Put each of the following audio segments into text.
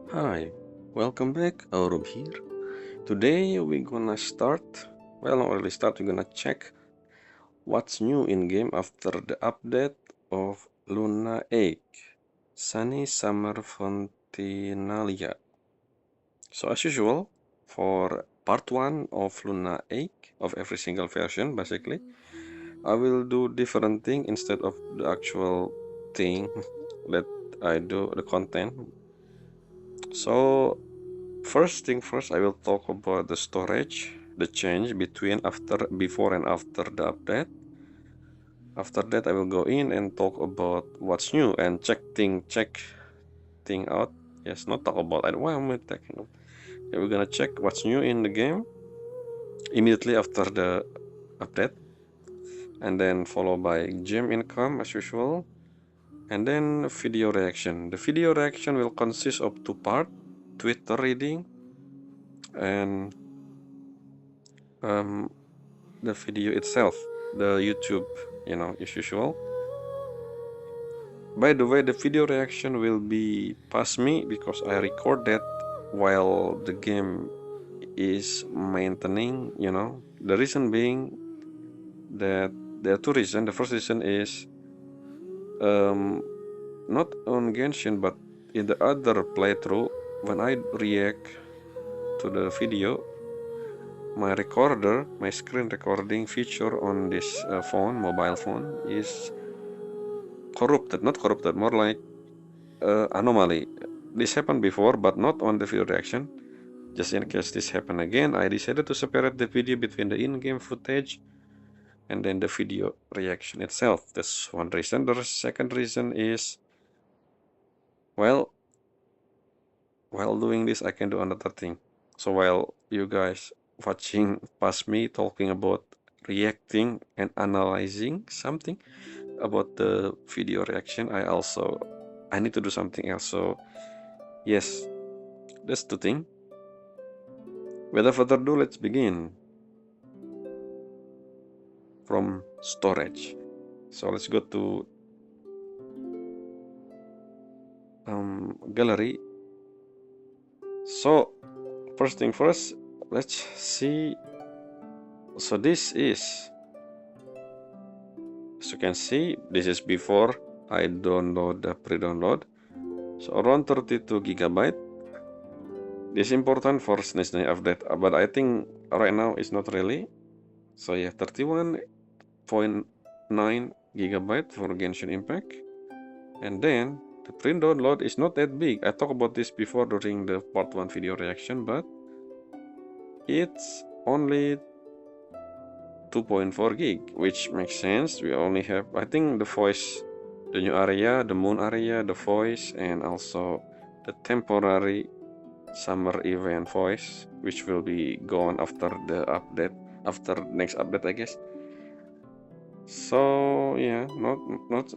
Hi, welcome back, Aurum here. Today we're gonna start, well, not really start, we're gonna check what's new in game after the update of Luna 8, Sunny Summer Fontinalia. So as usual, for part 1 of Luna 8, of every single version basically, I will do different thing instead of the actual thing that I do, the content. So first thing first, I will talk about the storage, the change between before and after the update. After that, I will go in and talk about what's new and check thing out. Yes, not talk about. Why am I talking? Yeah, we're gonna check what's new in the game immediately after the update, and then followed by gem income as usual, and then video reaction. The video reaction will consist of two parts: Twitter reading and um, the video itself, the YouTube, as usual. By the way, the video reaction will be past me because I record that while the game is maintaining, The reason being that there are two reasons. The first reason is um, not on Genshin, but in the other playthrough, when I react to the video, my recorder, my screen recording feature on this mobile phone, is corrupted. Not corrupted, more like anomaly. This happened before, but not on the video reaction. Just in case this happened again, I decided to separate the video between the in-game footage and then the video reaction itself. That's one reason. The second reason is, well, while doing this, I can do another thing. So while you guys watching past me talking about reacting and analyzing something about the video reaction, I need to do something else. So yes, that's the thing. Without further ado, let's begin from storage. So let's go to gallery. So first thing first, let's see. So this is, as you can see, this is before I download the pre-download. So around 32 gigabyte. This is important for SNES update, but I think right now it's not really. So yeah, 31.9 gigabyte for Genshin Impact. And then the print download is not that big. I talked about this before during the part 1 video reaction, but it's only 2.4 gig, which makes sense. We only have, I think, the voice, the new area, the moon area, the voice, and also the temporary summer event voice, which will be gone after the update, after next update, I guess. So yeah, not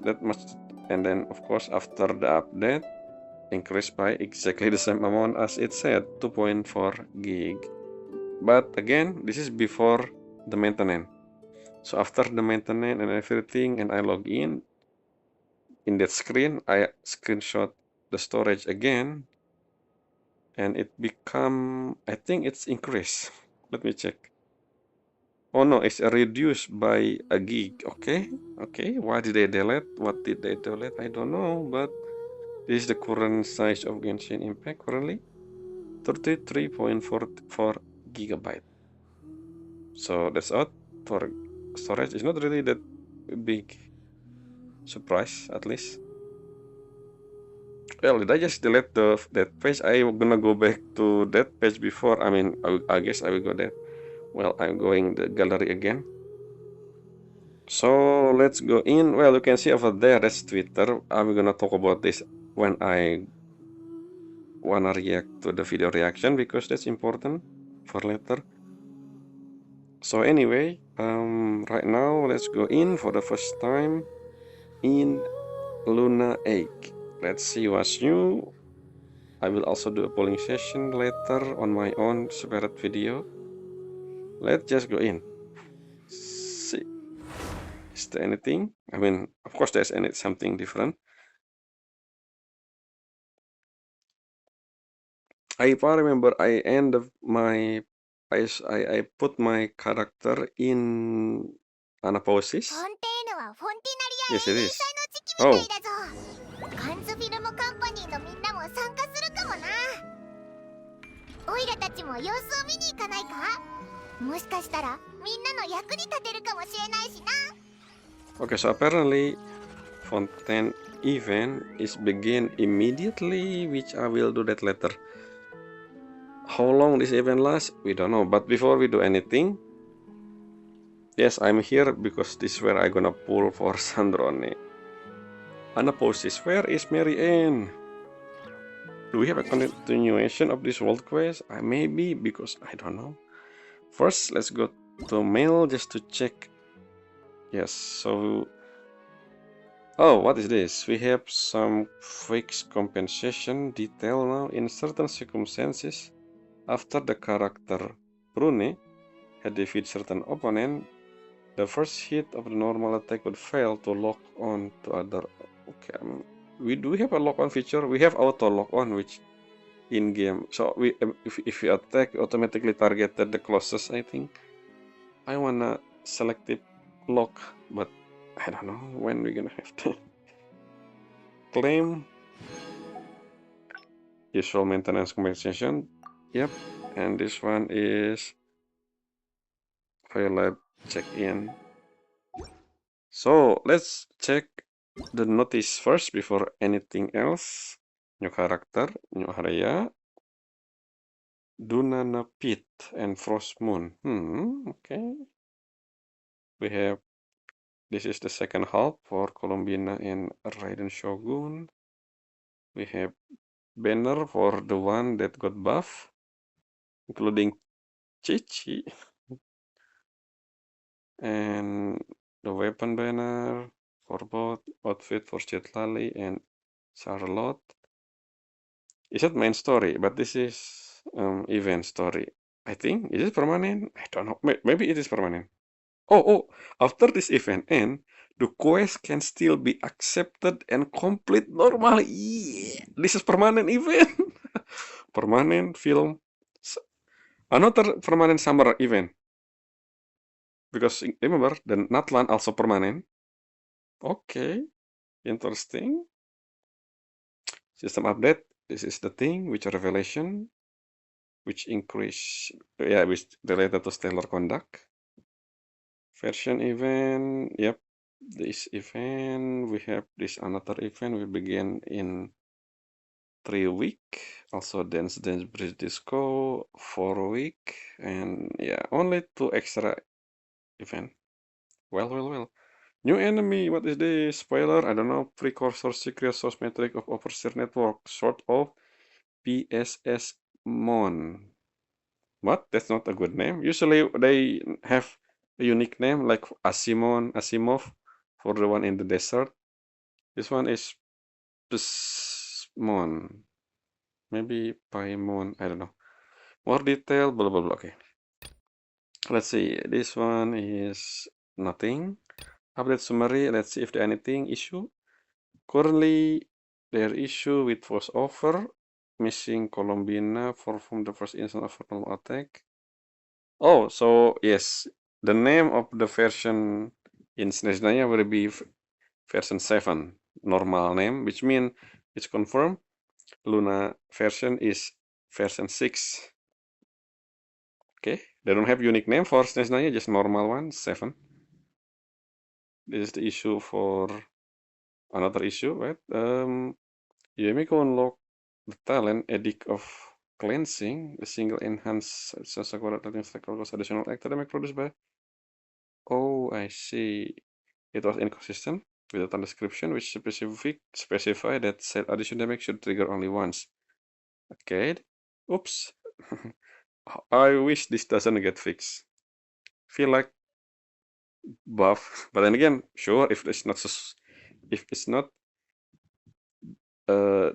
that much. And then of course after the update, increased by exactly the same amount as it said, 2.4 gig. But again, this is before the maintenance. So after the maintenance and everything, and I log in that screen, I screenshot the storage again, and it become, I think it's increased. Let me check. Oh no, it's reduced by a gig. Okay, why did they delete? What did they delete? I don't know, but this is the current size of Genshin Impact currently, 33.44 gigabyte. So that's out for storage. It's not really that big surprise, at least. Well, did I just delete that page? I'm gonna go back to that page before. I mean, I guess I will go there. Well, I'm going the gallery again. So let's go in. Well, you can see over there, that's Twitter. I'm gonna talk about this when I wanna react to the video reaction because that's important for later. So anyway, right now let's go in for the first time in Luna 8. Let's see what's new. I will also do a polling session later on my own separate video. Let's just go in. See, is there anything? I mean, of course there's something different. If I remember, I put my character in Anaposis. フォンテーヌはフォンティナリア Yes, it 永遠 is. 祭の時期み Oh, たいだぞ。カンズフィルムカンパニーのみんなも参加するかもな。オイラたちも様子を見に行かないか？もしかしたらみんなの役に立てるかもしれないしな。 okay. So apparently, Fontaine event is begin immediately, which I will do that later. How long this event lasts, we don't know. But before we do anything, yes, I'm here because this is where I'm gonna pull for Sandrone. Anaposis, where is Mary Ann? Do we have a continuation of this world quest? Maybe, because I don't know. First, let's go to mail just to check. Yes, so... Oh, what is this? We have some fixed compensation detail now. In certain circumstances, after the character Brune had defeated certain opponent, the first hit of the normal attack would fail to lock on to other. Okay, we do have a lock on feature. We have auto lock on, which in game. So we if we attack, automatically targeted the closest. I think I wanna selective lock, but I don't know when we're gonna have to claim usual maintenance compensation. Yep, and this one is file check-in. So let's check the notice first before anything else. New character, new area, Dunana Pit and Frost Moon. Okay. We have, this is the second half for Colombina and Raiden Shogun. We have banner for the one that got buff, including Chichi. And the weapon banner for both outfit for Lali and Charlotte. Is it main story? But this is event story. I think. Is it permanent? I don't know. Maybe it is permanent. Oh, after this event end, the quest can still be accepted and complete normally. Yeah, this is permanent event. Permanent film. Another permanent summer event. Because remember, the Natlan also permanent. Okay, interesting. System update. This is the thing, which revelation, which increase, yeah, which related to stellar conduct. Version event, yep. This event, we have this another event, we begin in 3 week. Also dance bridge disco, 4 week, and yeah, only 2 extra event. Well. New enemy, what is this? Spoiler, I don't know. Precursor secret source metric of overseer network, sort of PSS Mon. What? That's not a good name. Usually they have a unique name like Asimov for the one in the desert. This one is Psmon. Maybe Paimon. I don't know. More detail, blah blah blah. Okay. Let's see. This one is nothing. Update summary. Let's see if there anything issue. Currently, their issue with force over. Missing Colombina from the first instant of normal attack. Oh, so yes, the name of the version in Snesnaya will be version 7, normal name, which means it's confirmed. Luna version is version 6. Okay, they don't have unique name for Snesnaya, just normal one, 7. This is the issue for another issue, right? Yumiko unlock the talent Edict of Cleansing, the single enhanced Sakura additional academic produced by. Oh, I see. It was inconsistent with the description, which specify that said addition damage should trigger only once. Okay. Oops. I wish this doesn't get fixed. Feel like buff, but then again, sure, if it's not uh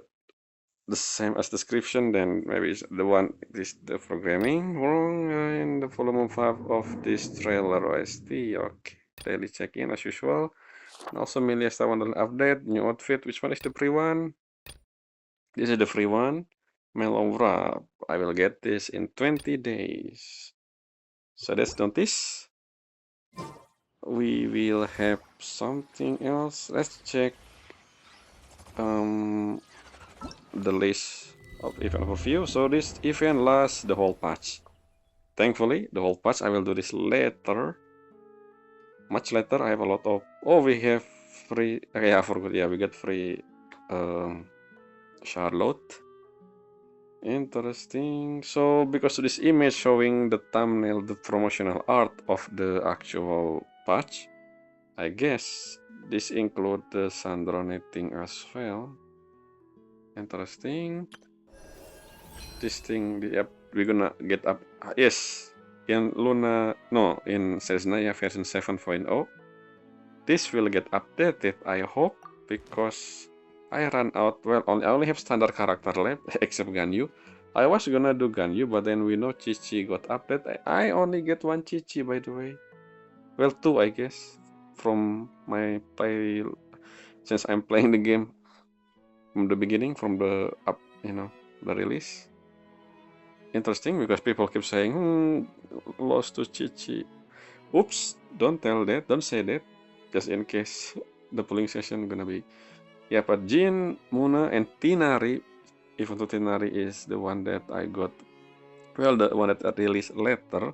the same as description, then maybe it's the one this the programming wrong in the volume 5 of this trailer OST. Okay, daily check-in as usual. And also Melia Star Wonderland update, new outfit. Which one is the free one? This is the free one. Mail over. I will get this in 20 days. So that's notice. We will have something else. Let's check the list of event overview. So this event lasts the whole patch. Thankfully, the whole patch. I will do this later. Much later. I have a lot of. Oh, we have free. Okay, I forgot. Yeah, we got free. Charlotte. Interesting. So because this image showing the thumbnail, the promotional art of the actual patch, I guess this include the Sandrone thing as well. Interesting. This thing, yep, we're gonna get up. Yes, in Luna, no, in Cessna version 7.0. This will get updated, I hope, because I ran out. Well, I only have standard character left, except Ganyu. I was gonna do Ganyu, but then we know Chichi got updated. I only get one Chichi, by the way. Well, two, I guess, from my play, since I'm playing the game from the beginning, from the up, the release. Interesting, because people keep saying, lost to Chichi. Oops, don't tell that, don't say that, just in case the polling session gonna be. Yeah, but Jin, Muna, and Tinari, even though Tinari is the one that I got, well, the one that I released later,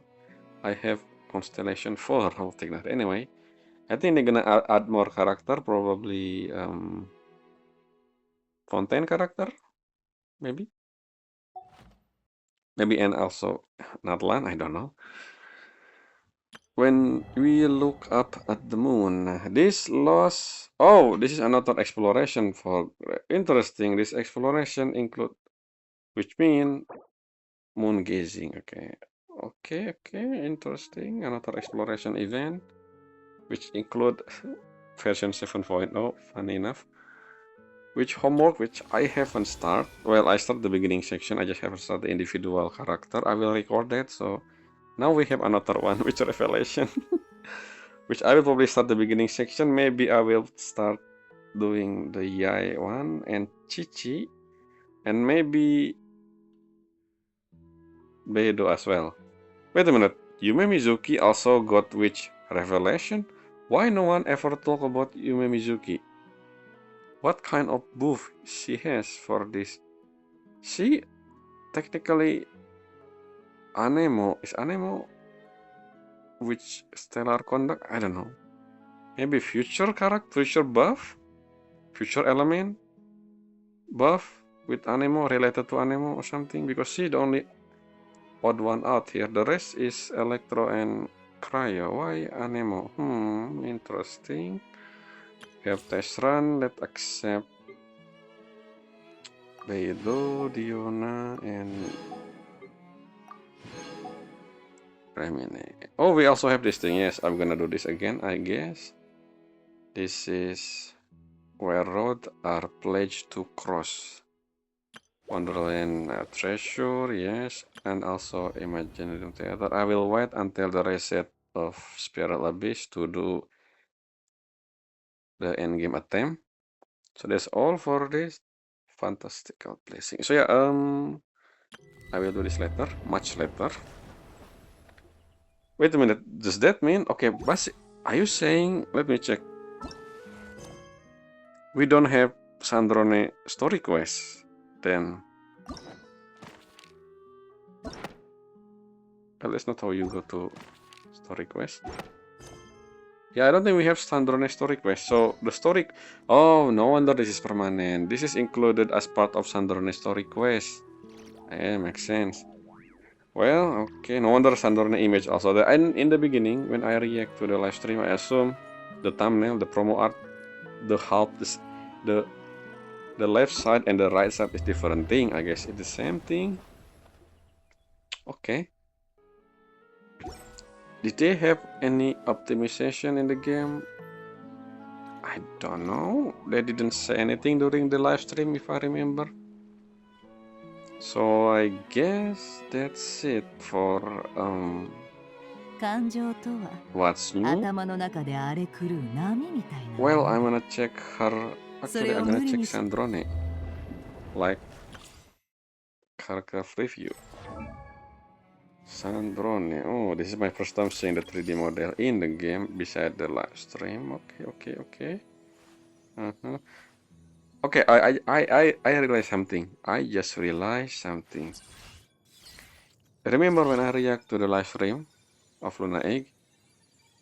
I have Constellation 4, I'll take that. Anyway, I think they're gonna add more character, probably Fontaine character, maybe? Maybe, and also Natlan, I don't know. When we look up at the moon, this loss. Oh, this is another exploration for interesting. This exploration include, which mean moon gazing. Okay, interesting. Another exploration event, which include version 7.0. Funny enough. Which homework, which I haven't started. Well, I started the beginning section. I just haven't started the individual character. I will record that. So now we have another one, which revelation. Which I will probably start the beginning section. Maybe I will start doing the Yai one and Chichi, and maybe Beidou as well. Wait a minute, Yume Mizuki also got which revelation? Why no one ever talk about Yume Mizuki? What kind of buff she has for this? She technically Anemo. Is Anemo which stellar conduct? I don't know. Maybe future character, future buff? Future element? Buff with Anemo, related to Anemo or something? Because she the only odd one out here. The rest is Electro and Cryo. Why Anemo? Interesting. We have test run. Let's accept Beidou, Diona, and Remine. Oh, we also have this thing. Yes, I'm gonna do this again, I guess. This is where roads are pledged to cross. Wonderland treasure, yes, and also Imaginary Theater. I will wait until the reset of Spiral Abyss to do the endgame attempt. So that's all for this fantastical blessing. So yeah, I will do this later, much later. Wait a minute, does that mean, okay, but are you saying, let me check. We don't have Sandrone story quest, then. Well, that's not how you go to story quest. Yeah, I don't think we have Sandrone story quest. So the story. Oh, no wonder this is permanent. This is included as part of Sandrone story quest. Yeah, makes sense. Well, okay. No wonder Sandrone image also. And in the beginning, when I react to the live stream, I assume the thumbnail, the promo art, the half, the left side and the right side is different thing. I guess it's the same thing. Okay. Did they have any optimization in the game? I don't know. They didn't say anything during the live stream, if I remember. So I guess that's it for what's new. Well, I'm gonna check her. Actually, I'm gonna check Sandrone. Like character preview. Sandrone. Oh, this is my first time seeing the 3D model in the game beside the live stream. Okay. Okay, I realized something. I just realized something. Remember when I react to the live stream of Luna Egg?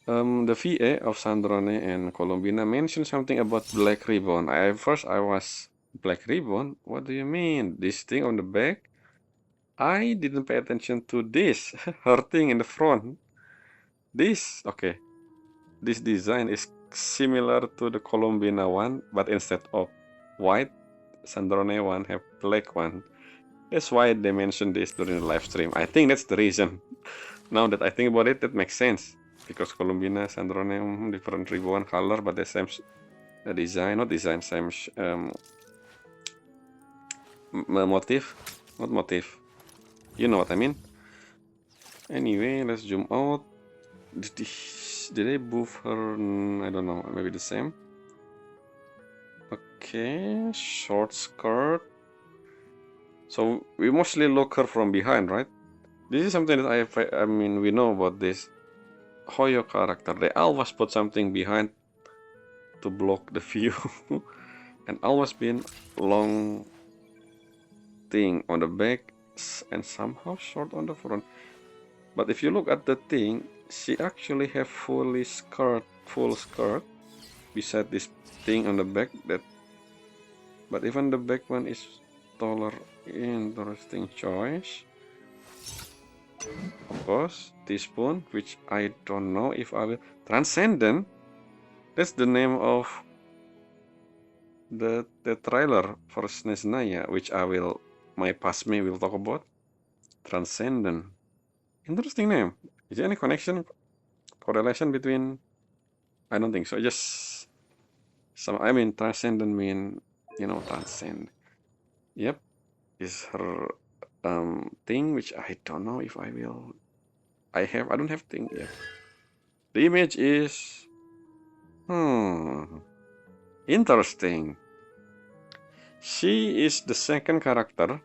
The VA of Sandrone and Colombina mentioned something about Black Ribbon. First I was Black Ribbon? What do you mean? This thing on the back? I didn't pay attention to this. Her thing in the front. Okay. This design is similar to the Colombina one, but instead of white, Sandrone one have black one. That's why they mentioned this during the live stream. I think that's the reason. Now that I think about it, that makes sense. Because Colombina, Sandrone, different ribbon color, but the same design, not design, same motif, not motif. You know what I mean? Anyway, let's zoom out. Did I move her? I don't know, maybe the same. Okay, short skirt. So we mostly look her from behind, right? This is something that I mean, we know about this Hoyo character. They always put something behind to block the view. And always been long thing on the back and somehow short on the front. But if you look at the thing, she actually have full skirt beside this thing on the back. But even the back one is taller. Interesting choice. Of course, teaspoon, which I don't know if I will. Transcendent. That's the name of the trailer for SNES Naya, which my Pasme will talk about. Transcendent. Interesting name. Is there any correlation between? I don't think so. Just transcendent mean, transcend. Yep, is her thing, which I don't know if I will. I don't have thing yet. The image is interesting. She is the second character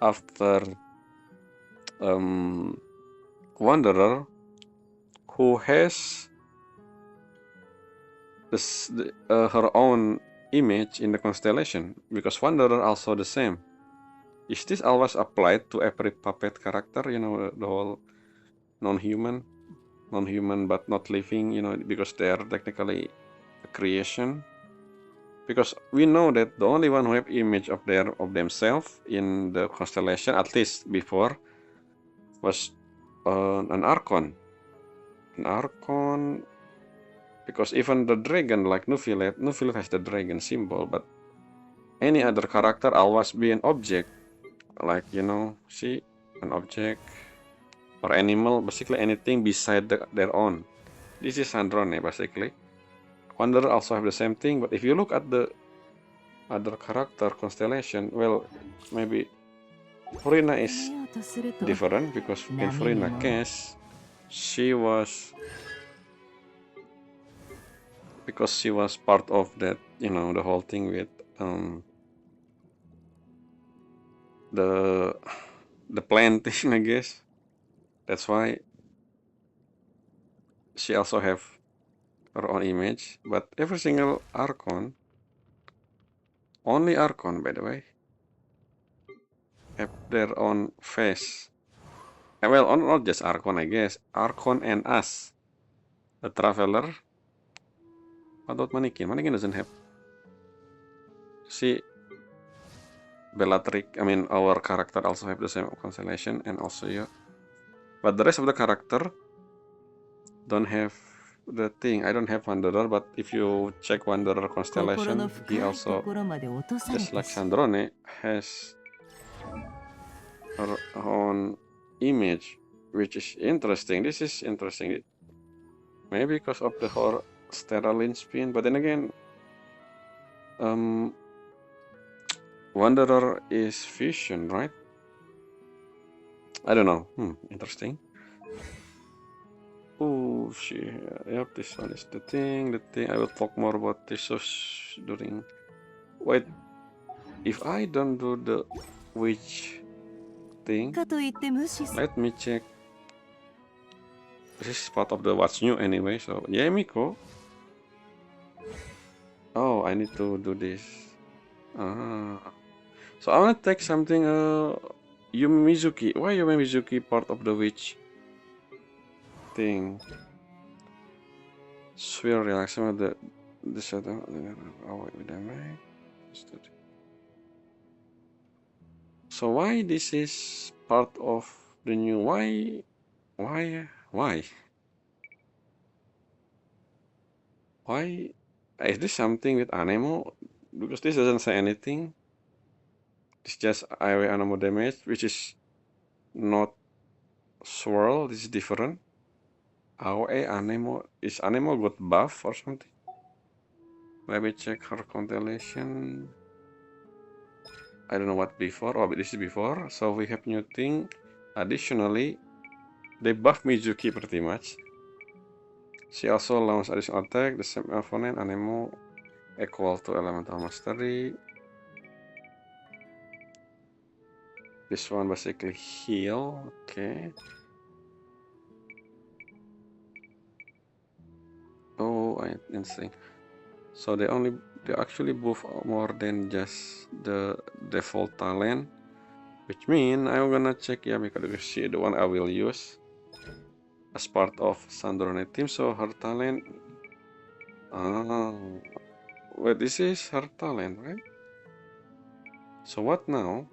after Wanderer who has her own image in the constellation, because Wanderer also the same. Is this always applied to every puppet character? The whole non-human but not living, because they are technically a creation. Because we know that the only one who have image of themselves in the constellation, at least before, was an Archon. An Archon, because even the dragon, like Nufilet has the dragon symbol, but any other character always be an object, like see, an object or animal, basically anything beside their own. This is Androne, basically. Wanderer also have the same thing, but if you look at the other character constellation, well, maybe Furina is different, because in Furina case, she was part of that, the whole thing with the plant thing, I guess. That's why she also have her own image. But every single Archon, only Archon, by the way, have their own face. Well, not just Archon, I guess. Archon and us, the Traveler. What about Mannequin? Mannequin doesn't have. See, Bellatrix, our character also have the same constellation, and also you. But the rest of the character don't have the thing. I don't have Wanderer, but if you check Wanderer constellation, he also, just like Sandrone, has her own image, which is interesting. This is interesting. Maybe because of the whole sterile spin, but then again, Wanderer is fusion, right? I don't know. Interesting. Oh, yep, this one is the thing. I will talk more about this during. Wait, if I don't do the witch think. かといって無視す Let me check. This is part of the what's new anyway. So yeah, Miko. Oh, I need to do this. Ah. So I wanna take something. Yumi Mizuki. Why Yumi Mizuki part of the witch thing? Swear relaxation of the shadow. Oh wait, damage. So why this is part of the new? Why? Why? Why? Is this something with Anemo? Because this doesn't say anything. It's just AoE Anemo damage, which is not swirl. This is different. AoE Anemo, is Anemo got buff or something? Let me check her constellation. I don't know what before. Oh, but this is before. So we have new thing. Additionally, they buff Mizuki pretty much. She also launched additional attack. The same opponent Anemo equal to elemental mastery. This one basically heal. Okay. Oh, interesting. So they actually buff more than just the default talent, which mean I'm gonna check Yamika because she the one I will use as part of Sandrone team. So her talent. Oh, wait, this is her talent, right? So what now?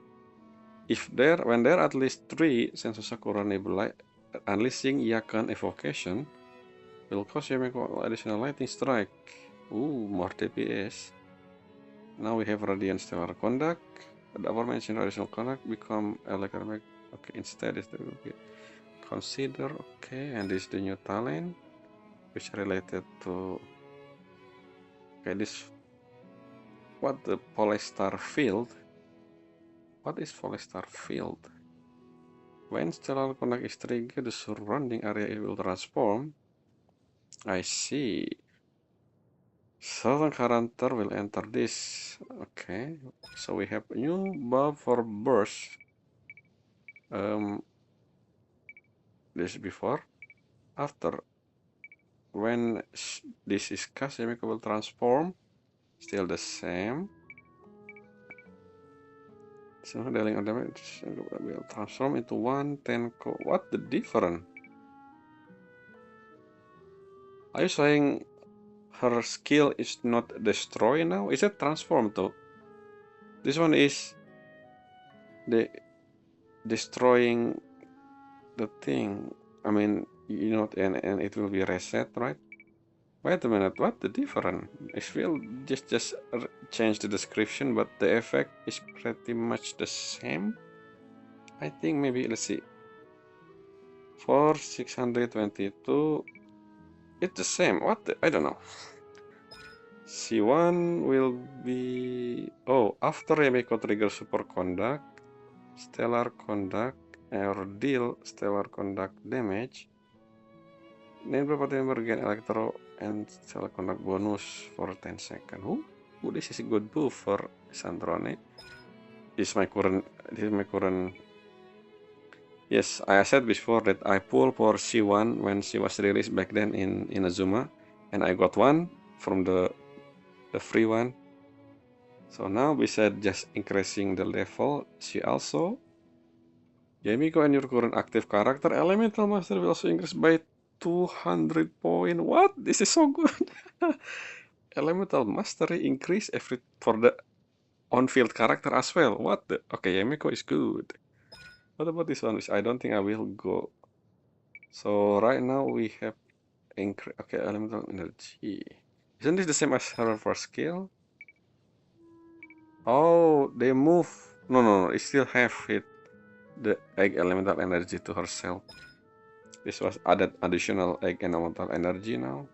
When there are at least 3 Sensu Sakura Nebulae, unleashing Yakan evocation will cause Yamiko additional lightning strike. Ooh, more DPS. Now we have Radiant Stellar Conduct. The aforementioned additional conduct become electromagnetic. Okay, instead it will be consider. Okay, and this is the new talent, which related to. Okay, this what the Polestar field. What is Polestar field? When stellar conduct is triggered, the surrounding area will transform. I see. Certain character will enter this. Okay, so we have a new buff for burst. This before, after, when this is cast, Yamiko will transform. Still the same. So dealing on damage will transform into one Tenko. What the difference? Are you saying her skill is not destroy now? Is it transform too? This one is the destroying the thing. I mean, and it will be reset, right? Wait a minute, what the difference? I feel just change the description, but the effect is pretty much the same. I think maybe, let's see. For 622, it's the same. I don't know. C1 will be... Oh, after Yamiko trigger super conduct, stellar conduct, or deal stellar conduct damage, then berapa member gain electro and stellar conduct bonus for 10 seconds. This is a good buff for Sandrone. This is my current. Yes, I said before that I pulled for C1 when she was released back then in Azuma, and I got one from the free one. So now besides just increasing the level, she also Yamiko and your current active character elemental master will also increase by 200 point. What? This is so good. Elemental mastery increase every for the on-field character as well. What the? Okay, Yamiko is good. What about this one? Which I don't think I will go. So right now we have increase. Okay, elemental energy. Isn't this the same as her first skill? Oh, they move. No. It still have it. The egg elemental energy to herself. This was added additional egg elemental energy now.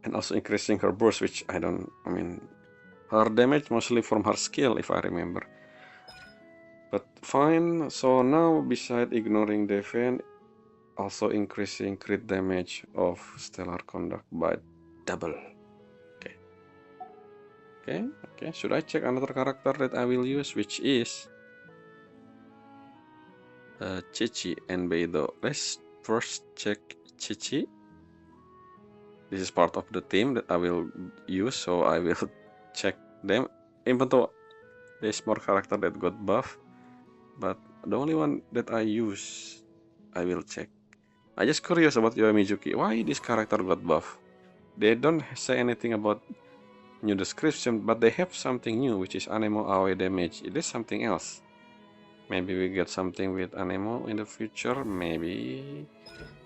And also increasing her burst, which I mean, her damage mostly from her skill, if I remember. But fine, so now beside ignoring defense, also increasing crit damage of stellar conduct by double. Okay. Should I check another character that I will use, which is Chichi and Beidou. Let's first check Chichi. This is part of the team that I will use, so I will check them. Even though there's more character that got buff, but the only one that I use, I will check. I just curious about Yoi Mizuki. Why this character got buff? They don't say anything about new description, but they have something new, which is Anemo AoE damage. It is something else. Maybe we get something with Anemo in the future. Maybe.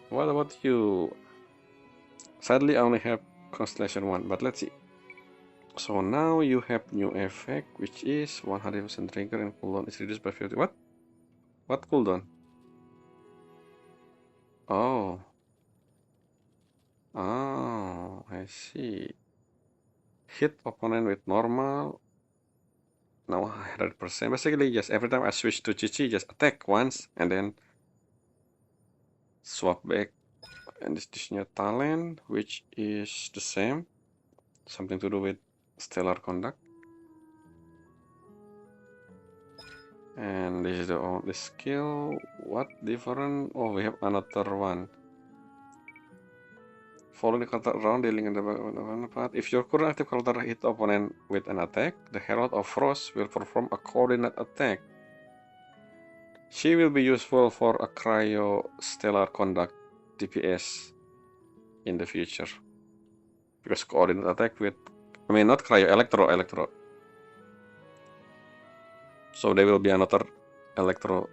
What about you? Sadly, I only have Constellation 1, but let's see. So now you have new effect, which is 100% trigger and cooldown is reduced by 50. What? What cooldown? Oh. Oh, I see. Hit opponent with normal. Now 100%. Basically, just every time I switch to Chichi, just attack once and then swap back. And this new talent, which is the same. Something to do with stellar conduct. And this is the skill. What different? Oh, we have another one. Following the character around, dealing in the path. If your current active character hit opponent with an attack, the Herald of Frost will perform a coordinate attack. She will be useful for a cryo stellar conduct DPS in the future. Because coordinate attack with, I mean, not cryo, electro. So there will be another electro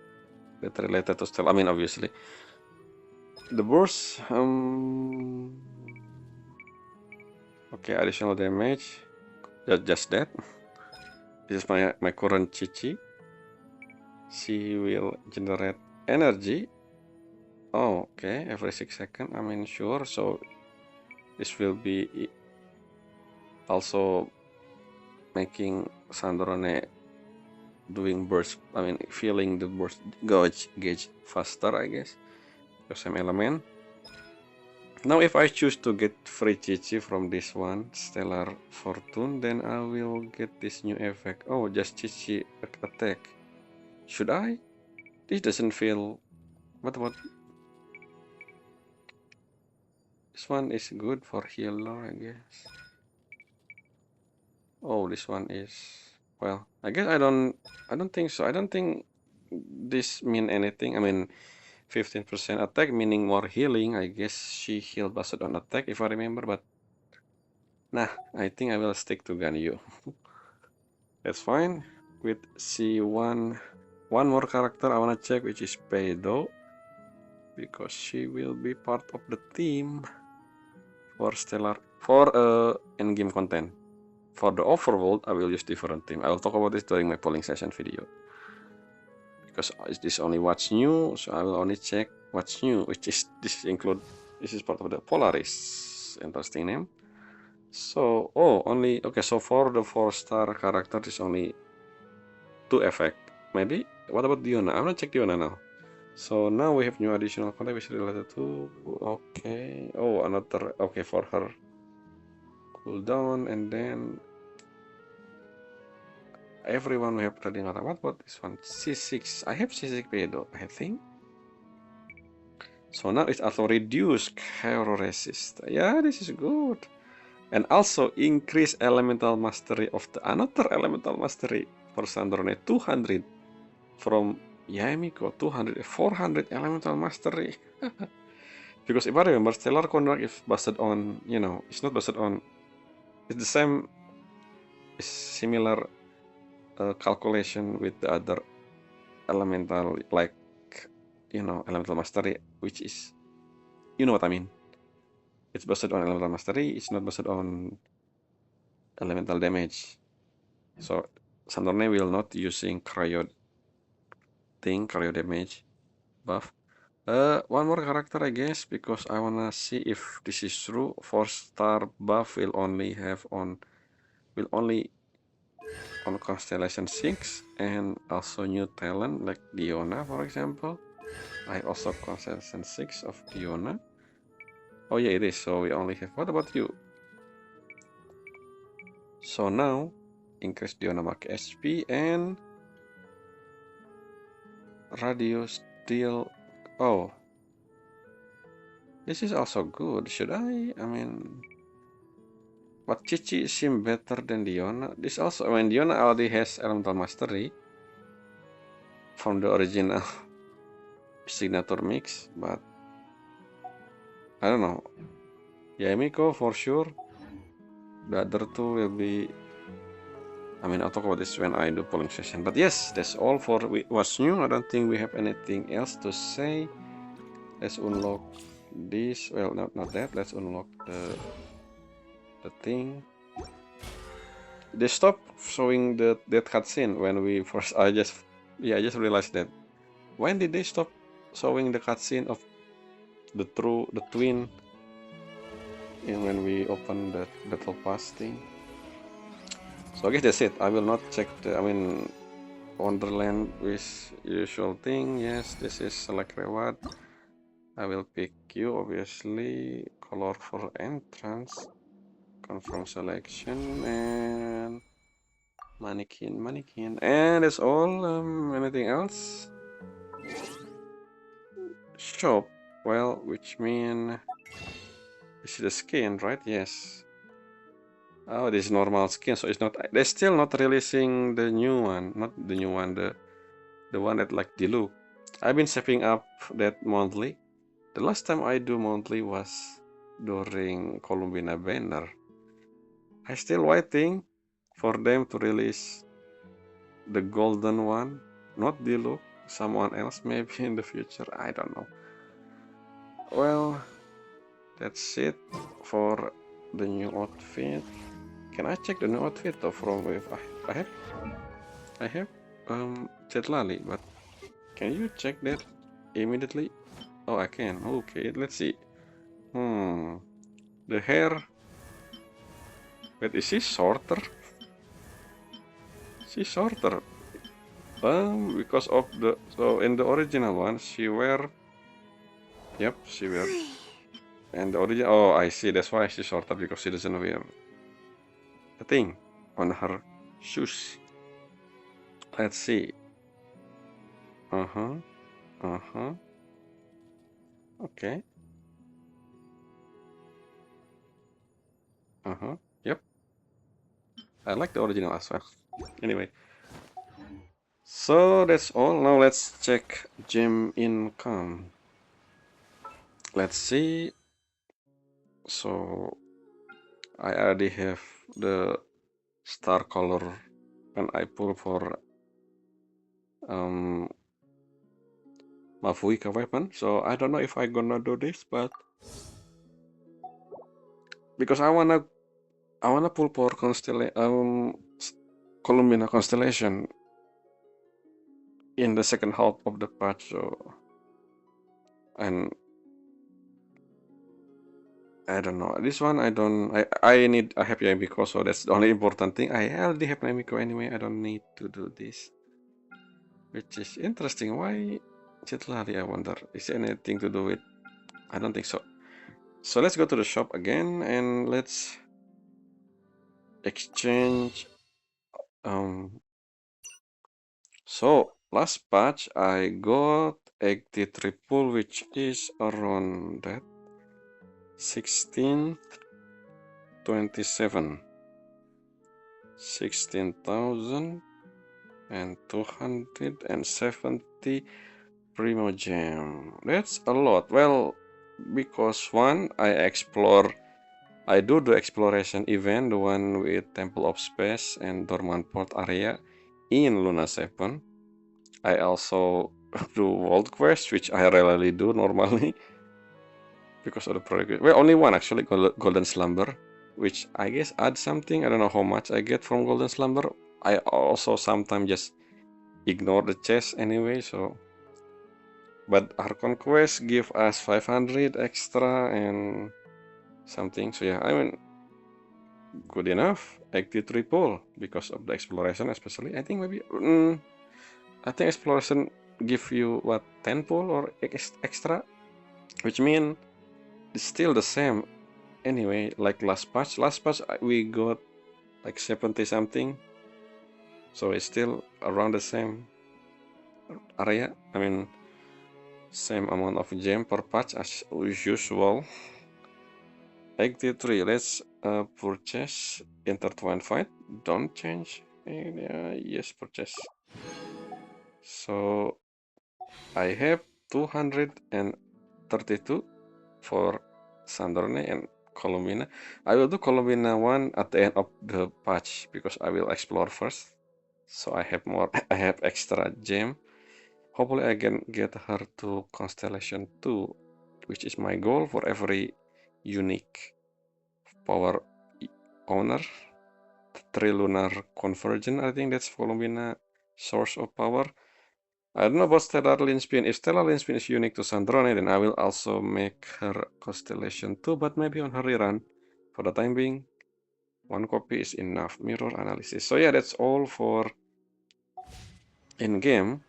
that related to stellar. I mean, obviously. The burst, okay, additional damage. Just that. This is my current Chichi. She will generate energy. Oh, okay, every 6 seconds. I'm not sure. So this will be also making Sandrone doing burst. I mean, feeling the burst gauge faster, I guess. The same element. Now, if I choose to get free Chichi from this one, Stellar Fortune, then I will get this new effect. Oh, just Chichi attack. Should I? This doesn't feel. What? This one is good for healer, I guess. Oh, this one is. Well, I guess I don't think so. I don't think this mean anything. I mean, 15% attack meaning more healing. I guess she healed based on attack if I remember, but nah, I think I will stick to Ganyu. That's fine. With C1, one more character I wanna check, which is Peido, because she will be part of the team for stellar for endgame content. For the overworld, I will use different team. I will talk about this during my polling session video. Because this only what's new, so I will only check what's new, which is this is part of the Polaris. Interesting name. So only okay. So for the 4-star character, is only 2 effect. Maybe. What about Diona? I'm gonna check Diona now. So now we have new additional contact which is related to. Okay. Oh, another. Okay, for her cooldown, and then everyone we have already not. What about this one? C6. I have C6 Pedo, I think. So now it's also reduced hero resist. Yeah, this is good. And also increase elemental mastery of the another elemental mastery for Sandrone 200 from Yaemiko 200 400 elemental mastery. Because if I remember, Stellar Conduct is based on, it's not based on, it's the same, it's similar calculation with the other elemental, like, elemental mastery, which is, you know what I mean. It's based on elemental mastery, it's not based on elemental damage. So Sandorne will not using cryo damage buff. One more character, I guess, because I wanna see if this is true. 4-star buff will only on Constellation 6, and also new talent like Diona, for example. I also Constellation 6 of Diona. Oh yeah, it is. So we only have. What about you? So now increase Diona mark HP and radius deal. Oh, this is also good. Should I? I mean, but Chichi seem better than Diona. This also, I mean, Diona already has Elemental Mastery from the original signature mix, but I don't know. Yamiko for sure. The other two will be. I mean, I'll talk about this when I do polling session. But yes, that's all for what's new. I don't think we have anything else to say. Let's unlock this. Well, not that. Let's unlock the thing. They stopped showing that cutscene when we first. I just realized that. When did they stop showing the cutscene of the twin? And when we open the battle pass thing. So I guess that's it. I will not check the. I mean, Wonderland with usual thing. Yes, this is select reward. I will pick you, obviously. Color for entrance. Confirm selection and mannequin. And that's all. Anything else? Shop. Well, which mean this is the skin, right? Yes. Oh, this is normal skin, so it's not. They're still not releasing the new one. Not the new one. The one that like Diluc. I've been saving up that monthly. The last time I do monthly was during Columbina Banner. I still waiting for them to release the golden one, not Diluc, someone else maybe in the future. I don't know. Well, that's it for the new outfit. Can I check the new outfit though from with I have Cetlali, but can you check that immediately? Oh, I can. Okay, let's see. The hair. Wait, is she shorter? She's shorter. Because of the in the original one she wear. Yep, she wear. And the original. Oh, I see. That's why she's shorter because she doesn't wear the thing on her shoes. Let's see. Uh huh. Okay. Yep. I like the original as well. Anyway. So that's all. Now let's check gem income. Let's see. So I already have the star color when I pull for Mafuika weapon. So I don't know if I gonna do this, but because I wanna pull for Columbina constellation in the second half of the patch. So and I don't know. This one I don't. I have Yamiko, so that's the only important thing. I already have Yamiko anyway. I don't need to do this, which is interesting. Why Chitlali? I wonder. Is there anything to do with? I don't think so. So let's go to the shop again and let's exchange. So last patch I got 83 pool, which is around that 1627. 16,270 Primo Gem. That's a lot. Well, because one, I do the exploration event, the one with Temple of Space and Dormant Port area in Luna 7. I also do World Quest, which I rarely do normally because of the progress. Well, only one actually, Golden Slumber, which I guess adds something. I don't know how much I get from Golden Slumber. I also sometimes just ignore the chest anyway, so. But Archon Quest give us 500 extra and something. So yeah, I mean, good enough. 83 pull because of the exploration, especially. I think maybe. I think exploration give you what 10 pull or extra, which mean it's still the same. Anyway, like last patch we got like 70 something, so it's still around the same area. I mean, Same amount of gem per patch as usual. 83. Let's purchase intertwined fight. Don't change. Yes, purchase. So I have 232 for Sandrone and Colombina. I will do Colombina one at the end of the patch because I will explore first. So I have more. I have extra gem. Hopefully I can get her to Constellation 2, which is my goal for every unique power owner. Trilunar Convergence, I think that's Colombina source of power. I don't know about Stellar Linspin. If Stellar Linspin is unique to Sandrone, then I will also make her Constellation 2, but maybe on her rerun. For the time being, one copy is enough. Mirror analysis. So yeah, that's all for in-game.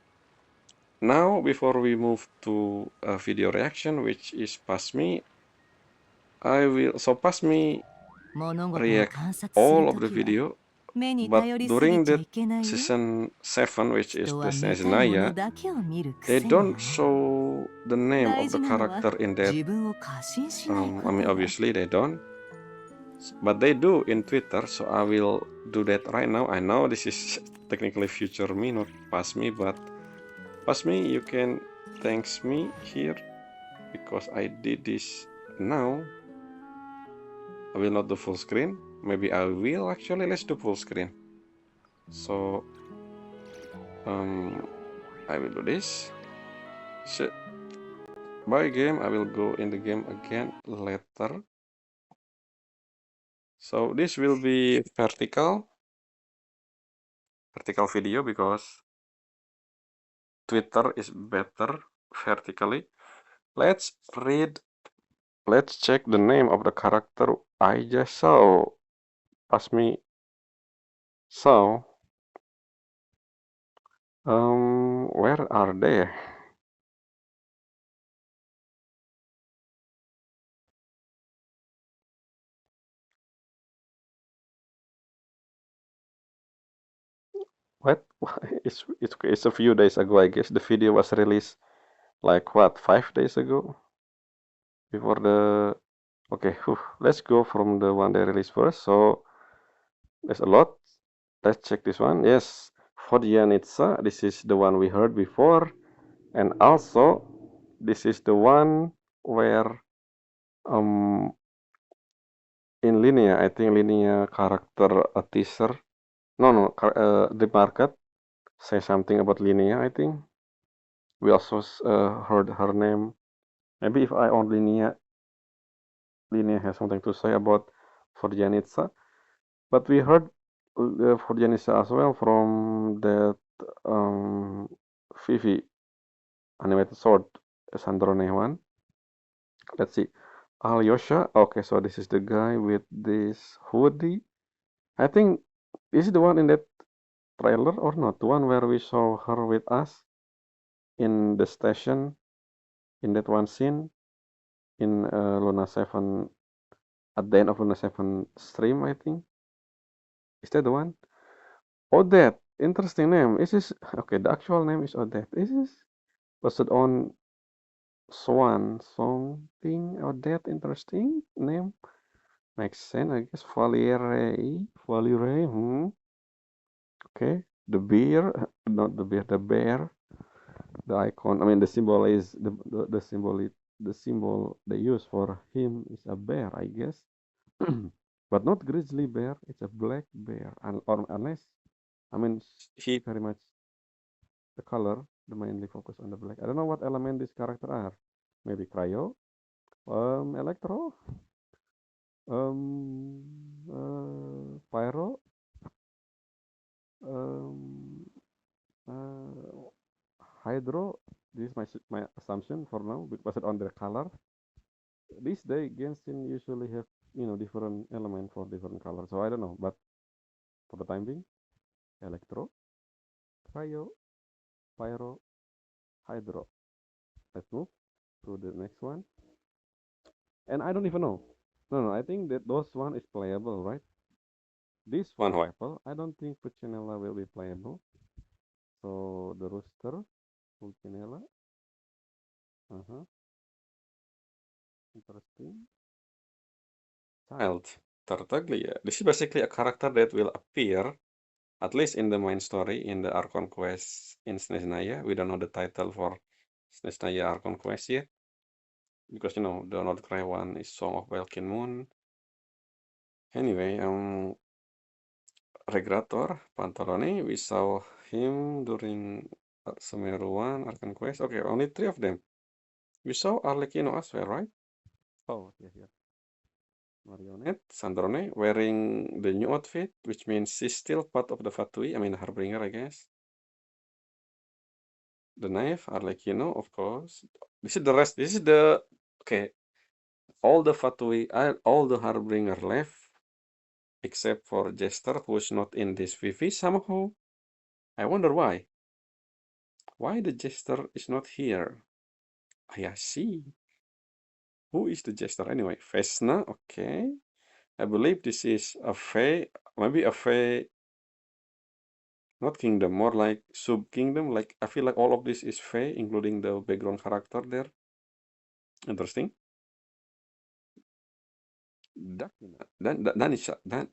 Now, before we move to a video reaction, which is past me, past me react all of the video, but during the season 7, which is Destination Naya, they don't show the name of the character in that. I mean, obviously they don't, but they do in Twitter, so I will do that right now. I know this is technically future me, not past me, but past me, you can thanks me here because I did this now. I will not do full screen. Maybe I will actually. Let's do full screen. So I will do this. So by game, I will go in the game again later. So this will be vertical video because Twitter is better vertically. Let's read. Let's check the name of the character I just saw. Pass me. So, where are they? What? It's a few days ago, I guess. The video was released like what, 5 days ago? Before the. Okay, let's go from the one they released first. So there's a lot. Let's check this one. Yes, Fontinalia. This is the one we heard before, and also this is the one where um in Linnea, I think Linnea character a teaser. No, the market say something about Linnea. I think we also heard her name. Maybe if I own Linnea, Linnea has something to say about Forjanitsa. But we heard Forjanitsa as well from that VIII animated sword Sandrone one. Let's see. Alyosha. Okay, so this is the guy with this hoodie. I think this is the one in that trailer or not? The one where we saw her with us in the station in that one scene in Luna 7 at the end of Luna 7 stream, I think. Is that the one? Odette. Interesting name. Is this okay? The actual name is Odette. Is this posted on Swan Song thing? Odette. Interesting name. Makes sense, I guess. Valiere. Okay. The bear, not the bear, the bear. The icon. I mean, the symbol is the symbol they use for him is a bear, I guess. But not grizzly bear. It's a black bear, or unless I mean he very much the color, the mainly focus on the black. I don't know what element this character are. Maybe cryo, electro, pyro, um, uh, hydro. This is my assumption for now because on the color. These days, Genshin usually have different element for different colors. So I don't know, but for the time being, electro, cryo, pyro, hydro. Let's move to the next one. And I don't even know. No, I think that those one is playable, right? This one, however, I don't think Puccinella will be playable. So the rooster, Puccinella. Uh-huh. Interesting. Child. Tartaglia. This is basically a character that will appear, at least in the main story, in the Archon Quest in Snesnaya. We don't know the title for Snesnaya Archon Quest yet, because, the Nordcry one is Song of Welkin Moon. Anyway, Regrator Pantalone, we saw him during Semeru 1, Archon Quest. Okay, only 3 of them. We saw Arlecchino as well, right? Oh, yeah, yeah. Marionette, Sandrone, wearing the new outfit, which means she's still part of the Fatui. I mean, Harbinger, I guess. The knife, Arlecchino, of course. This is the rest. This is the okay. All the Fatui, all the Harbinger left, except for Jester, who's not in this VV somehow. I wonder why. Why the Jester is not here? I see. Who is the Jester anyway? Vesna, okay. I believe this is a Fey, maybe a Fey, not kingdom, more like sub-kingdom. Like, I feel like all of this is Fey, including the background character there. Interesting. Dakina, Danisha, Danisha,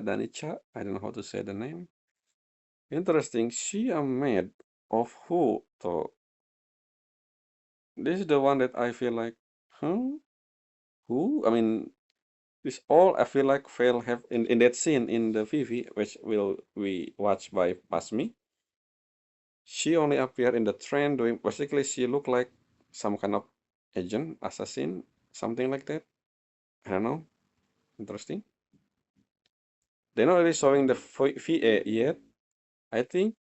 Danicha. I don't know how to say the name. Interesting. She a maid of who, though? This is the one that I feel like, huh? Who? I mean, this all I feel like fail have in that scene in the VV, which will we watch by Pasmi. She only appeared in the train doing basically she looked like some kind of agent, assassin, something like that. I don't know. Interesting. They're not really showing the VA yet. I think,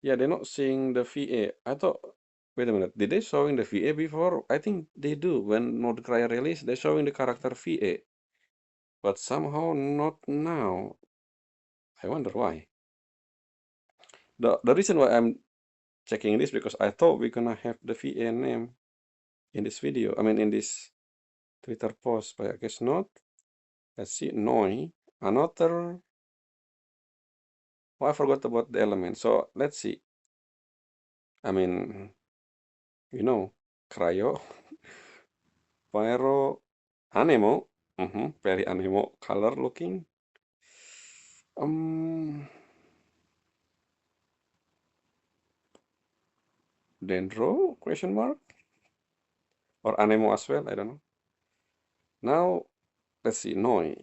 yeah, they're not seeing the VA. I thought, wait a minute, did they showing the VA before? I think they do. When Nordcry release, they're showing the character VA, but somehow not now. I wonder why. The reason why I'm checking this because I thought we're gonna have the VA name in this video. I mean, in this Twitter post, but I guess not. Let's see, Noi, another. Oh, I forgot about the element. So let's see. I mean, Cryo, Pyro, Anemo. Very Anemo color looking. Um, Dendro? Question mark? Or Anemo as well? I don't know. Now, let's see, Noi.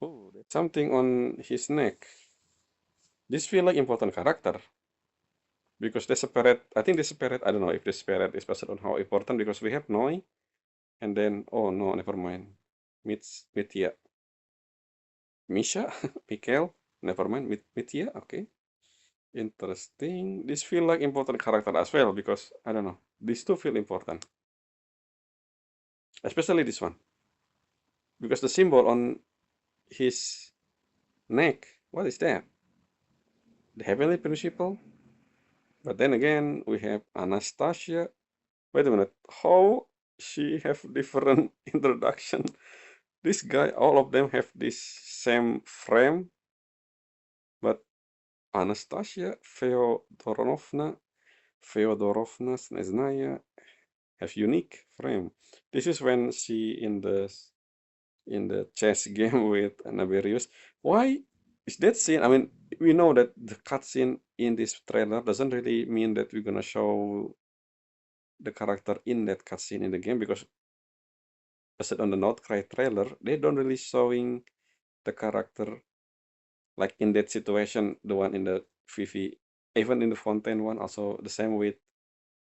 Oh, there's something on his neck. This feel like important character because they separate. I think they separate. I don't know if they separate is based on how important because we have Noi and then oh no, never mind. Mitya, Misha, Mikael, never mind. Mitya, okay. Interesting. This feel like important character as well because I don't know. These two feel important, especially this one because the symbol on his neck. What is that? The heavenly principle. But then again, we have Anastasia. Wait a minute. How she have different introduction? This guy, all of them have this same frame, but Anastasia Feodorovna Sneznaya have unique frame. This is when she in the chess game with Naberius. Why is that scene? I mean, we know that the cutscene in this trailer doesn't really mean that we're gonna show the character in that cutscene in the game because based on the Nordcry trailer, they don't really showing the character like in that situation, the one in the VV, even in the Fontaine one, also the same with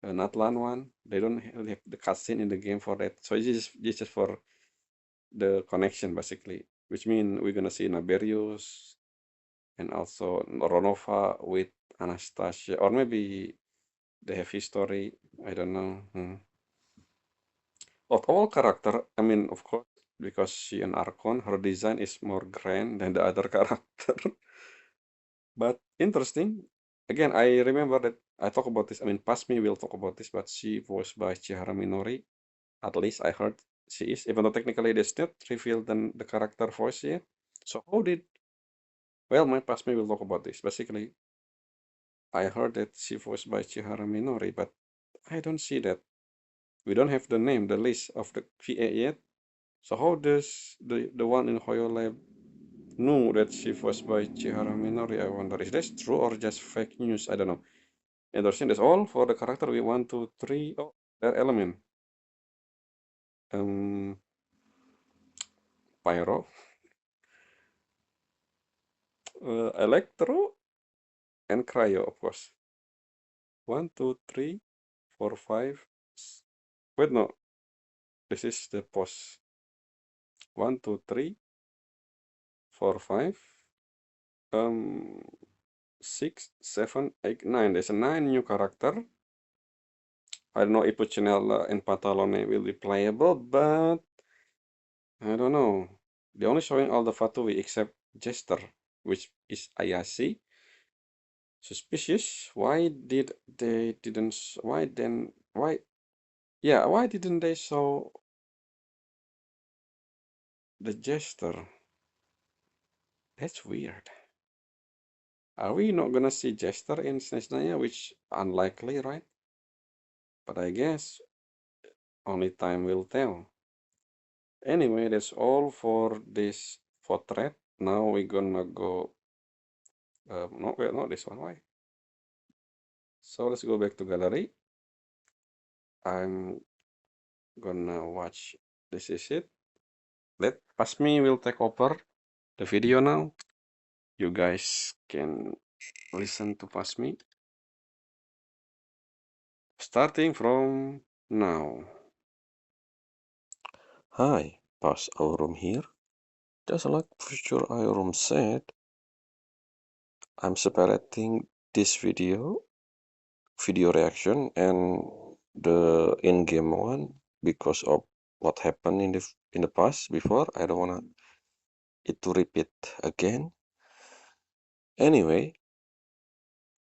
Natlan one. They don't really have the cutscene in the game for that, so it's just for the connection basically, which means we're gonna see Naberius and also Ronova with Anastasia, or maybe they have history. I don't know. Of all character, I mean, of course, because she an Archon, her design is more grand than the other character. But interesting. Again, I remember that I talk about this. I mean, past me will talk about this, but she voiced by Chihara Minori. At least I heard she is, even though technically they still revealed the character voice yet. So how did? Well, my past me will talk about this. Basically, I heard that she voiced by Chihara Minori, but I don't see that. We don't have the name, the list of the VA yet. So how does the one in Hoyo Lab know that she voiced by Chihara Minori? I wonder, is this true or just fake news? I don't know. And that's all for the character we 1, 2, 3. Oh, their element. Um, Pyro, Electro, and Cryo, of course. 1, 2, 3, 4, 5. Wait, no. This is the post. 1, 2, 3, 4, 5. 6, 7, 8, 9. There's a 9 new character. I don't know if Puccinella and Pantalone will be playable, but I don't know. They're only showing all the Fatui except Jester, which is Ayase. Suspicious. Why did they didn't? Why then? Why? Yeah, why didn't they show the Jester? That's weird. Are we not gonna see Jester in Snezhnaya? Which unlikely, right? But I guess only time will tell. Anyway, that's all for this portrait. Now we're gonna go. No, wait, not this one. Why? So let's go back to gallery. I'm gonna watch. This is it. Let Pasmi will take over the video now. You guys can listen to Pasmi starting from now. Hi, Pas Aurum here. Just like future Aurum said, I'm separating this video reaction and the in-game one because of what happened in the past before. I don't wanna it to repeat again. Anyway,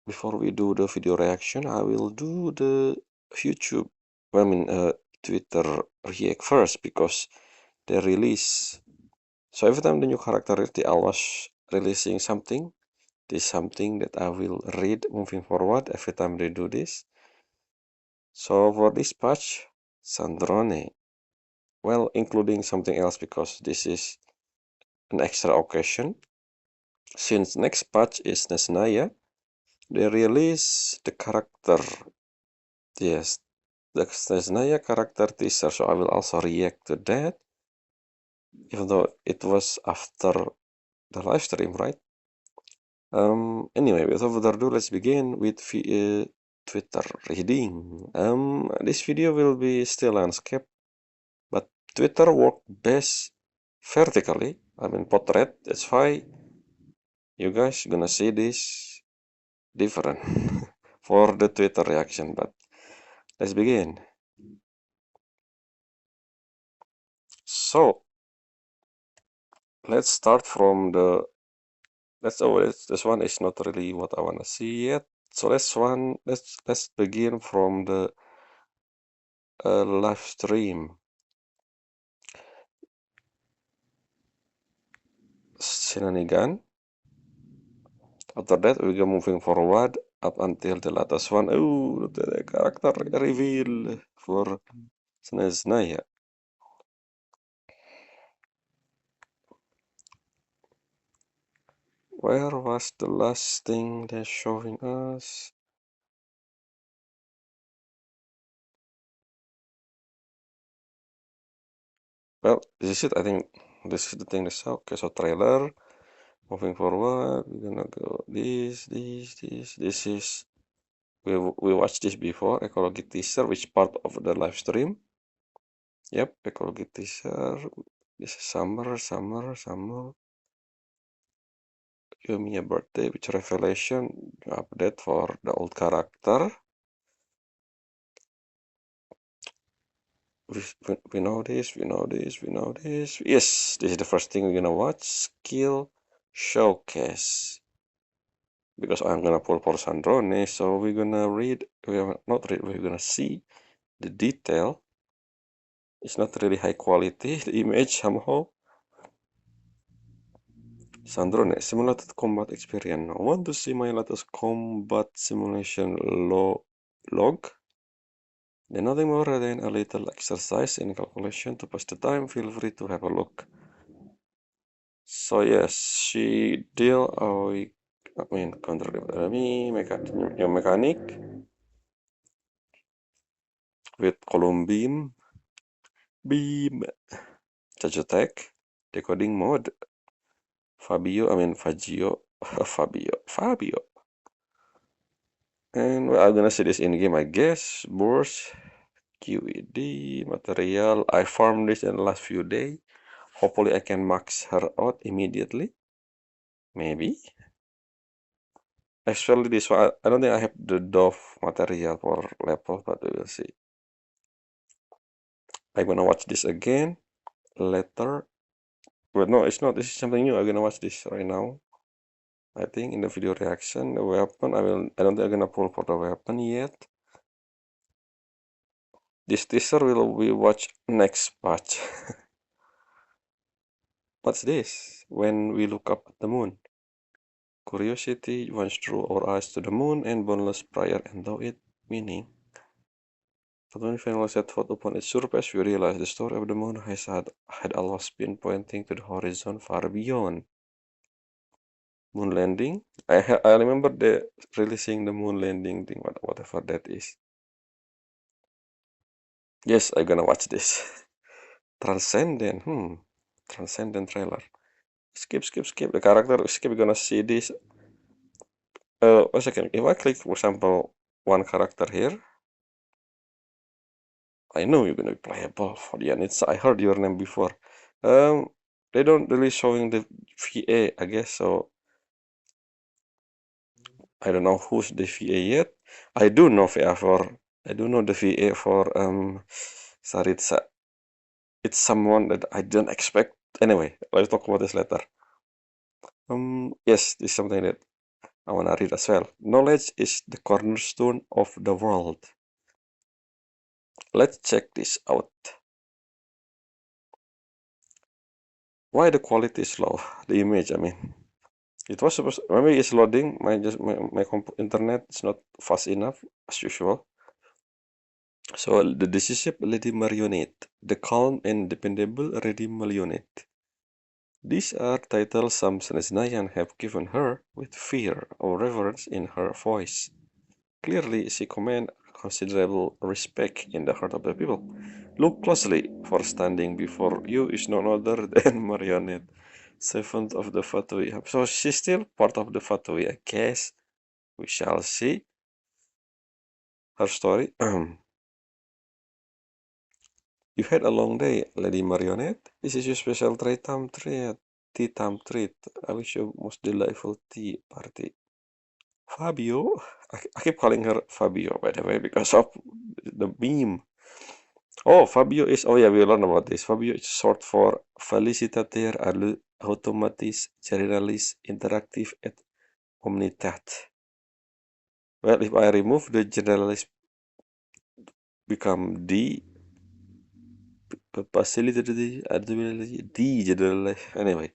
before we do the video reaction, I will do the YouTube, I mean Twitter react first because they release. So every time the new character they always releasing something. This is something that I will read moving forward every time they do this. So for this patch, Sandrone, well, including something else because this is an extra occasion. Since next patch is Nesnaya, they release the character, yes, the Nesnaya character teaser, so I will also react to that, even though it was after the live stream, right? Anyway, without further ado, let's begin with Twitter reading. This video will be still landscape, but Twitter work best vertically. I mean portrait. That's why you guys gonna see this different for the Twitter reaction. But let's begin. So let's start from the. This one is not really what I wanna see yet. So let's begin from the live stream. Shenanigan. After that, we go moving forward up until the latest one. Oh, the character reveal for Snezhnaya. Where was the last thing they're showing us? Well, this is it. I think this is the thing they show. Okay, so trailer. Moving forward, we're gonna go this. This is we watched this before. Ecology teaser, which part of the live stream? Yep, ecology teaser. This is summer. Give me a birthday with revelation update for the old character. We know this. Yes, this is the first thing we're gonna watch. Skill showcase. Because I'm gonna pull for Sandrone, so we're gonna read. Not read. We're gonna see the detail. It's not really high quality. The image somehow. Sandrone, simulated combat experience. Now, want to see my latest combat simulation log? Then nothing more than a little exercise in calculation to pass the time. Feel free to have a look. So yes, she deal I mean counter enemy mechanic with column beam, charge attack, decoding mode, Fagio, Fabio. And well, I'm gonna see this in game, I guess. Burst, QED, material. I farmed this in the last few days. Hopefully, I can max her out immediately. Maybe. Actually, this one, I don't think I have the Dove material for level, but we will see. I'm gonna watch this again later. But no, it's not. This is something new. I'm gonna watch this right now. I think in the video reaction, the weapon. I don't think I'm gonna pull for the weapon yet. This teaser will be watched next patch. What's this? When we look up at the moon. Curiosity once drew our eyes to the moon and boundless prayer endow it, meaning. But when we finally set foot upon its surface, we realize the story of the moon had always been pointing to the horizon far beyond. Moon landing? I remember releasing the moon landing thing, whatever that is. Yes, I'm gonna watch this. Transcendent, Transcendent trailer. Skip. The character, skip, gonna see this. A second. If I click, for example, one character here, I know you're gonna be playable for the end. I heard your name before. They don't really showing the VA, I guess, so I don't know who's the VA yet. I do know the VA for Saritsa. It's someone that I didn't expect. Anyway, let's talk about this later. Yes, this is something that I wanna read as well. Knowledge is the cornerstone of the world. Let's check this out. Why the quality is low? The image, I mean. It was supposed, maybe it's loading. My internet is not fast enough as usual. So the decisive Lady Marionette, the calm and dependable Lady Marionette. These are titles some Senesnayan have given her with fear or reverence in her voice. Clearly, she commands considerable respect in the heart of the people. Look closely, for standing before you is none other than Marionette, seventh of the Fatui. So she's still part of the Fatui, I guess. We shall see her story. You had a long day, Lady Marionette. This is your special tea time treat. I wish you most delightful tea party. Fabio? I keep calling her Fabio, by the way, because of the meme. Oh, Fabio is, oh yeah, we learned about this. Fabio is short for Felicitater Automatis Generalis Interactive et Omnitat. Well, if I remove the generalis, become D, facilitated, D generalis, anyway.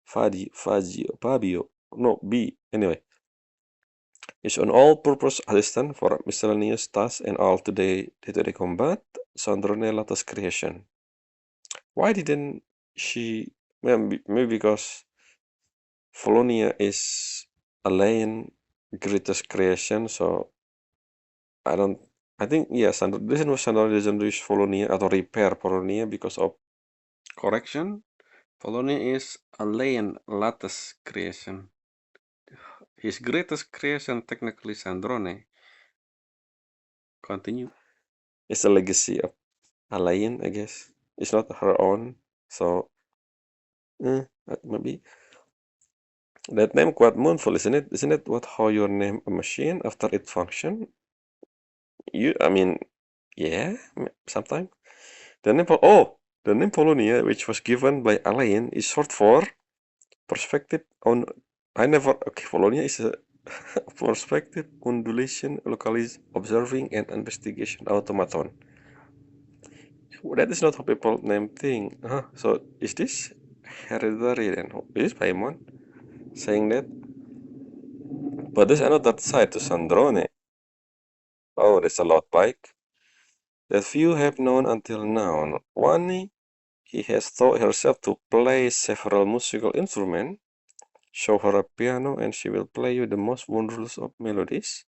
Fabio, no, B, anyway. Is an all-purpose assistant for miscellaneous tasks and all day-to-day combat. Sandrone latest creation. Why didn't she? Maybe because Volonia is Alain greatest creation, so I don't. I think yes, and the reason was Sandrone doesn't use Volonia or repair Volonia because of correction. Volonia is Alain latest creation. His greatest creation, technically Sandrone. Continue. It's a legacy of Alain, I guess. It's not her own, so maybe that name quite mournful, isn't it? Isn't it what how you name a machine after it function? I mean, yeah, sometimes. The name Polonia, which was given by Alain, is short for perspective on. Okay, Polonia is a perspective undulation, localized observing and investigation automaton. That is not how people name thing. So is this? hereditary then. Is Paimon saying that? But there's another side to Sandrone. Oh, there's a lot like that few have known until now. One, he has taught herself to play several musical instruments. Show her a piano and she will play you the most wondrous of melodies.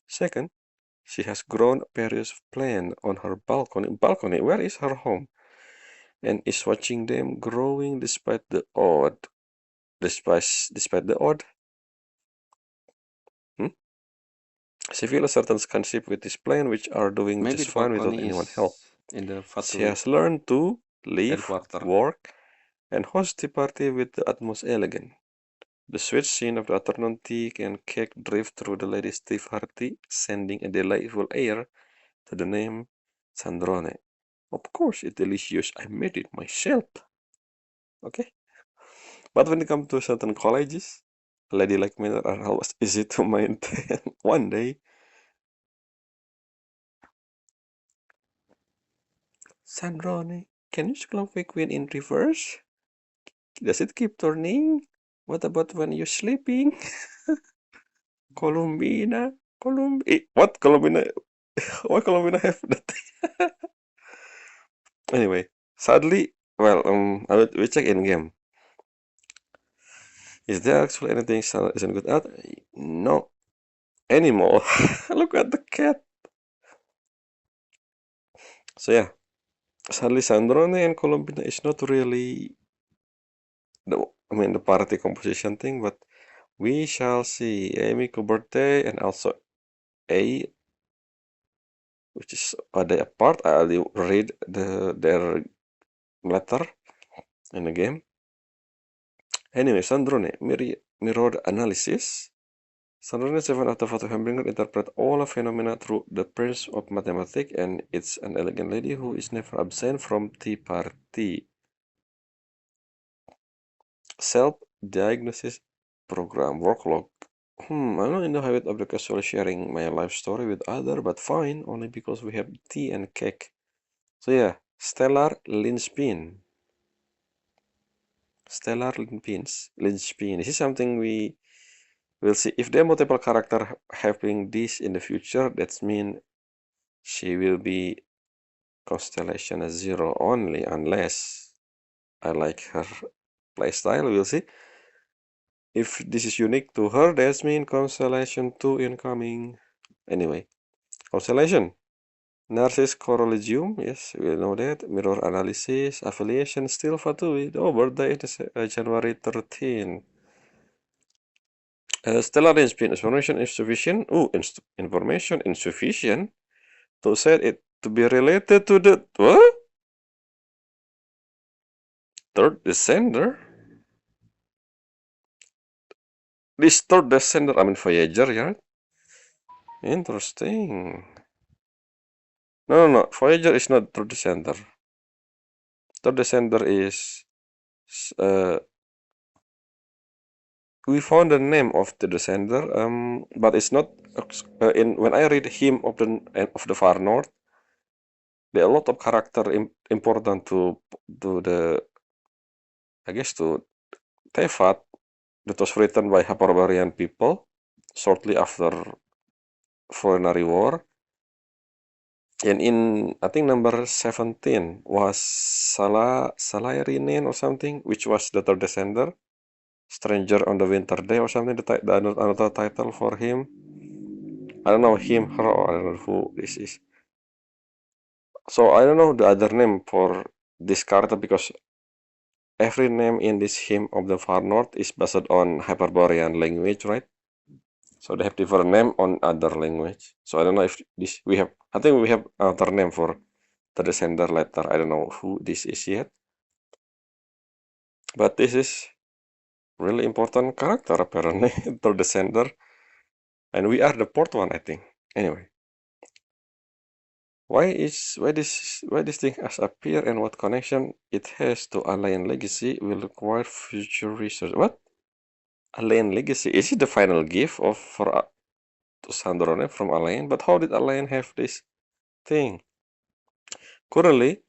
Second, she has grown various plants on her balcony. Balcony, where is her home? And is watching them growing despite the odd. Despite the odd. Hmm? She feels a certain kinship with this plant which are doing Maybe just the fine without balcony anyone's help. is in the She VIII has learned to live, headquarter. work, and host the party with the utmost elegance. The sweet scene of the afternoon tea and cake drift through the lady's stiff hearty, sending a delightful air to the name Sandrone. Of course, it's delicious. I made it myself. Okay? But when it comes to certain colleges, lady like me are always easy to maintain. One day, Sandrone, can you scroll queen in reverse? Does it keep turning? What about when you're sleeping? Columbina? What Columbina? Why Columbina have that? Anyway, sadly, well, we check in game. Is there actually anything Sarah isn't good at? No, anymore. Look at the cat. So yeah, sadly, Sandrone and Columbina is not really the party composition thing, but we shall see. Amy birthday and also A, which is a day apart. I'll read their letter in the game. Anyway, Sandrone, mirror analysis. Sandrone 7 out of 4 Hambringer interpret all phenomena through the prism of mathematics, and it's an elegant lady who is never absent from tea party. Self-diagnosis program workload. I'm not in the habit of casually sharing my life story with others, but fine, only because we have tea and cake. So yeah, stellar linchpin. Stellar linchpin. This is something we will see. If there are multiple characters having this in the future, that means she will be constellation 0 only, unless I like her playstyle. We'll see. If this is unique to her, that means constellation 2 incoming. Anyway, constellation. Narcissus Corollegium, yes, we know that. Mirror analysis, affiliation, still Fatui. Oh, birthday is January 13. Stellar information insufficient. Information insufficient to set it to be related to the what? Third descender. This third descender, I mean Voyager, yeah. Interesting. No. Voyager is not third descender. Third descender is uh, we found the name of the descender, but it's not in when I read him of the far north. There are a lot of character important to the I guess to Tefat that was written by Hyperborean people shortly after Forinary War. And in I think number 17 was Salarinen or something, which was the third descender. Stranger on the Winter Day or something, the another title for him. I don't know him, her, or I don't know who this is. So I don't know the other name for this character because every name in this hymn of the far north is based on Hyperborean language, right? So they have different name on other language. So I don't know if this we have. I think we have another name for the descender letter. I don't know who this is yet, but this is really important character apparently, the descender, and we are the fourth one, I think. Anyway. Why this thing has appeared and what connection it has to Alien Legacy will require future research. What? Alien Legacy? Is it the final gift of for to Sandrone from Alien? But how did Alien have this thing? Currently,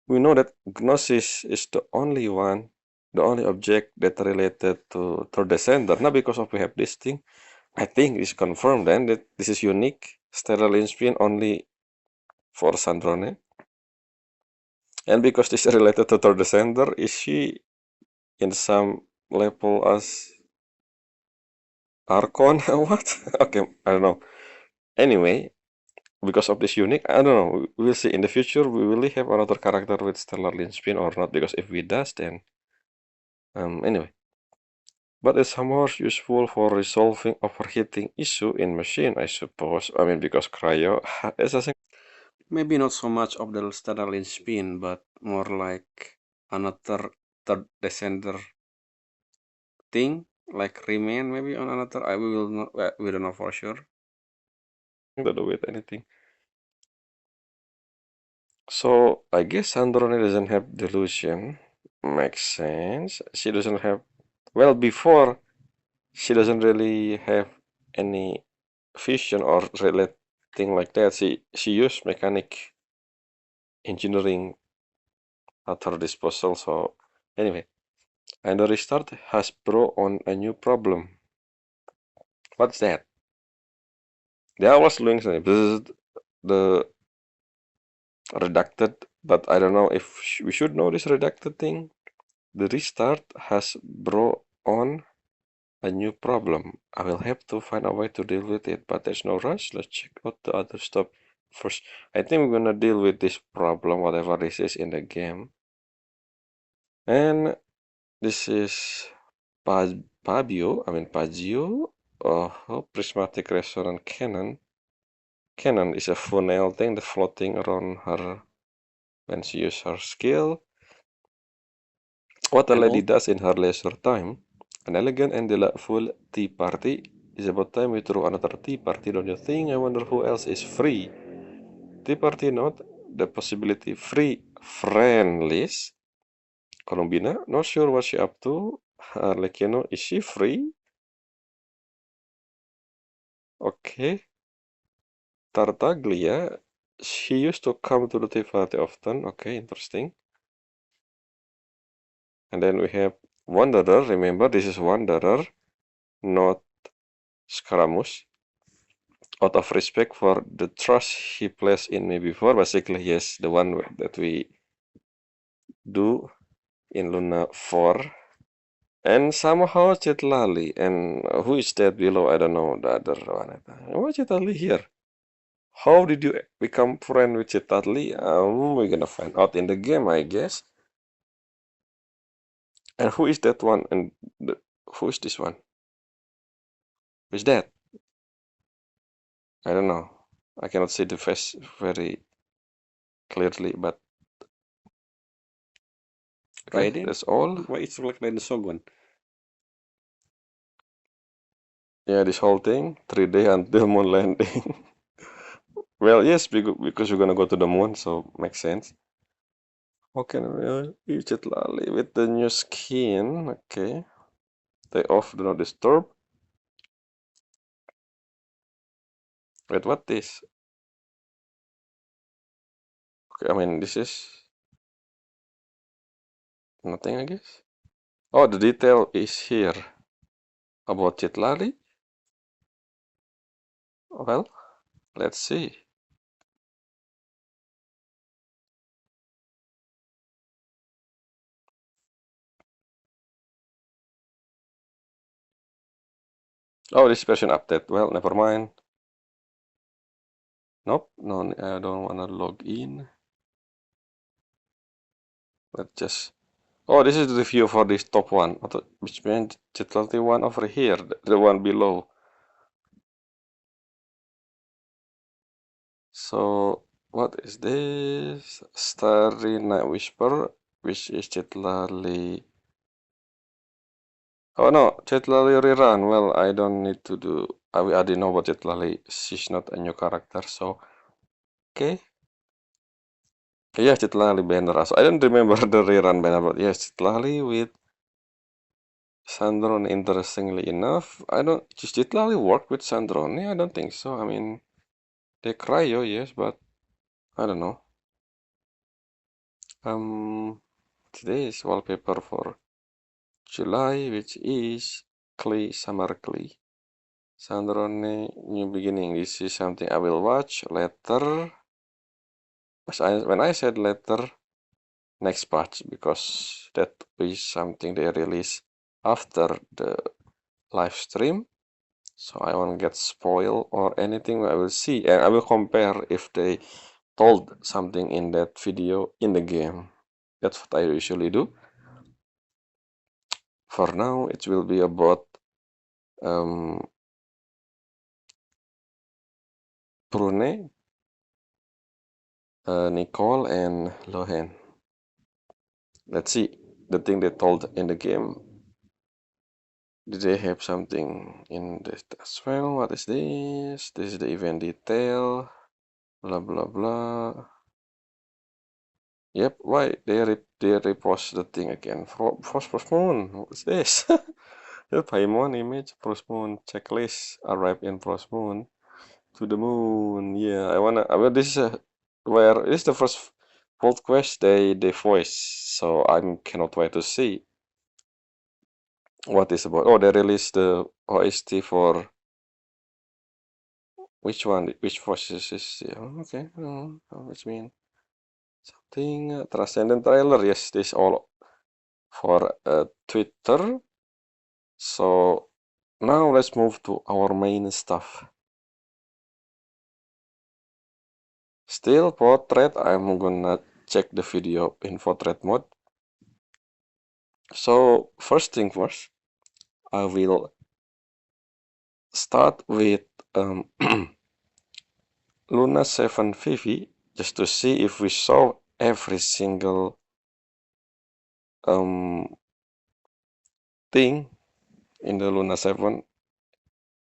we know that Gnosis is the only one the only object that related to third descender. Now because of we have this thing, I think it's confirmed then that this is unique. Stellar lens spin only for Sandrone. And because this is related to third descender, is she in some level as Archon or what? Okay, I don't know. Anyway, because of this unique, I don't know. We'll see in the future. We will have another character with stellar lens spin or not. Because if we does, then anyway. But it's somehow useful for resolving overheating issue in machine, I suppose. I mean, because cryo is a thing. Maybe not so much of the stellar spin, but more like another third descender thing, like remain maybe on another. I will not. We don't know for sure. To do with anything. So I guess Androne doesn't have delusion. Makes sense. She doesn't have. Well, before she doesn't really have any vision or relate thing like that. She used mechanic engineering at her disposal. So anyway, and the restart has brought on a new problem. What's that? There was doing something. The redacted, but I don't know if we should know this redacted thing. The restart has brought on a new problem. I will have to find a way to deal with it, but there's no rush. Let's check out the other stuff first. I think we're gonna deal with this problem, whatever this is in the game. And this is Pagio, prismatic resonant cannon. Cannon is a funnel thing that's floating around her when she uses her skill. What a lady does in her leisure time. An elegant and delightful tea party. It's about time we throw another tea party, don't you think? I wonder who else is free. Tea party note, the possibility free friend list. Colombina, not sure what she up to. Arlecchino, is she free? Okay. Tartaglia, she used to come to the tea party often. Okay, interesting. And then we have Wanderer. Remember, this is Wanderer, not Scaramouche. Out of respect for the trust he placed in me before, basically, yes, the one that we do in Luna 4. And somehow Chitlali, and who is that below? I don't know the other one. Why Chitlali here? How did you become friend with Chitlali? We're gonna find out in the game, I guess. And who is that one? And who is this one? Who is that? I don't know. I cannot see the face very clearly, but okay, that's all. Why it's like the Shogun? Yeah, this whole thing, 3 day until moon landing. Well, yes, because you're gonna go to the moon, so makes sense. Okay, you chat Lali with the new skin. Okay, stay off, do not disturb. Wait, what this? Okay, I mean this is nothing, I guess. Oh, the detail is here about Chitlali. Well, let's see. Oh, this version update. Well, never mind. Nope, no, I don't wanna log in. Let's just. Oh, this is the review for this top one, which means Chitlali one over here, the one below. So, what is this? Starry Night Whisper, which is Chitlali. Oh no, Chitlali rerun. Well, I don't need to do. I already know about Chitlali. She's not a new character, so okay. Yeah, Chitlali banner. So I don't remember the rerun banner, but yes, Chitlali with Sandron. Interestingly enough, I don't. Does Chitlali work with Sandron? Yeah, I don't think so. I mean, they cryo, yes, but I don't know. Today's wallpaper for July, which is Clay, Summer Clay. Sandrone, New Beginning. This is something I will watch later. When I said later, next patch, because that is something they release after the live stream. So I won't get spoiled or anything. I will see and I will compare if they told something in that video in the game. That's what I usually do. For now, it will be about Brune, Nicole, and Lohan. Let's see the thing they told in the game. Did they have something in this as well? What is this? This is the event detail. Blah blah blah. Yep, why they repost the thing again? Frost Moon. What's this? The Paimon image Frost Moon checklist arrive in Frost Moon to the moon. Yeah, I mean this is where this is the first World Quest they voice, so I cannot wait to see what is about. Oh, they released the OST for which one? Which voice is this? Yeah, okay, which mean something Transcendent trailer. Yes, this all for Twitter. So now let's move to our main stuff. Still portrait. I'm gonna check the video in portrait mode. So first thing first, I will start with Luna 7 Vivi just to see if we saw every single thing in the Luna 7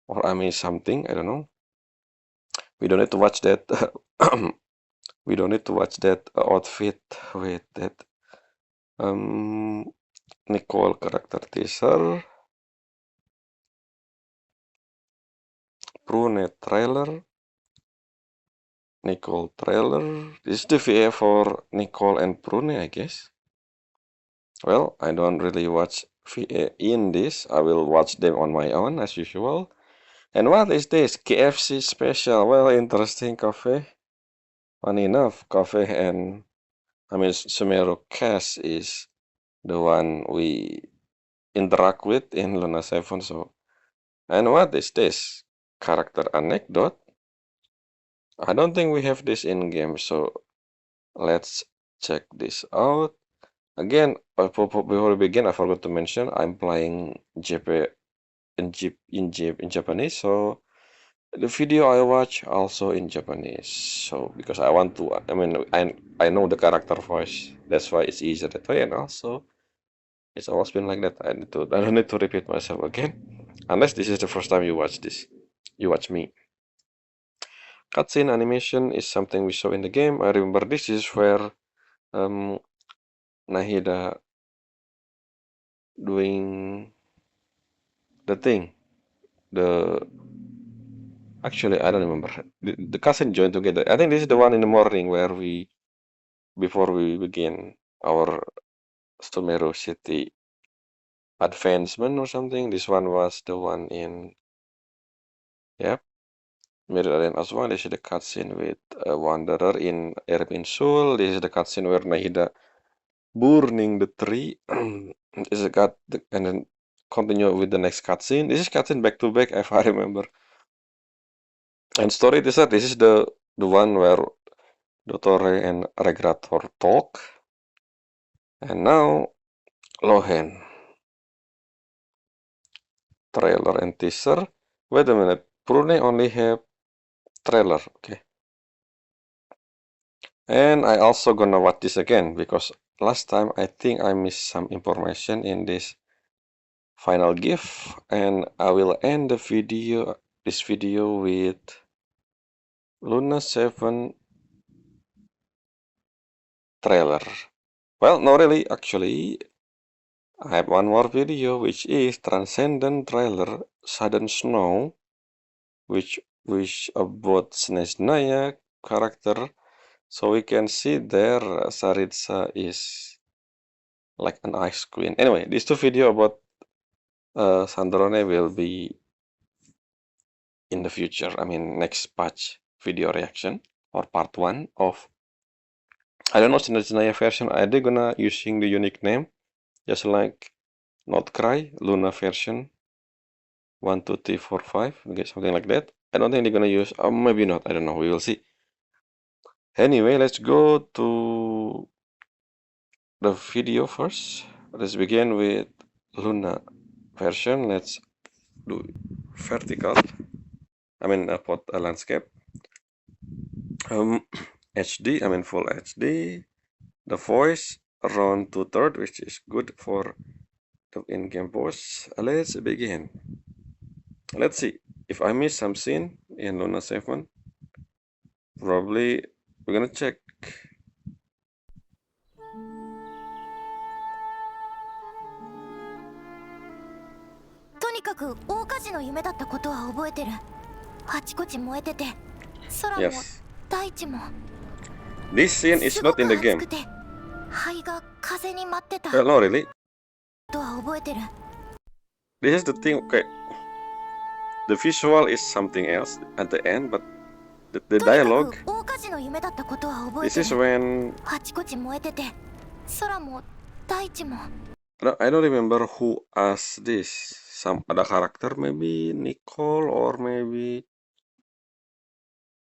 or I mean something, I don't know. We don't need to watch that we don't need to watch that outfit with that Nicole character teaser, Brune trailer, Nicole trailer. This is the VA for Nicole and Brune, I guess. Well, I don't really watch VA in this. I will watch them on my own as usual. And what is this? KFC special. Well, interesting cafe. Funny enough, cafe and I mean Sumero Cash is the one we interact with in Luna 7. So, and what is this? Character anecdote? I don't think we have this in game, so let's check this out. Again, before we begin, I forgot to mention I'm playing JP in Japanese, so the video I watch also in Japanese. So because I want to, I mean, I know the character voice, that's why it's easier that way. And also, it's always been like that. I don't need to repeat myself again, unless this is the first time you watch this, you watch me. Cutscene animation is something we saw in the game. I remember this is where um, Nahida doing the thing. The actually I don't remember. The cousin joined together. I think this is the one in the morning where we before we begin our Stomero City advancement or something. This one was the one in yep. Middle Island as well. This is the cutscene with a wanderer in Erpin Sul. This is the cutscene where Nahida burning the tree. This is a cut and then continue with the next cutscene. This is cutscene back to back if I remember. And story teaser, this is the one where Dottore and Regrator talk. And now Lohen. Trailer and teaser. Wait a minute. Brunei only have trailer. Okay. And I also gonna watch this again because last time I think I missed some information in this final gift. And I will end the video, this video with Luna 7 trailer. Well, not really, actually. I have one more video, which is Transcendent trailer, Sudden Snow, which about Snesnaya character. So we can see there Saritsa is like an ice queen. Anyway, these two video about Sandrone will be in the future. I mean, next patch video reaction or part 1 of, I don't know, Shinajinaya version. Are they gonna using the unique name just like Not Cry Luna version 1, 2, 3, 4, 5, okay, something like that? I don't think they're gonna use, maybe not, I don't know, we will see. Anyway, let's go to the video first. Let's begin with Luna version. Let's do vertical, I mean put a landscape, HD, I mean full HD, the voice around 2/3, which is good for the in-game pose. Let's begin. Let's see if I miss some scene in Luna 7. Probably we're gonna check. とにかく大火事の夢だったことは覚えてる。あちこち燃えてて、空も Yes. 大地も This scene is すご not く in the 暑 game. くて、灰が風に舞ってた Well, no, really. とは覚えてる。 This is the thing. Okay, the visual is something else at the end, but the とにか dialogue. く大火事の夢だったことは覚え This て is る。 when あちこち燃えてて、空も大地も I don't remember who asked this. Some other character, maybe Nicole or maybe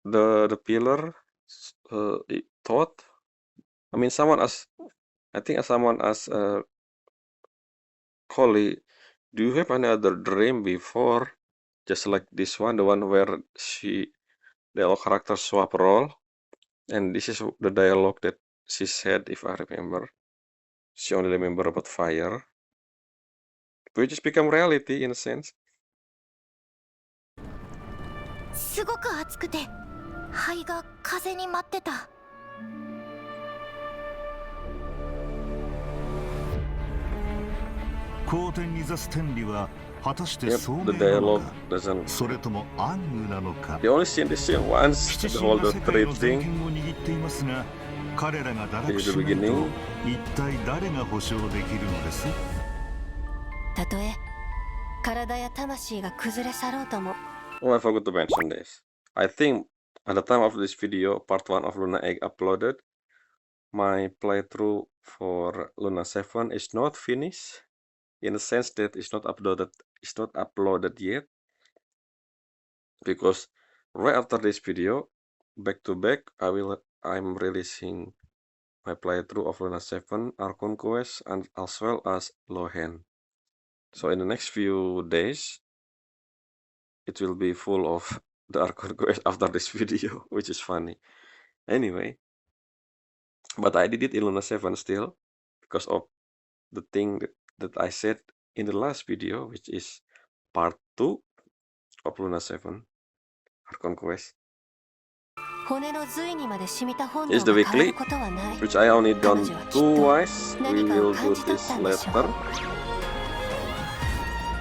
the pillar thought. I mean, someone asked. I think someone asked Holly, do you have any other dream before, just like this one, the one where the all characters swap role, and this is the dialogue that she said, if I remember. She only remember about fire, which has become reality in a sense. すごく暑くて、灰が風に舞ってた。皇天に座す天理は果たして Yep, 聡 the 明なの dialogue か doesn't. それとも暗愚なのか You only seen this scene once, 七 the 神 whole が the 世界 trade の全 thing. 権を握っていますが彼らが堕 In 落 the しないと beginning. 一体誰が保証できるのです たとえ体や魂が崩れ去ろうとも Oh, I forgot to mention this. I think at the time of this video, part 1 of Luna Egg uploaded, my playthrough for Luna 7 is not finished, in the sense that it's not uploaded yet, because right after this video, back to back, I'm releasing my playthrough of Luna 7, Archon Quest, and as well as Lohen. So in the next few days, it will be full of the Archon Quest after this video, which is funny. Anyway, but I did it in Luna 7 still, because of the thing that I said in the last video, which is part 2 of Luna 7, Archon Quest. 骨の髄にまで染みた本能 Is the が変わ weekly, ることはない which I only done 彼女はきっと twice. We 何か will を do 感じ取っ this たんでしょう later.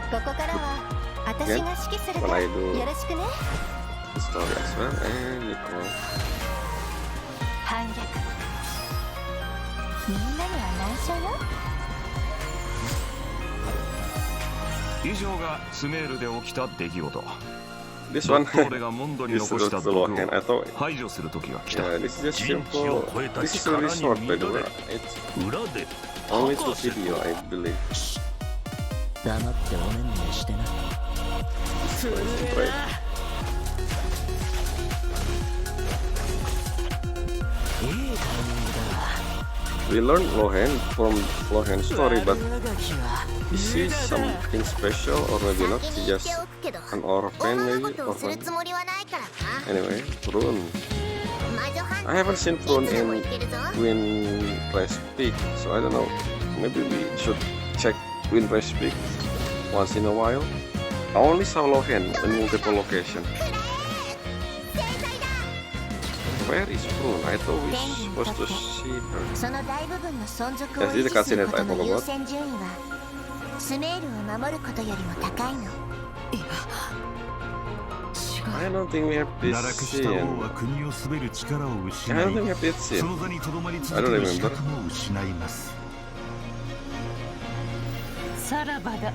ここからは私が指揮するか When ら I よ do ろしくね the story as well. And Nicole. 反逆みんなには内緒よ以上がスメールで起きた出来事 This ド one, ット俺がモンドに this 残 is した the 毒を Lohen. I thought, 排除する時が来た yeah, this is just 人知を simple. 超えた This is really 力 short, に by the 乱 way. れ It's 裏で only 2 博士 video, I believe. 黙っておねんねしてな This is great. We learned Lohen from Lohen's story, but is he something special or maybe not? 先 He に言っ just ておくけど、 an orphan 女の maybe? ことをする Orphan. つもりはないからな。 Anyway, Rune. 魔女ハンター I haven't seen Rune いつでも in 行けるぞ。 Wind Rise Peak, so I don't know. Maybe we should check Wind Rise Peak once in a while. I only saw Lohen in multiple locations. 制裁だ。 Where is Rune? I thought we supposed to see her. その大部分の存続を Yes, this 維 is the 持する cutscene こと I の forgot. 優先順位はスメールを守ることよりも高いの。 I don't think we have 堕 this 落した王 scene. は国を滑る力を失 I い don't think we have this そ scene. の座にとどまり I 続 don't ける remember. 資格も失いますさらばだ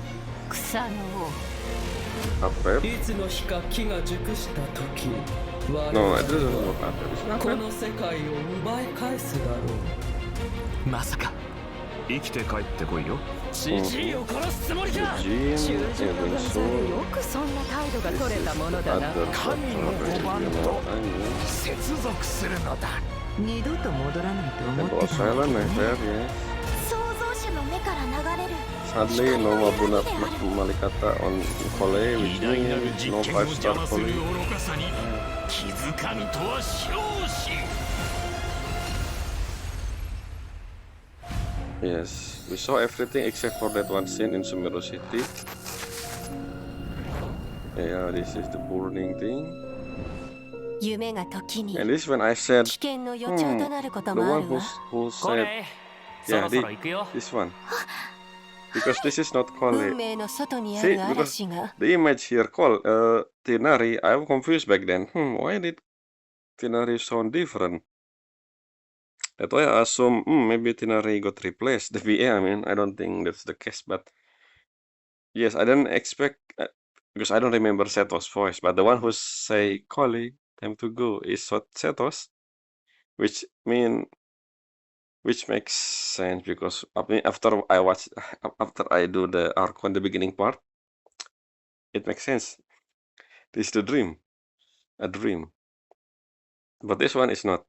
草の Apep? いつの日か木が熟した時、我 No, 々 it doesn't look Apep. Is it こ Apep? の世界を奪い返すだろう。まさか生きて帰ってこいよ。じじいを殺すつもりか。 Jin, 中将 Evin の座でよ Soul. くそんな態度が This 取れ is たものだな other 神の Apep, 5番 you と know what I mean? 接続するのだ。二度と戻らないと思 And って was たんだ silent, けど I ね said, yes. 創造主の目から流れる Sadly, no Mabuna Malikata on Kole, which 偉大なる means 実 no 験を 5-star 邪魔する Kole. 愚かさに気づかぬとは少子。 Yes, we saw everything except for that one scene in Sumeru City. Yeah, this is the burning thing. 夢が時に And this is when I said, 危険の予兆となること the もあ one るわ who こ said, れそ yeah, ろそろ行くよ。 this one. Because this is not 運 Kole. 命の外にあ See, る because 嵐が the image here called Tinari, I was confused back then. Why did Tinari sound different? That's why I assume maybe Tinari got replaced. The VA, I mean, I don't think that's the case, but yes, I didn't expect because I don't remember Seto's voice, but the one who say Koli, time to go is Seto's, which mean which makes sense because I mean, after I watch after I do the arc on the beginning part, it makes sense. This is the dream, a dream, but this one is not.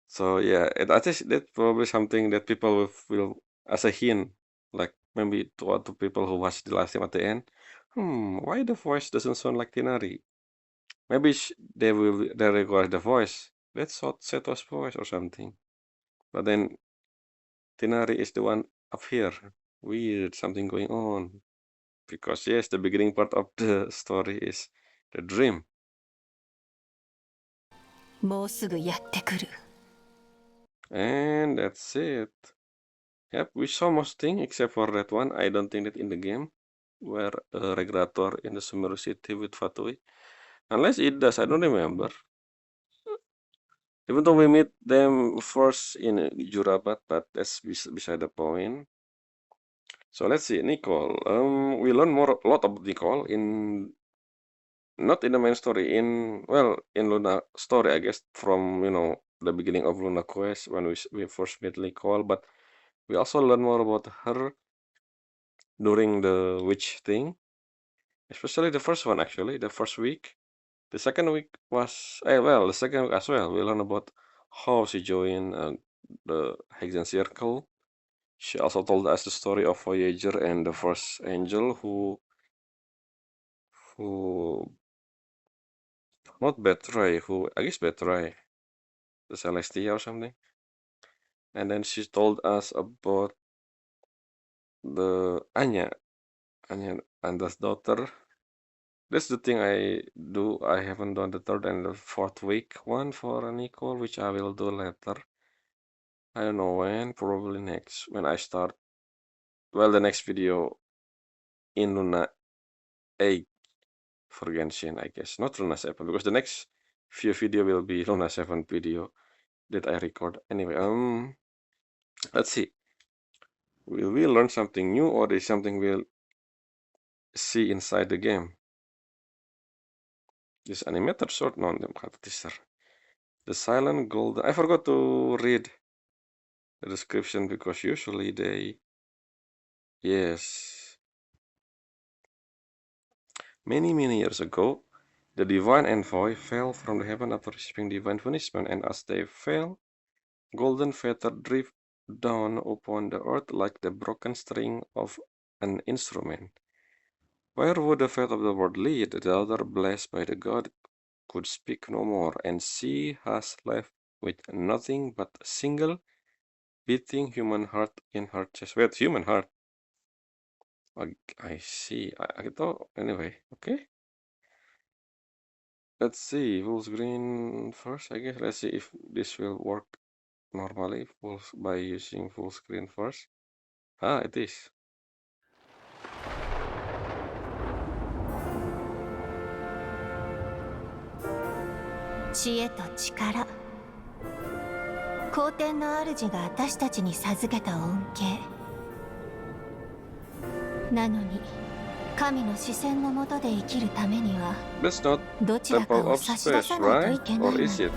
So yeah, I think that's probably something that people will as a hint, like maybe to other people who watch the last time at the end. Why the voice doesn't sound like Tinari? Maybe they record the voice. That's not Seto's voice or something. But then Tinari is the one up here. Weird, something going on. Because yes, the beginning part of the story is the dream. もうすぐやってくる And that's it. Yep, we saw most things except for that one. I don't think that in the game where Regulator in the Sumeru City with Fatui. Unless it does, I don't remember. Even though we meet them first in Jurabat, but that's beside the point. So let's see, Nicole. We learn a lot about Nicole in not in the main story, in in Luna story, I guess, from the beginning of Luna Quest when we first meet Nicole, but we also learn more about her during the witch thing, especially the first one actually, the first week. The second week was the second week as well. We learn about how she joined the Hexen Circle. She also told us the story of Voyager and the first angel who not betray, who I guess betray the Celestia or something. And then she told us about the Anya Anda's daughter. That's the thing I do. I haven't done the third and the fourth week one for Nicole, which I will do later. I don't know when, probably next when I start. Well, the next video in Luna 8 for Genshin, I guess. Not Luna 7, because the next few video will be Luna 7 video that I record. Anyway, let's see. Will we learn something new or is something we'll see inside the game? This animated sword, no, the silent gold. I forgot to read the description because usually they, yes. Many years ago, the divine envoy fell from the heaven after receiving divine punishment, and as they fell, golden feather drift down upon the earth like the broken string of an instrument. Where would the fate of the world lead? The daughter, blessed by the god, could speak no more, and she has left with nothing but a single beating human heart in her chest. Wait, human heart? I see. I thought, anyway, okay. Let's see, full screen first, I guess. Let's see if this will work normally by using full screen first. It is. 知恵と力皇天の主が私たちに授けた恩恵なのに神の視線の下で生きるためには That's not どちらか Temple を of 差し出 Space, さないとい right? けない Or なん is て it?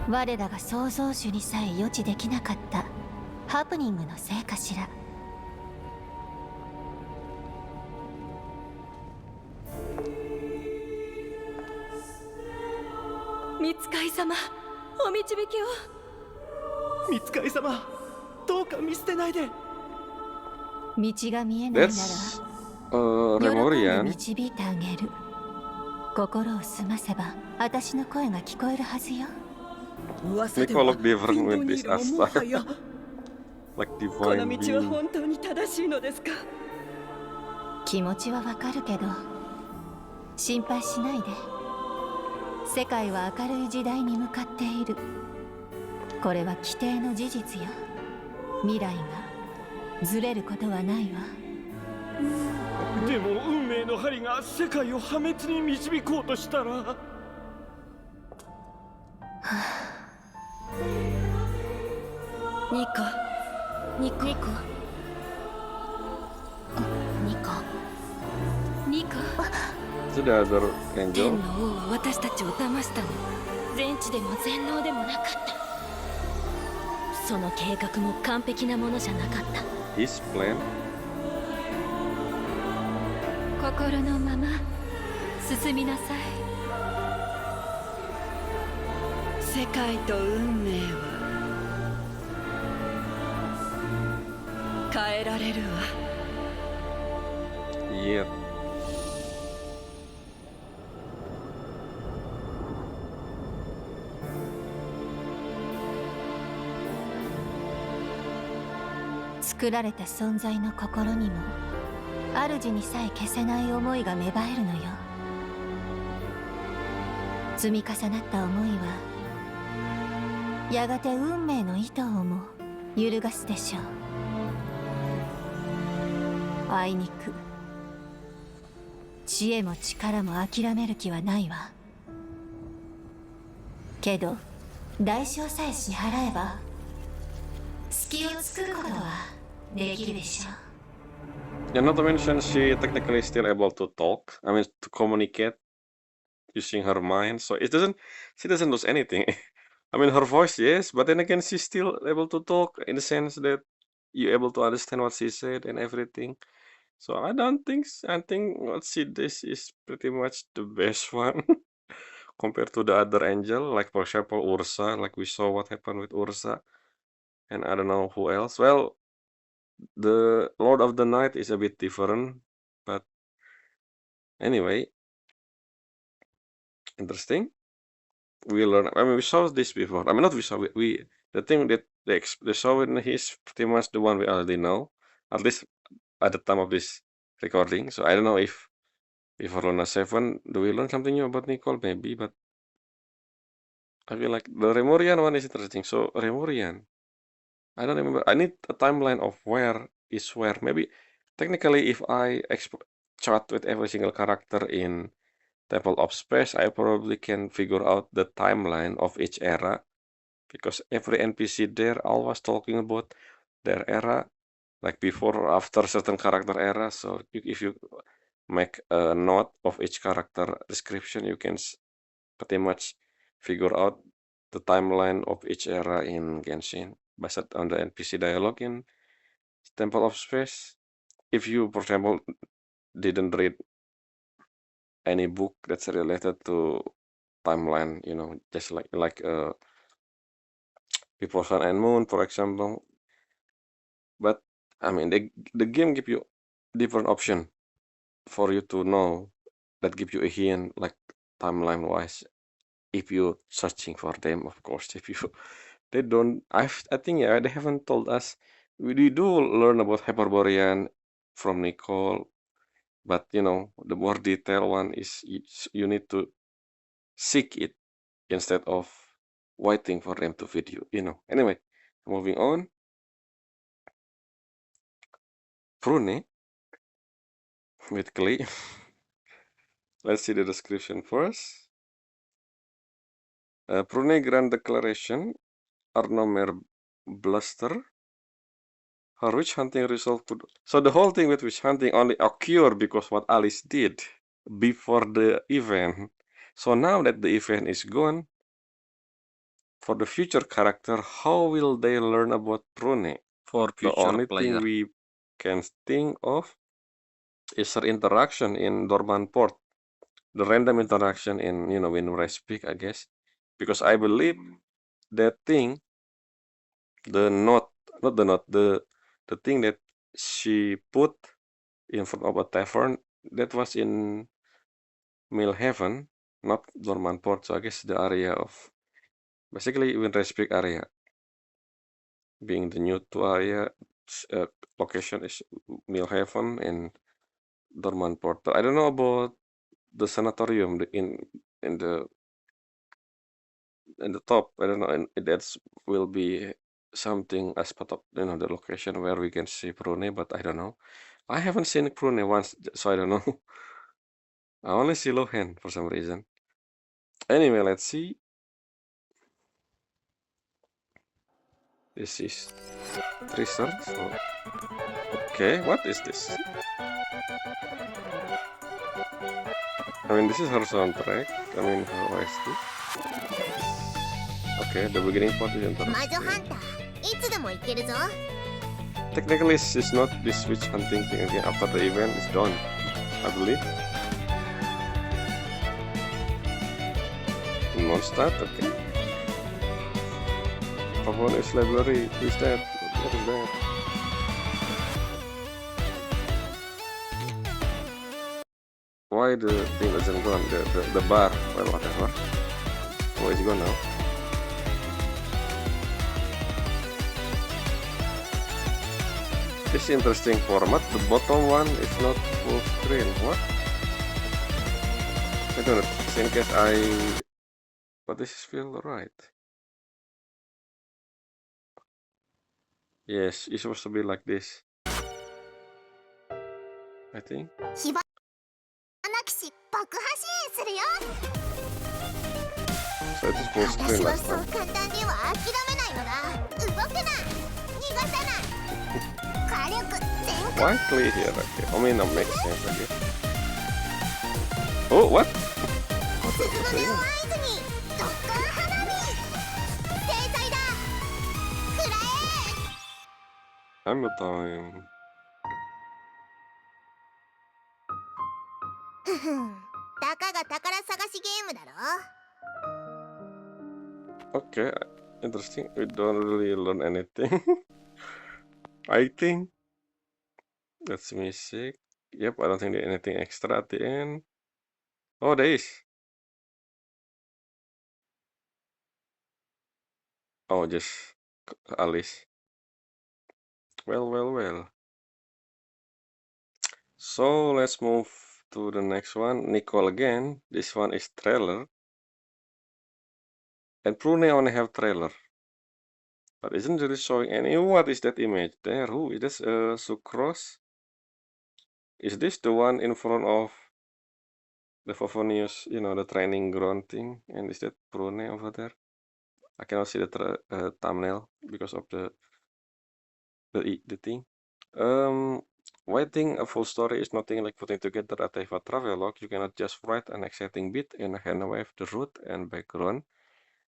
我らが創造主にさえ予知できなかったハプニングのせいかしら。見つかい様、お導きを。見つかり様、どうか見捨てないで。道が見えないなら That's 喜んで Remorian. 導いてあげる。心を澄ませば私の声が聞こえるはずよ。噂で Nico は look フィ different ンド with ニ this ールももは Asta. や Like こ divine の道は being. 本当に正しいのですか？気持ちはわかるけど心配しないで。世界は明るい時代に向かっている。これは規定の事実よ。未来がずれることはないわ。でも運命の針が世界を破滅に導こうとしたら。ニコ、ニコ、ニコ、ニコ、ニコ。 Is it the other 天 angel? の王は私たちを騙したの。全知でも全能でもなかった。その計画も完璧なものじゃなかった。 His plan? 心のまま進みなさい。世界と運命は変えられるわ。 Yeah.「作られた存在の心にも主にさえ消せない思いが芽生えるのよ。積み重なった思いはやがて運命の糸をも揺るがすでしょう。あいにく知恵も力も諦める気はないわ。けど代償さえ支払えば隙を作ることはできるでしょう。 Yeah, not to mention she technically still able to talk. I mean, to communicate using her mind. So she doesn't lose anything. I mean, her voice, yes, but then again, she's still able to talk in the sense that you're able to understand what she said and everything. So I don't think, I think what she does is pretty much the best one compared to the other angel. Like, for example, Ursa, like we saw what happened with Ursa. And I don't know who else. Well, the Lord of the Night is a bit different, but anyway, interesting. We learn. I mean, we saw this before. I mean, not we saw. We the thing that they saw in his pretty much the one we already know, at least at the time of this recording. So I don't know if before Luna 7, do we learn something new about Nicole? Maybe, but I feel like the Remorian one is interesting. So Remorian, I don't remember. I need a timeline of where is where. Maybe technically, if I chat with every single character in Temple of Space, I probably can figure out the timeline of each era because every NPC there always talking about their era, like before or after certain character era. So if you make a note of each character description, you can pretty much figure out the timeline of each era in Genshin based on the NPC dialogue in Temple of Space. If you, for example, didn't read any book that's related to timeline, just like Before Sun and Moon, for example. But I mean, the game give you different option for you to know that give you a hint like timeline wise if you searching for them, of course. If you they don't, I think yeah they haven't told us. We do learn about Hyperborean from Nicole, but the more detailed one is you need to seek it instead of waiting for them to feed you. Anyway, moving on. Prune with Glee. Let's see the description first. Prune Grand Declaration are no mere bluster, Her witch hunting result could. So the whole thing with witch hunting only occurred because what Alice did before the event. So now that the event is gone, for the future character, how will they learn about Prune? For The future only thing player. we can think of is her interaction in Dorman Port. The random interaction in, in Respik, I guess. Because I believe that thing, the note, not the note, the thing that she put in front of a tavern, that was in Millhaven, not Dorman Port. So I guess the area of, basically Wind Respik area, being the new to area, uh, location is Millhaven and Dorman Port. I don't know about the sanatorium in the in the top. I don't know, and that's will be something as part of the location where we can see Prune, but I don't know. I haven't seen Prune once, so I don't know. I only see Lohen for some reason. Anyway, let's see. This is research. So, okay, what is this? I mean, this is her soundtrack. I mean, her OST. Okay, the beginning part is 魔女ハンinteresting. ターいつでも行けるぞ。 Technically, it's not this witch hunting thing again after the event is done, I believe. Non-stat, okay. Pavonis library, who's that? What is that? Why the thing isn't gone? The bar, well, whatever. Oh, it's gone now. This interesting format. The bottom one is not full screen. What? I don't know. In case but this is feel right. Yes, it's supposed to be like this. I think. 火花騎士爆破支援するよ。 So it is full 私 screen は last そう time. 簡単には諦めないのだ。動くな逃がさない火力全開 Why clear here? Okay. I mean, that makes sense, I guess. Oh, what? What's 鈴 that の音を saying? 合図にドッカン花火制裁だ食らえ I'm the time. ふふんたかが宝探しゲームだろ Okay, interesting. We don't really learn anything. I think that's music. Yep, I don't think there's anything extra at the end. Oh, there is. Oh, just Alice. Well, well, well. So let's move to the next one. Nicole again. This one is trailer. And Prune only have trailer. But isn't really showing any. What is that image there? Who is this? Sucrose? Is this the one in front of the Favonius, the training ground thing? And is that Prune over there? I cannot see the thumbnail because of the thing. Writing a full story is nothing like putting together a Teva travelogue. You cannot just write an exciting bit and hand wave the route and background.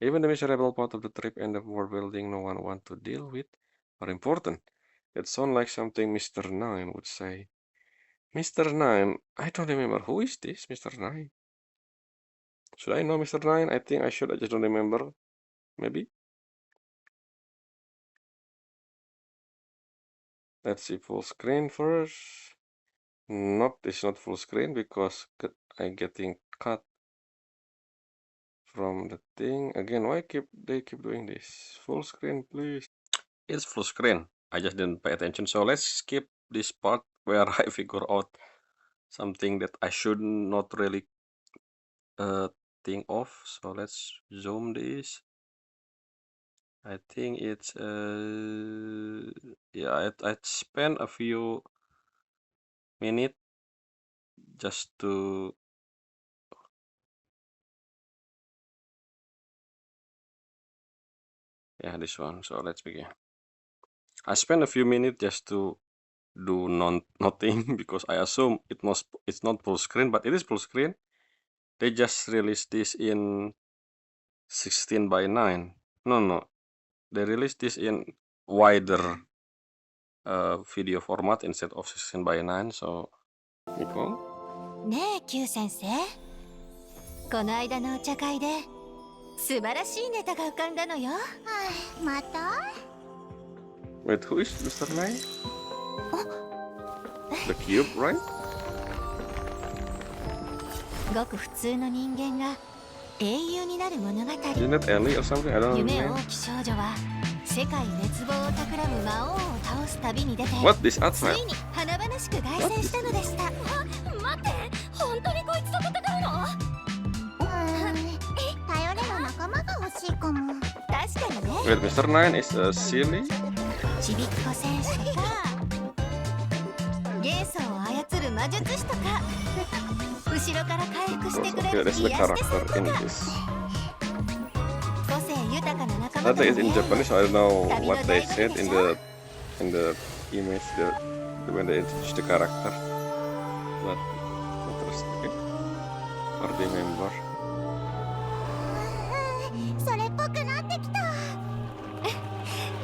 Even the miserable part of the trip and the world building no one wants to deal with are important. That sounds like something Mr. Nine would say. Mr. Nine? I don't remember. Who is this, Mr. Nine? Should I know Mr. Nine? I think I should. I just don't remember. Maybe. Let's see full screen first. Not, it's not full screen because I'm getting cut from the thing. Again, why they keep doing this? Full screen, please. It's full screen. I just didn't pay attention. So let's skip this part where I figure out something that I should not really think of. So let's zoom this. I think it's yeah, I spent a few minutes just to yeah, this one. So let's begin. I spent a few minutes just to do nothing because I assume it's not full screen, but it is full screen. They just released this in 16 by 9. No. They released this in wider video format instead of 16 by 9. So, Nicole? ねえ Q 先生、この間のお茶会で素晴らしいネタが浮かんだのよ。また Wait, who is Mr. Nine? The cube, right? ごく普通の人間が英雄になる物語。 Isn't that Ellie or something? I don't know. 夢 The 多 name. き少女は世界滅亡を企む魔王を倒す旅に出て What this つ outside? いに華々しく凱旋したのでした。待って本当にこいつと戦うの？頼れる仲間が欲しいかも。確かにね。 Wait, Mr. Nine is silly? ちびっこ戦士とか元素を操る魔術師とか後ろから回復してくれ Okay, る that's the 癒してさん character と in か this. 個性豊かな仲間 That と is in ね。 Japanese, so I don't know what they said in the image when they introduced the character. But interesting. For the member. それっぽくなってきた。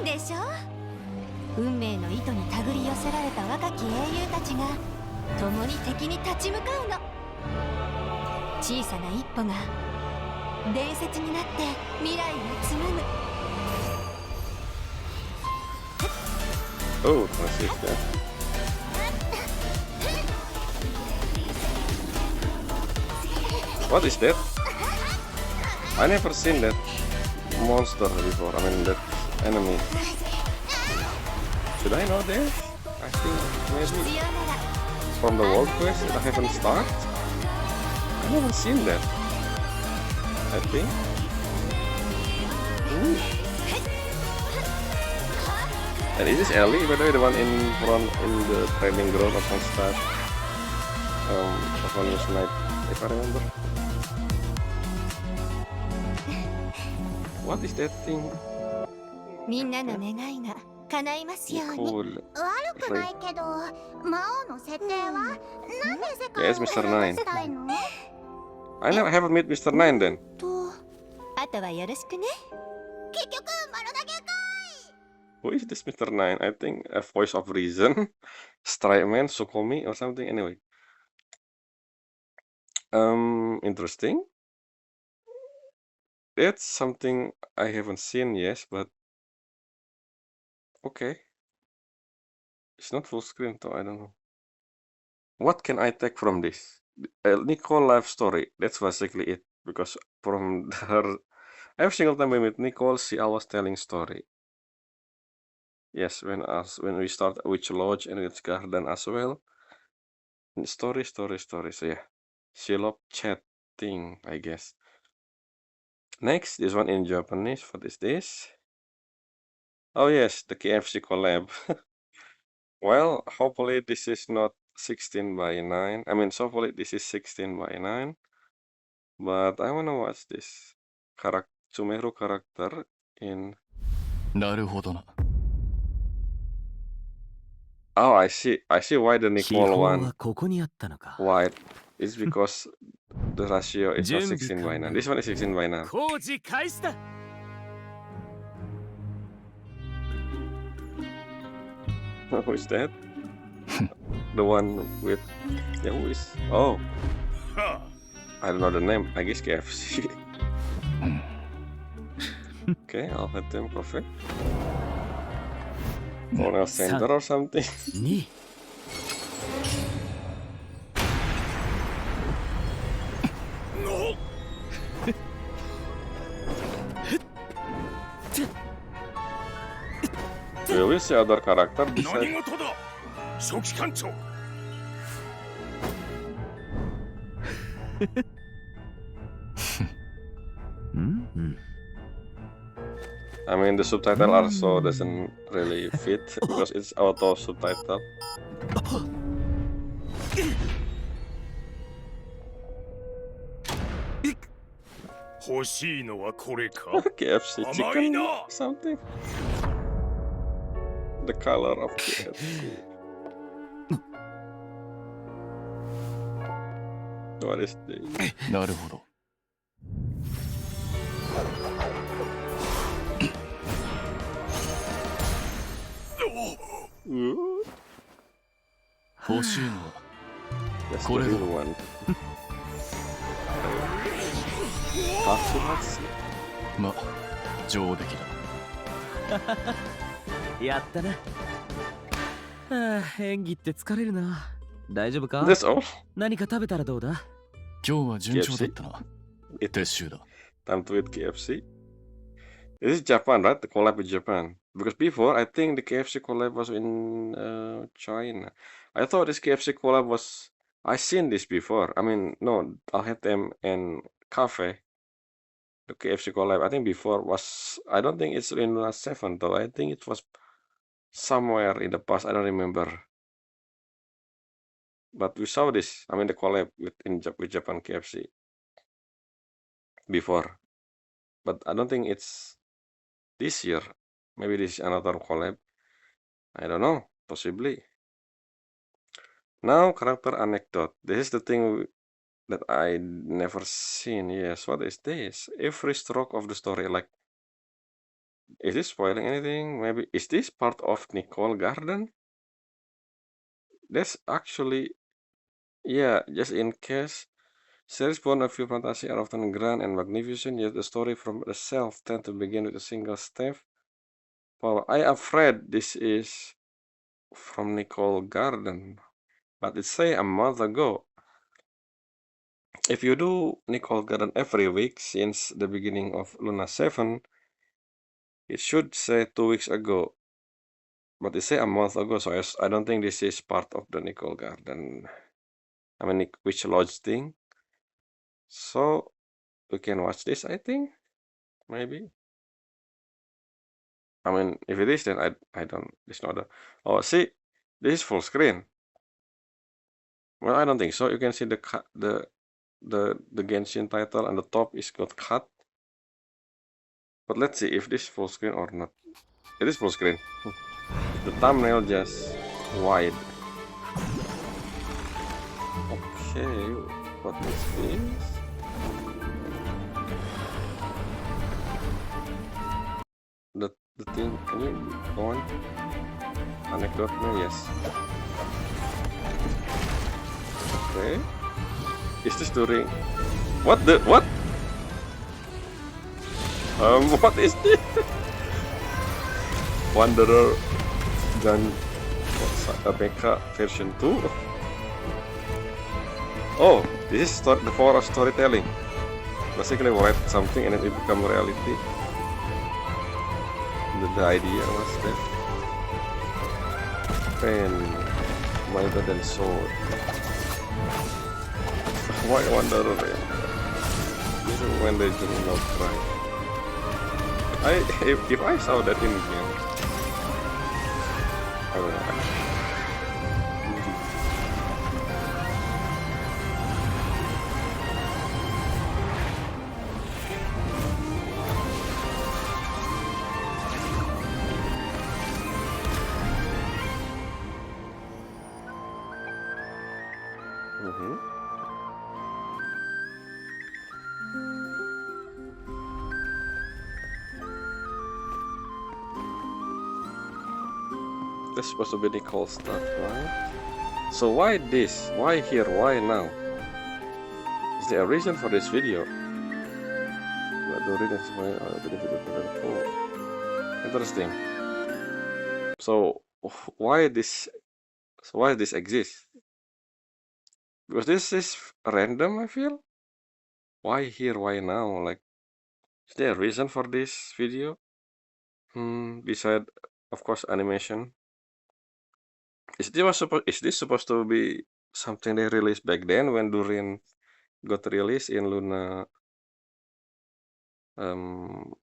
でしょ。運命の糸に手繰り寄せられた若き英雄たちが共に敵に立ち向かうの。小さな一歩が伝説になって未来を紡ぐ。 Oh, transition. What is that? I never seen that monster before. I mean that enemy. Should I know that? I think 必 maybe 要なら from the world quest that I haven't started. I haven't seen that. I think. Ooh. And is this Ellie, by the way, the one in front in the training ground of Monster? Of one was night, if I remember. What is that thing? みんなの願いが叶いますように。 Cool. 悪くないけど、魔王の設定はなんで世界 Yes, を Mr. 滅ぼ Nine. したいの？ I never haven't met Mr. Nine then. とあとはよろしくね。結局丸投げか Who is this Mr. Nine? I think a voice of reason, Strike Man, Sukomi, or something. Anyway, interesting. That's something I haven't seen, yes, but okay. It's not full screen, though. I don't know. What can I take from this? Nicole life story. That's basically it. Because from her, every single time we meet Nicole, she always telling story. Yes, when we start which lodge and which garden as well. And story. So yeah, she love chatting, I guess. Next, this one in Japanese. What is this? Oh yes, the KFC collab. Well, hopefully this is not 16 by 9. I mean, hopefully this is 16 by 9. But I wanna watch this Sumeru character in. なるほどな。 Oh, I see why the 秘 Nicole 宝 one はここにあったのか。 white is because the ratio is not 16 by 9. This one is 16 by 9. 工事開始だ。 Who is that? The one with. Yeah, who is? Oh, I don't know the name. I guess KFC. Okay, I'll let them coffee. Colonel Center or something. 2 We will see other character 何 besides. 事だ。初期艦長。 I mean, the subtitle also doesn't really fit because it's auto subtitle. 欲しいのはこれか。 KFC 甘い chicken な。 something. the color of KFC. What is this? なるほど。欲しいのは That's the これだ。 real one. Hatsuhatsu. ま、上出来だ。やったな。はあ、演技って疲れるな。大丈夫か？ That's all. 何か食べたらどうだ？今日は順調だったな。撤収だ。 Time to eat KFC. This is Japan, right? The collab with Japan. Because before, I think the KFC collab was in China. I thought this KFC collab was. I seen this before. I mean, no, I'll have them in cafe. The KFC collab. I think before was. I don't think it's in last 7 though. I think it was somewhere in the past. I don't remember. But we saw this. I mean, the collab with Japan KFC before. But I don't think it's this year. Maybe this is another collab. I don't know. Possibly. Now, character anecdote. This is the thing that I never seen. Yes, what is this? Every stroke of the story. Like, is this spoiling anything? Maybe is this part of Nicole Garden? That's actually, yeah. Just in case, series point of view fantasy are often grand and magnificent. Yet the story from itself tend to begin with a single step. Well, I afraid this is from Nicole Garden, but it say a month ago. If you do Nicole Garden every week since the beginning of Luna 7, it should say 2 weeks ago. But it say a month ago, so I don't think this is part of the Nicole Garden. I mean, Witch Lodge thing. So, we can watch this, I think. Maybe. I mean, if it is, then I don't, it's not a, oh, see, this is full screen. Well, I don't think so. You can see the Genshin title and the top is got cut. But let's see if this is full screen or not. It is full screen. The thumbnail just wide. Okay, what is this? The thing, can you go on? Anecdote, no, yes. Okay. Is this during? What? What is this? Wanderer Gun Mecha version 2? Oh, this is the power of storytelling. Basically, write something and then it become reality. The idea was that pen, milder than sword. Why Wanderer? This is when they do not cry. If I saw that in game, I don't know. That's supposed to be Nicole stuff, right? So why this? Why here? Why now? Is there a reason for this video? Interesting. So why this? So why this exist? Because this is random, I feel. Why here? Why now? Like, is there a reason for this video? Beside, of course, animation. Is this supposed to be something they released back then when Durin got released in Luna 2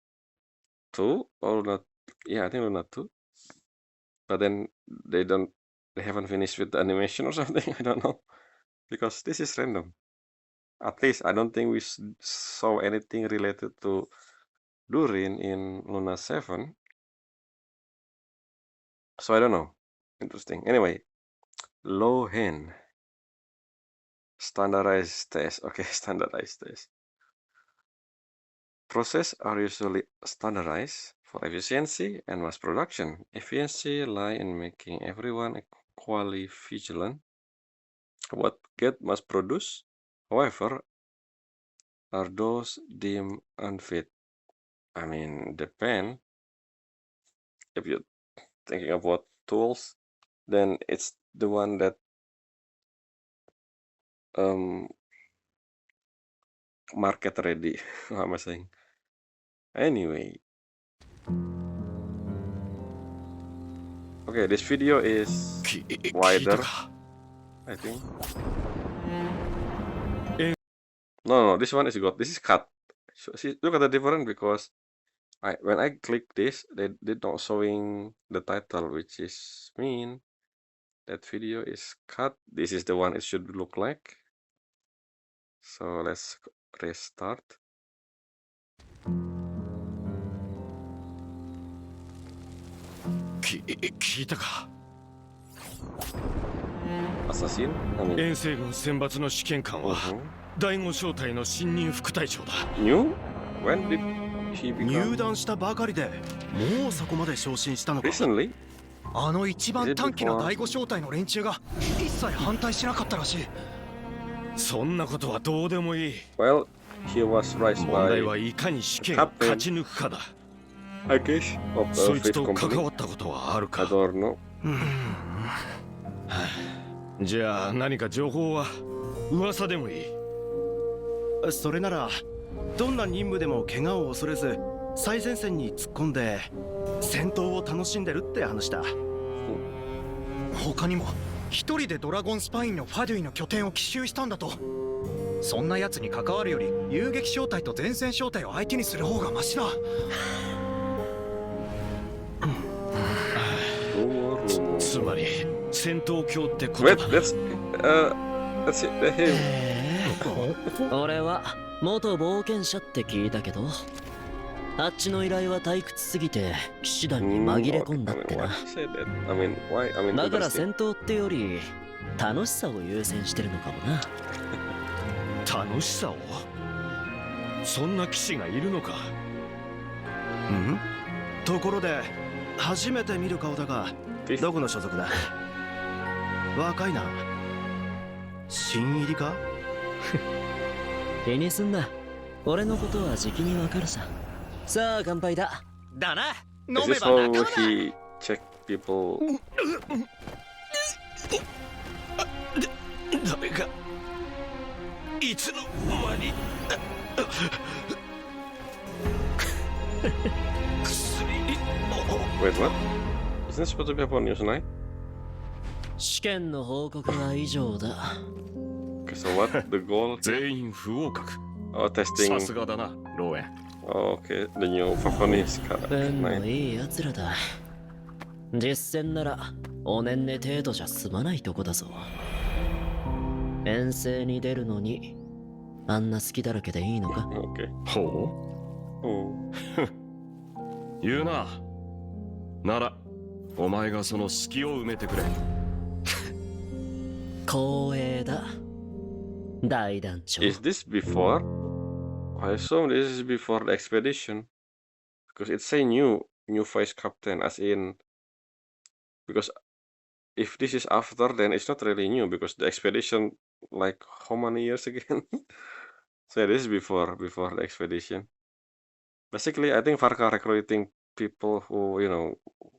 or Luna? Yeah, I think Luna 2. But then they haven't finished with the animation or something. I don't know, because this is random. At least I don't think we saw anything related to Durin in Luna 7. So I don't know. Interesting. Anyway, low hand. Standardized test. Okay, standardized test. Processes are usually standardized for efficiency and mass production. Efficiency lies in making everyone equally vigilant what get mass produced. However, are those deemed unfit? I mean, depend. If you're thinking about tools, then it's the one that um market ready. What am I saying? Anyway, okay, this video is 聞いた wider, か I think. え No, this one is good. This is cut. So see, look at the difference because when I click this, they not showing the title, which is mean that video is cut. This is the one it should look like. So let's restart.き聞いたか Assassin? I mean, 遠征軍選抜の試験官は第五小隊の新任副隊長だ new? When did he 入 become? 団したばかりでもうそこまで昇進したのか Recently? あの一番短気な第五小隊の連中が一切反対しなかったらしいそんなことはどうでもいい Well, he was raised 問題 by, はいかに試験を勝ち抜くかだ I guess, of そ a いつ fit と関 company. わったことはある I か don't know. じゃあ何か情報は噂でもいいそれならどんな任務でも怪我を恐れず最前線に突っ込んで戦闘を楽しんでるって話だ他にも一人でドラゴンスパインのファデュイの拠点を奇襲したんだとそんな奴に関わるより遊撃小隊と前線小隊を相手にする方がマシだつまり戦闘狂ってこと Wait, だ that's him. 俺は元冒険者って聞いたけど、あっちの依頼は退屈すぎて騎士団に紛れ込んだってな。 Why say that? I mean, why? I mean, だから interesting. 戦闘ってより楽しさを優先してるのかもな。楽しさをそんな騎士がいるのかんところで初めて見る顔だがどこの所属だ若いな新入りか気にすんな。俺のことはじきにわかるさ。さあ乾杯だ。だな Is 飲め this ば how 仲間だ he check people? 誰がいつの間に薬 Wait, what? Isn't this supposed to be upon news tonight? 試験の報告は以上だ。Okay, so what? The goal? 全員不合格 Oh, さ testing. すがだなローエン Oh, okay, the new Japanese 運の card. いいやつらだ。実戦ならおねんね程度じゃ済まないとこだぞ。遠征に出るのにあんな好きだらけでいいのか Okay. ほ Oh. う言うなならお前がその隙を埋めてくれ光栄だ大団長。 Is this before? I assume this is before the expedition. Because it say new vice captain, as in. Because if this is after, then it's not really new, because the expedition, like, how many years again? So yeah, this is before the expedition. Basically, I think Farka recruiting people who,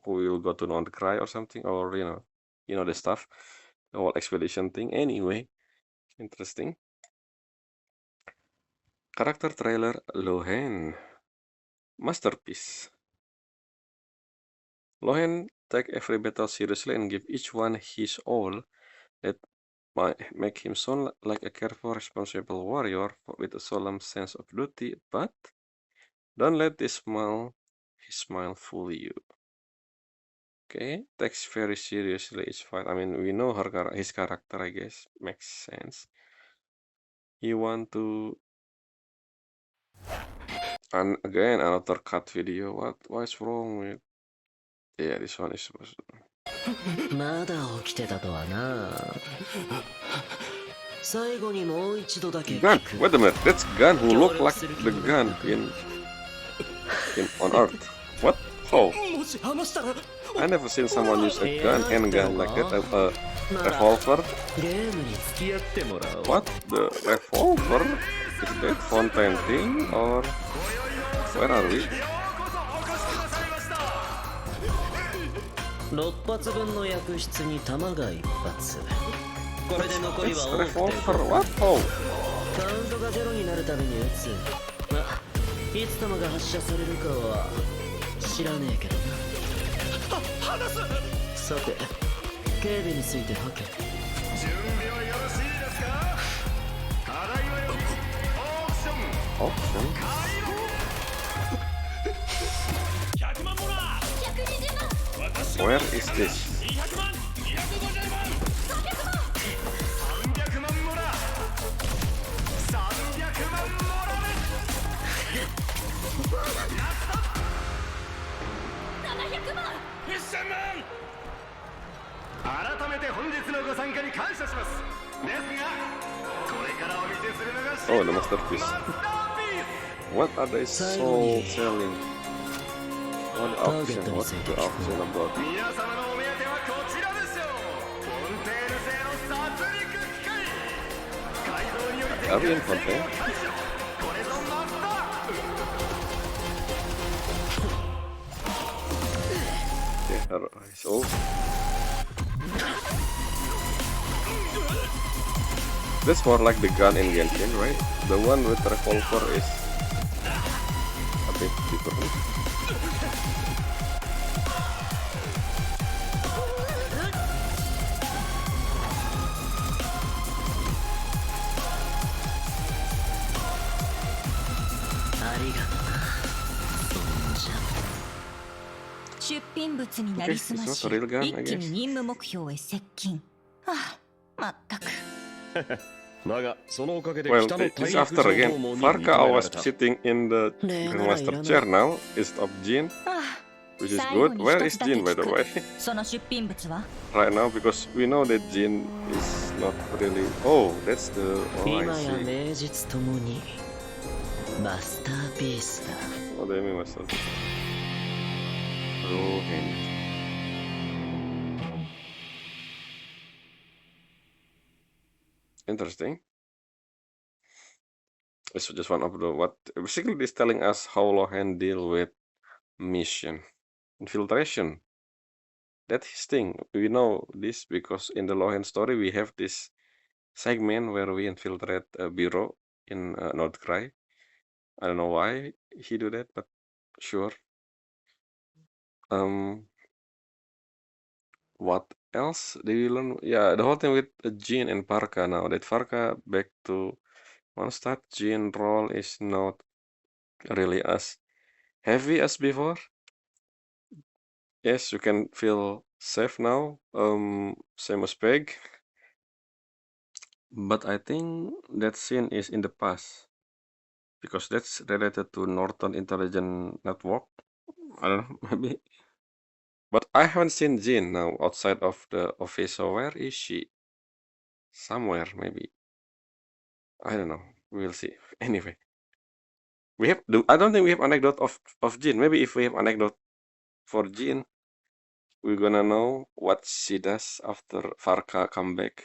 who will go to non-cry or something, or, the stuff, the whole expedition thing. Anyway, interesting. Character trailer Lohen. Masterpiece. Lohen take every battle seriously and give each one his all. That might make him sound like a careful, responsible warrior with a solemn sense of duty, but don't let his smile fool you. Okay, takes very seriously each fight. I mean, we know his character, I guess. Makes sense. You want to... And again, another cut video. What is wrong with... Yeah, this one is supposed to... まだ起きてたとはな。最後にもう一度だけ聞 Gun. く。 Wait a minute. That's Gun who look like the gun in on Earth. What? How? もし話したら I never seen someone use a gun, handgun like that. A revolver. ゲームに付き合ってもらおう。 What? The revolver? Is that fountain thing or where are we? 6発分の薬室に弾が1発。これで残り It's は多くて revolver. What? How? カウントがゼロになるために撃つ。まあ、いつ弾が発射されるかは知らねえけどな。さて、警備について吐け。準備はよろしいですか。課題はよりオークション Auction? 100万もら120万 Where is this? 200万250万300万もら300万もら700万1000万改めて本日のご参加に感謝します。ですがこれからお見せするのが Oh, the masterpiece. マスターピース What are they so selling? What auction? What's the auction about? 皆様のお目当てはこちらでしょう。フォンテーヌ製の殺戮機械改造により Are we in Fontaine? 解消。これぞマスター Okay, her eyes. Oh. That's more like the gun in Genshin, right? The one with the revolver is a bit different. Okay, it's not a real gun, I guess. 任務目標へ接近。ああ、まったく。だがそのおかげで Well, 北の it's 大陸 after 情 again. 報網に Farka 認めら was れた。 sitting in the Grandmaster chair now instead of Jin, あ which is 最後 good. に Where 一 is つだけ Jin, by 聞 the く way? その出品物は Right now, because we know that Jin is not really. Oh, that's the. Oh, 今 I や see. 名実ともにマスターピースだ。 What do you mean, Master? Row hand. Interesting. It's just one of the what basically this telling us how Lohan deal with mission infiltration. That's his thing. We know this because in the Lohan story we have this segment where we infiltrate a bureau in North Cry. I don't know why he do that, but sure. What else do you learn? Yeah, the whole thing with Jean and Parka now. That Parka back to Mondstadt, Jean role is not really as heavy as before. Yes, you can feel safe now. Same as Peg. But I think that scene is in the past because that's related to Norton Intelligence Network. I don't know, maybe. But I haven't seen Jean now outside of the office. So where is she? Somewhere, maybe. I don't know. We'll see. Anyway, we have. I don't think we have anecdote of Jean. Maybe if we have anecdote for Jean, we're gonna know what she does after Farka come back.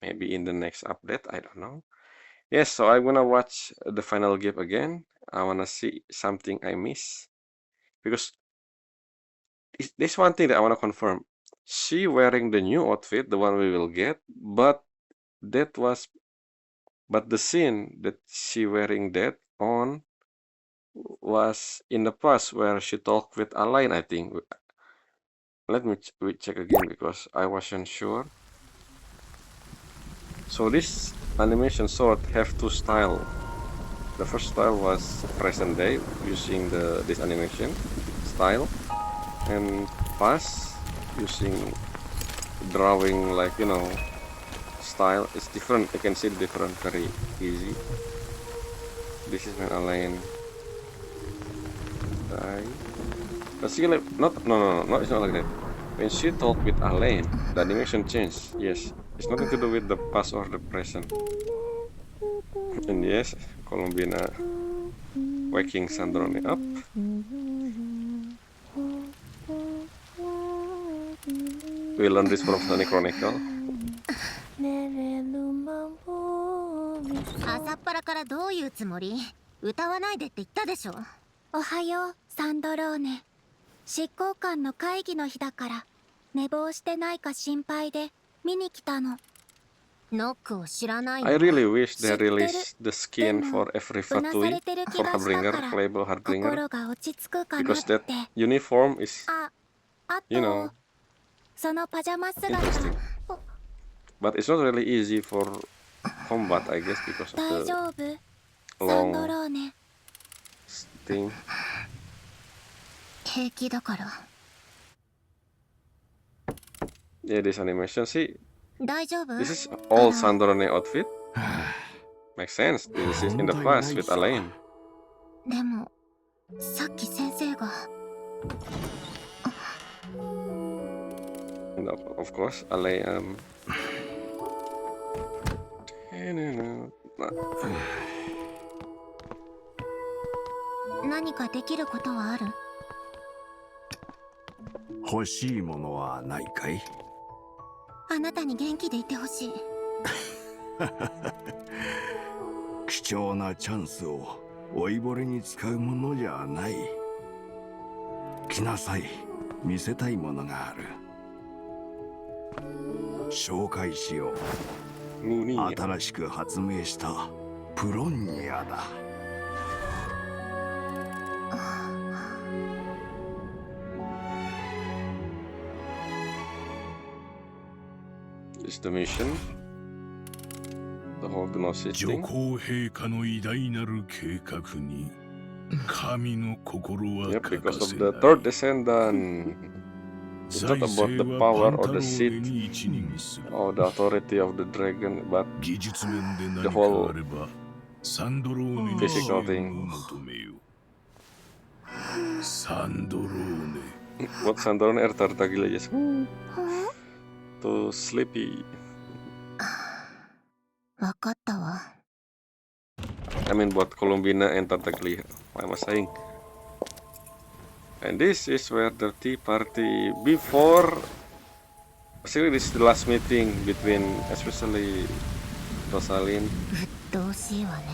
Maybe in the next update. I don't know. Yes, so I'm gonna watch the final game again. I wanna see something I miss because there's one thing that I wanna confirm. She wearing the new outfit, the one we will get, but that was, but the scene that she wearing that on was in the past where she talked with Alain, I think. Let me check again because I wasn't sure. So this animation sword have two style. The first style was present day using this animation style, and past using drawing like style. It's different. You can see the different very easy. This is when Alain die. Let's see like no, it's not like that. When she talked with Alain, the animation changed. Yes, it's nothing to do with the past or the present. And yes, Columbina waking Sandrone up. We learned this from Sunny Chronicle. 朝っぱらからどういうつもり？歌わないでって言ったでしょ。おはよう、サンドローネ。執行官の会議の日だから寝坊してないか心配で見に来たの。ノックを知らないの？ I really wish they release the skin for every Fatui or Harbinger, playable Harbinger, 心が落ち着くかなっ because て。 that uniform is, あ you know, とそのパジャマ姿。 interesting. But it's not really easy for combat, I guess, because 大 of 丈 the 夫？サンド long ローネ。 thing. 平気だから。 Yeah, this animation, see, 大丈夫？ this is all Sandrone outfit. Makes sense. This is in the past with Alain. でもさっき先生が。 And of course, Alain. 何かできることはある？欲しいものはないかい？あなたに元気でいてほしい。貴重なチャンスを老いぼれに使うものじゃない。来なさい、見せたいものがある。紹介しよう。新しく発明したプロンニアだ。Is the mission? The whole Gnosis 女 thing? 皇陛下の偉大なる計画に神の心は Yep, 欠 because か of せ the ない。 third descendant. It's not 財 about the 政 power はパ or ンタ the ロー seat ネに一任する。 or the authority of the dragon, but 技術面で the 何か whole あればサンドローネに physical 支援を thing. 求めよう。サンドローネ。 Buat Sandrone air tartagil aja. Tuh sleepy. わかったわ。 I mean buat Columbina and Tartaglia. What am I saying? And this is where the tea party before. Actually, this is the last meeting between, especially Rosalind. うっとうしいわね。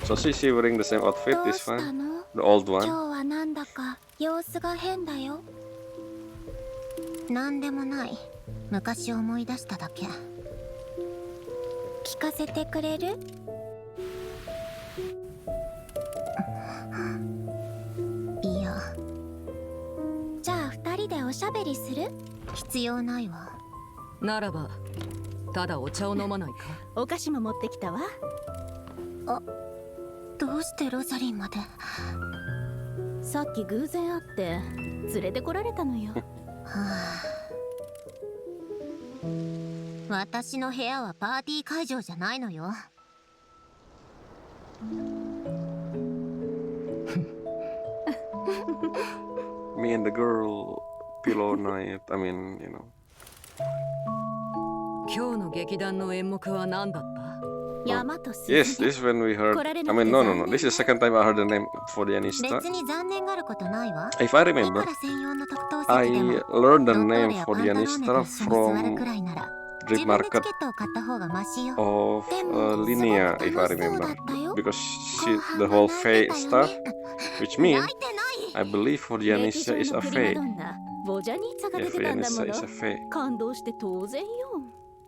So she wearing the same outfit どう this した one, の？ the old 今日 one. はなんだか様子が変だよ。なんでもない。昔思い出しただけ。聞かせてくれる？いや。じゃあ二人でおしゃべりする？必要ないわ。ならばただお茶を飲まないか？お菓子も持ってきたわ。どうしてロザリンまで？さっき偶然会って連れてこられたのよ。はあ、私の部屋はパーティー会場じゃないのよ。Me and the girl pillow night. I mean, you know. 今日の劇団の演目は何だった？山と鈴 Yes, で。 this is when we heard. I mean, no. This is the second time I heard the name Fontinalia. 別に残念がることないわ。 If I い remember, くら専用の特等席 I でも learned the ドットー name レやパンタローネと Fontinalia 一緒に座るく from らいなら Dream 自分でチ Market ケットを買った方がマシよ。 of でも Linea, す if ご I く楽しそうだ remember, ったよ。 because 後 the 半は whole 泣い Fae てたよ stuff, ね。 which means 泣いてない。 I believe Fontinalia is a 劇場のプリマ Fae. ドンナボジャニーツァが Yeah, 出てたんだも Fontinalia is a の。 Fae. 感動して当然よ。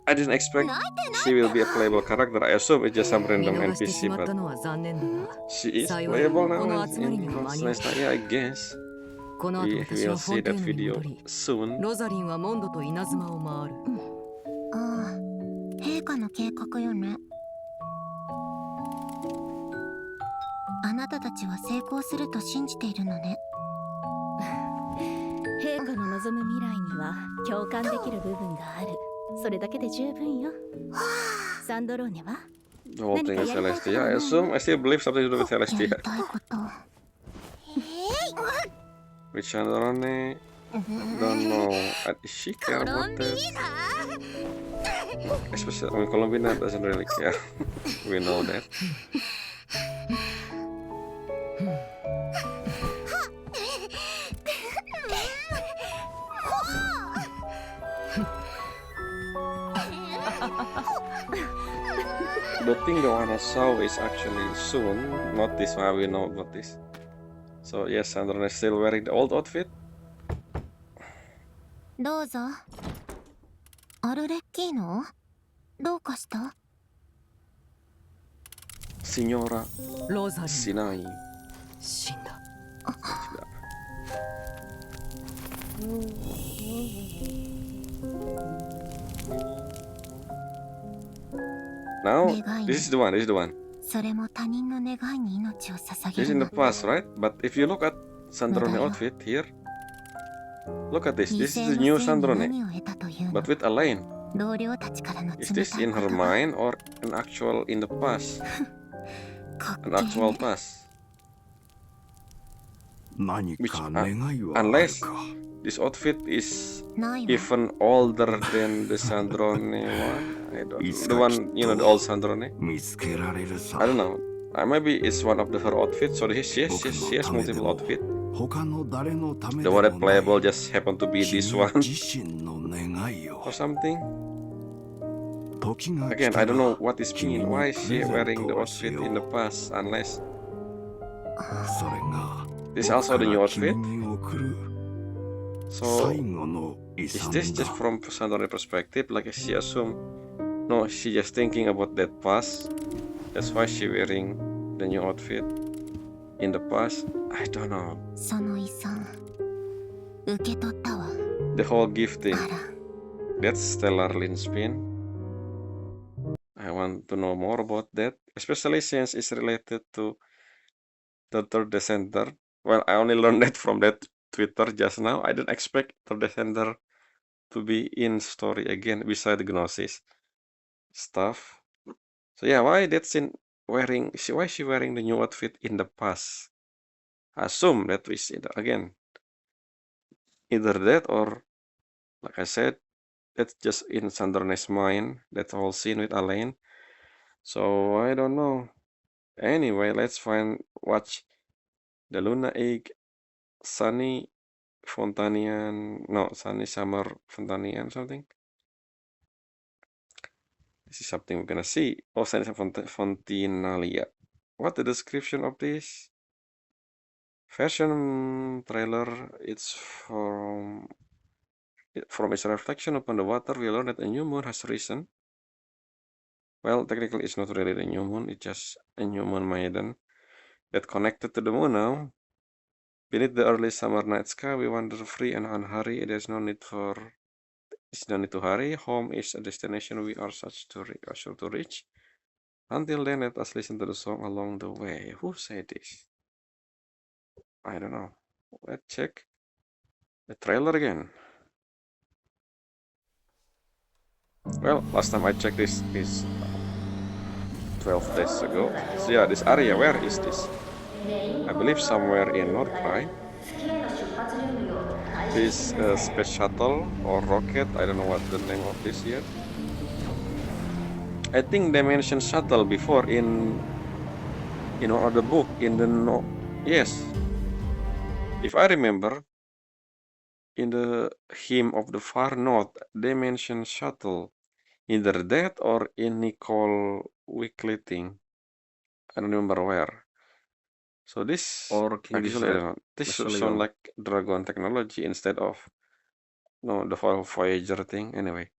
I didn't expect 泣いてない she will be a playable character. I assume it's just some 見 random 逃してし NPC, まった but のは残念だが、 she is 幸い playable この now 集まり in にも間に合う。 Fontinalia, I guess. この後 We 私は will フォ see ンテー that ヌに video 戻り、 soon. ロザリンはモンドと稲妻を回る。ああ、陛下の計画よね。あなたたちは成功すると信じているのね。陛下の望む未来には共感できる部分がある。それだけで十分よ。サンドローネは？ The whole thing is Celestia. I assume I still believe something to do with やり Celestia. たいこと。Which Androne? Don't know. Is she care about that? Especially I mean, Colombina doesn't really care. We know that. The thing the one I saw is actually soon, not this one. We know about this. So yes, Androne is still wearing the old outfit. どうぞ。アルレッキーノ？どうかした？ Signora ローザリー Sinai. 死んだ。 Now, this is the one. This is the one. それも他人の願いに命を捧げ This is る in な the past, right? But if you look at Sandrone outfit here, look at this. 犠 This is 牲 the の new せいに Sandrone, 何を得たというの？ but with Elaine. 同僚たちからの Is 冷 this たい in 言 her 葉。 mind or an actual in the past? かっ An け actual え。 past? 何 Which か願いはある unless か。 this outfit is ないわ。 even older than the Sandrone one. I don't know. いつ The かきっ one, you know, the と old Sandrone. 見つけられるさ。 I don't know. Maybe it's one of her outfits. So she 僕 has のためで multiple も outfits. 他の誰のため The で one も that ない playable just happened to be this 君 one 自身の願いを or something. 時が来 Again, た I don't know ら what this 君 mean. に Why プ is レ she ゼン wearing the トをし outfit よ in the う past? Unless それが this is 僕 also か the new ら outfit. 君に送る So 最後の遺 is 産 this だ just from Sandrone's perspective? Like she assume? No, she just thinking about that past. That's why she wearing the new outfit in the past. I don't know. その遺産受け取ったわ。 The whole gifting. あら。 That's stellar Linspin. I want to know more about that, especially since it's related to the third descender. Well, I only learned that from that Twitter just now. I didn't expect third descender to be in story again beside the Gnosis stuff. So yeah, why that scene wearing why is she wearing the new outfit in the past? I assume that we see that again. Either that or like I said, that's just in Sandrone's mind, that whole scene with Elaine. So I don't know. Anyway, let's watch the Luna Egg, Sunny Fontanian, no, Sunny Summer Fontanian something. This is something we're gonna see. Oh, Sunny Fontinalia. What the description of this? Fashion trailer. It's from its reflection upon the water. We learn that a new moon has risen. Well, technically, it's not really the new moon. It's just a new moon maiden that connected to the moon now. Beneath the early summer night sky, we wander free and unhurried. There's no need to hurry. Home is a destination we are sure to reach. Until then, let us listen to the song along the way. Who said this? I don't know. Let's check the trailer again. Well, last time I checked this is 12 days ago. So yeah, this area, where is this? I believe somewhere in North Korea. This space shuttle or rocket, I don't know what the name of this yet. I think they mentioned shuttle before in one of the book in the yes. If I remember, in the hymn of the Far North, they mentioned shuttle. Either that or in Nicole weekly thing. I don't remember where. So this Or actually, I don't know. This should sound like Dragon technology instead of the whole Voyager thing. Anyway,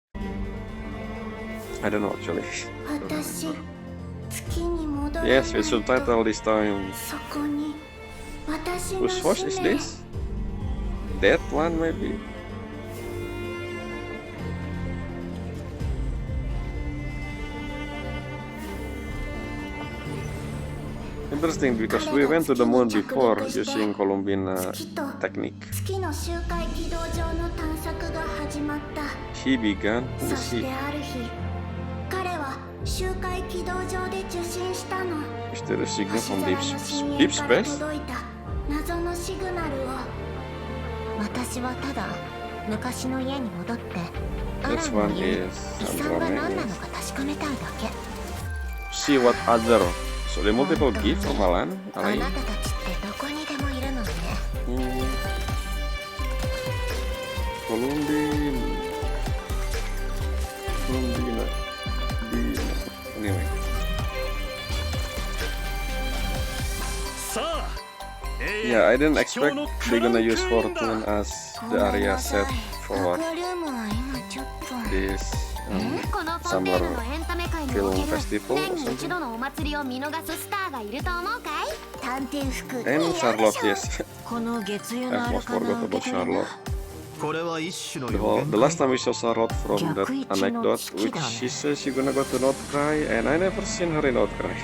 I don't know actually. Yes, with subtitle this time. Whose voice is this? That one maybe. Interesting because we went to the moon before using Columbina technique. He began. Who is he? Is there a signal from deep space? 私はただ昔の家に戻ってアラ This ンの one 家に is 遺産が Andromeda. 何なのか確かめたいだけ。 See what other. So the multiple gift from Alan. あなたたちってどこにでもいるのね。Columbine. Anyway. さあ Yeah, I didn't expect they're gonna use Fortune as the area set ア for クアリウムは今ちょっと this このフォンテ summer ーヌのエンタメ界に film おける festival or 年に一 something. 度のお祭りを見逃すスターがいると思うかい。探偵服 And 似合うで Charlotte, しょ。 yes. この月油 I のアル almost カナ forgot を受 about け取るな Charlotte. これは一種の The, 予 whole, 言 the last time we saw Charlotte from that 逆位置の anecdote, 月 which だね。 she says she's gonna go to North Cry, and I never seen her in North Cry.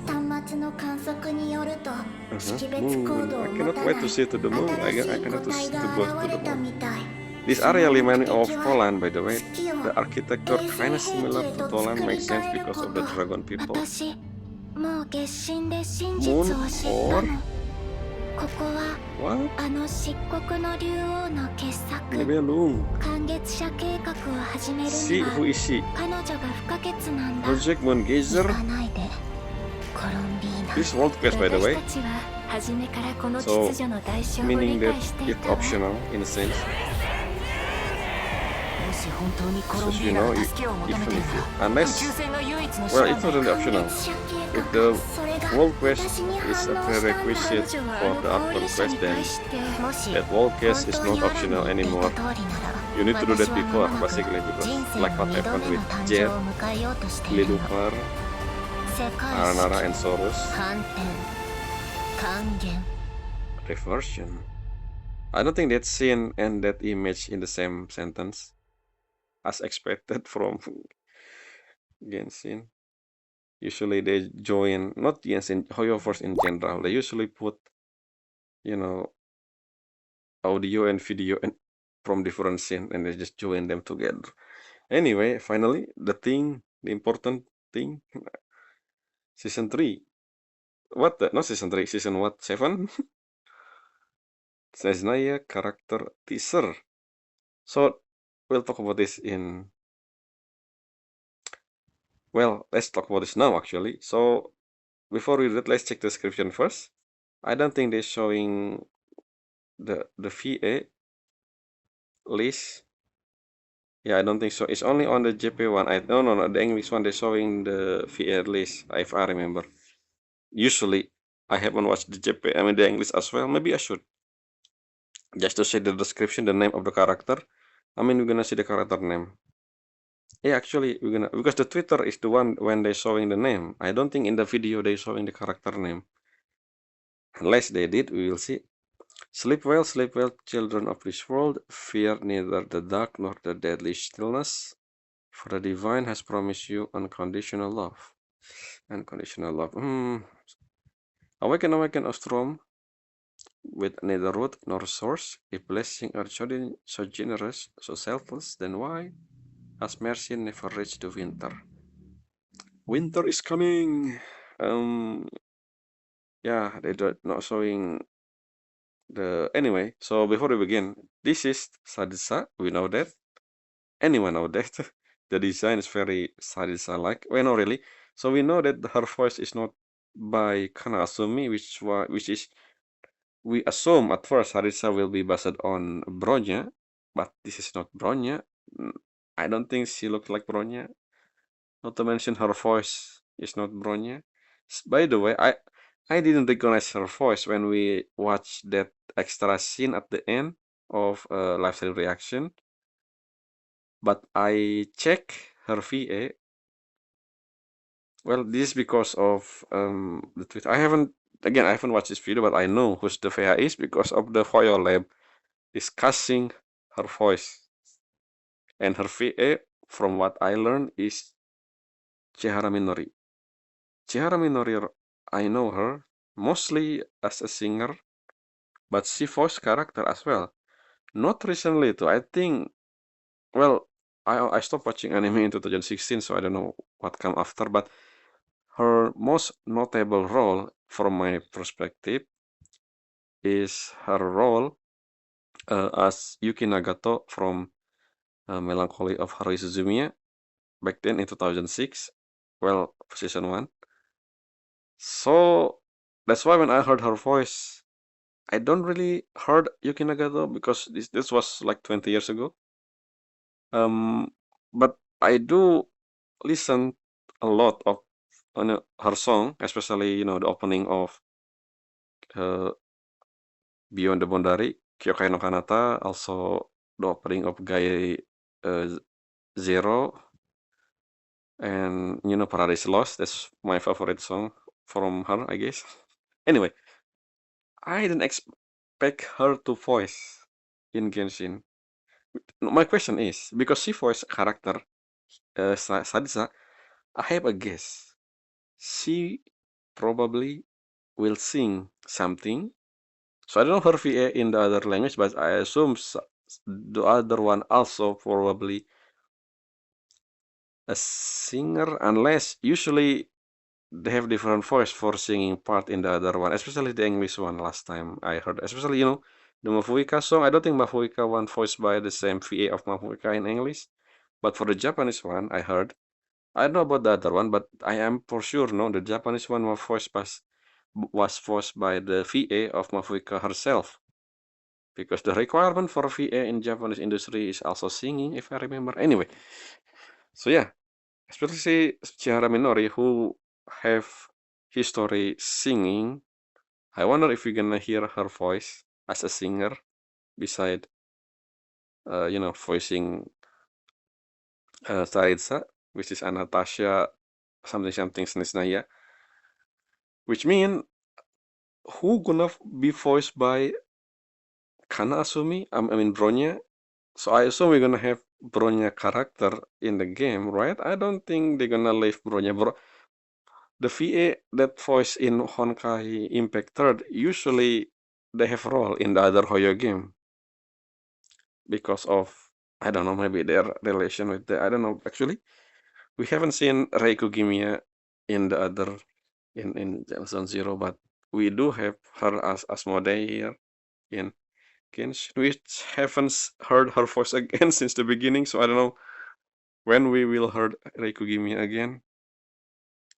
端末の観測によると識別コー Moon. ドを I 持 cannot たな wait い to see to the moon. I 新しい cannot 個 to 体 see が to go 現 to れ the た moon. みたい。 This area reminds me of Toland, by the way. The architecture kinda similar to Toland makes sense because of the dragon people. 私もう月神で真実を知ったの。ここは What? あの漆黒の竜王の傑作 Maybe a loon. 観月者計画を始める See, には who is she? 彼女が不可欠なんだ。 Project Moon 行 Gazer? かないでコロンビーナ。 This world quest, by the 私 way. たちは初めからこの So, 秩序の代償を meaning 理 that 解してい it's たわ。 optional in a sense. もし本当にコロン So ビー you ナ know, が助けを求めてい even る if な you, ら宇 unless 宙船が唯一の手 well, 段 it's だ。 not really optional. 観月者計 If 画 the それが world quest 私に is 反 a 応したんだ。 prerequisite 彼女は for あ the の outward 合理者 quest, に then 対して もし that world quest is 本当 not にアラン optional の言ってい anymore. た通りなら You need to do that 私は before, 間もなく basically, because 人生 like の what 二度 happened 目の with 誕 Jet, 生を迎えようとしているの。 Lilupar, 世界 Aranara, 史 and Soros 反転還元 reversion. I don't think that scene and that image in the same sentence as expected from Genshin. Usually they join, not Genshin, hoyoverse in general. They usually put, you know, audio and video and from different scene and they just join them together. Anyway, finally, the important thing, season 3. What the? Not season 3, season what? 7? Seznaya character teaser. So, we'll talk about this in... Well, let's talk about this now, actually. So, before we do that, let's check the description first. I don't think they're showing the VA list. Yeah, I don't think so. It's only on the JP one. No, the English one. They're showing the VA list, if I remember. Usually, I haven't watched the JP. I mean the English as well. Maybe I should. Just to see the description, the name of the character. I mean, we're gonna see the character name. Yeah, actually, we're gonna, because the Twitter is the one when they're showing the name. I don't think in the video they're showing the character name. Unless they did, we will see. Sleep well, children of this world. Fear neither the dark nor the deadly stillness. For the divine has promised you unconditional love. Unconditional love. Awaken, Ostrom. With neither root nor source. If blessing are so generous, so selfless, then why has mercy never reached the winter? Winter is coming. Yeah, they're not showing the... Anyway, so before we begin, this is Sadisa. We know that. Anyone know that? The design is very Sadisa-like. Well, not really. So we know that her voice is not by Kana Asumi, which is... We assume at first Harissa will be based on Bronya, but this is not Bronya. I don't think she looks like Bronya. Not to mention her voice is not Bronya. By the way, I didn't recognize her voice when we watched that extra scene at the end of live stream reaction. But I check her VA. Well, this is because of the tweet. I haven't watched this video, but I know who the VA is because of the Foyo Lab discussing her voice. And her VA, from what I learned, is Chihara Minori. Chihara Minori, I know her mostly as a singer, but she voiced character as well. Not recently too. I think, well, I stopped watching anime in 2016, so I don't know what came after, but her most notable role, from my perspective, is her role as Yuki Nagato from Melancholy of Haruhi Suzumiya back then in 2006. Well, season 1. So that's why when I heard her voice, I don't really heard Yuki Nagato because this was like 20 years ago. But I do listen a lot of her song, especially the opening of uh, Beyond the Boundary, Kyokai no Kanata, also the opening of Gai Zero, and Paradise Lost. That's my favorite song from her, I guess. Anyway, I didn't expect her to voice in Genshin. My question is, because she voiced character Sadisa, I have a guess. She probably will sing something. So I don't know her VA in the other language, but I assume the other one also probably a singer, unless usually they have different voice for singing part in the other one, especially the English one last time I heard. Especially, the Mafuika song. I don't think Mafuika one voiced by the same VA of Mafuika in English. But for the Japanese one, I heard. I don't know about the other one, but I am for sure, no, the Japanese one was voiced by the VA of Mafuika herself. Because the requirement for VA in Japanese industry is also singing, if I remember. Anyway, so yeah, especially Chihara Minori, who have history singing. I wonder if we're gonna hear her voice as a singer beside, voicing Saritsa, which is Anastasia something something Snesnaya, which mean who gonna be voiced by Kana Asumi? I mean Bronya. So I assume we're gonna have Bronya character in the game, right? I don't think they're gonna leave Bronya. The VA that voice in Honkai Impact 3rd, usually they have role in the other Hoyo game because of, I don't know, maybe their relation with I don't know. Actually, we haven't seen Reiko Gimiya in the other in Zone Zero, but we do have her as Asmodee here in Genshin. We haven't heard her voice again since the beginning, so I don't know when we will hear Reiko Gimiya again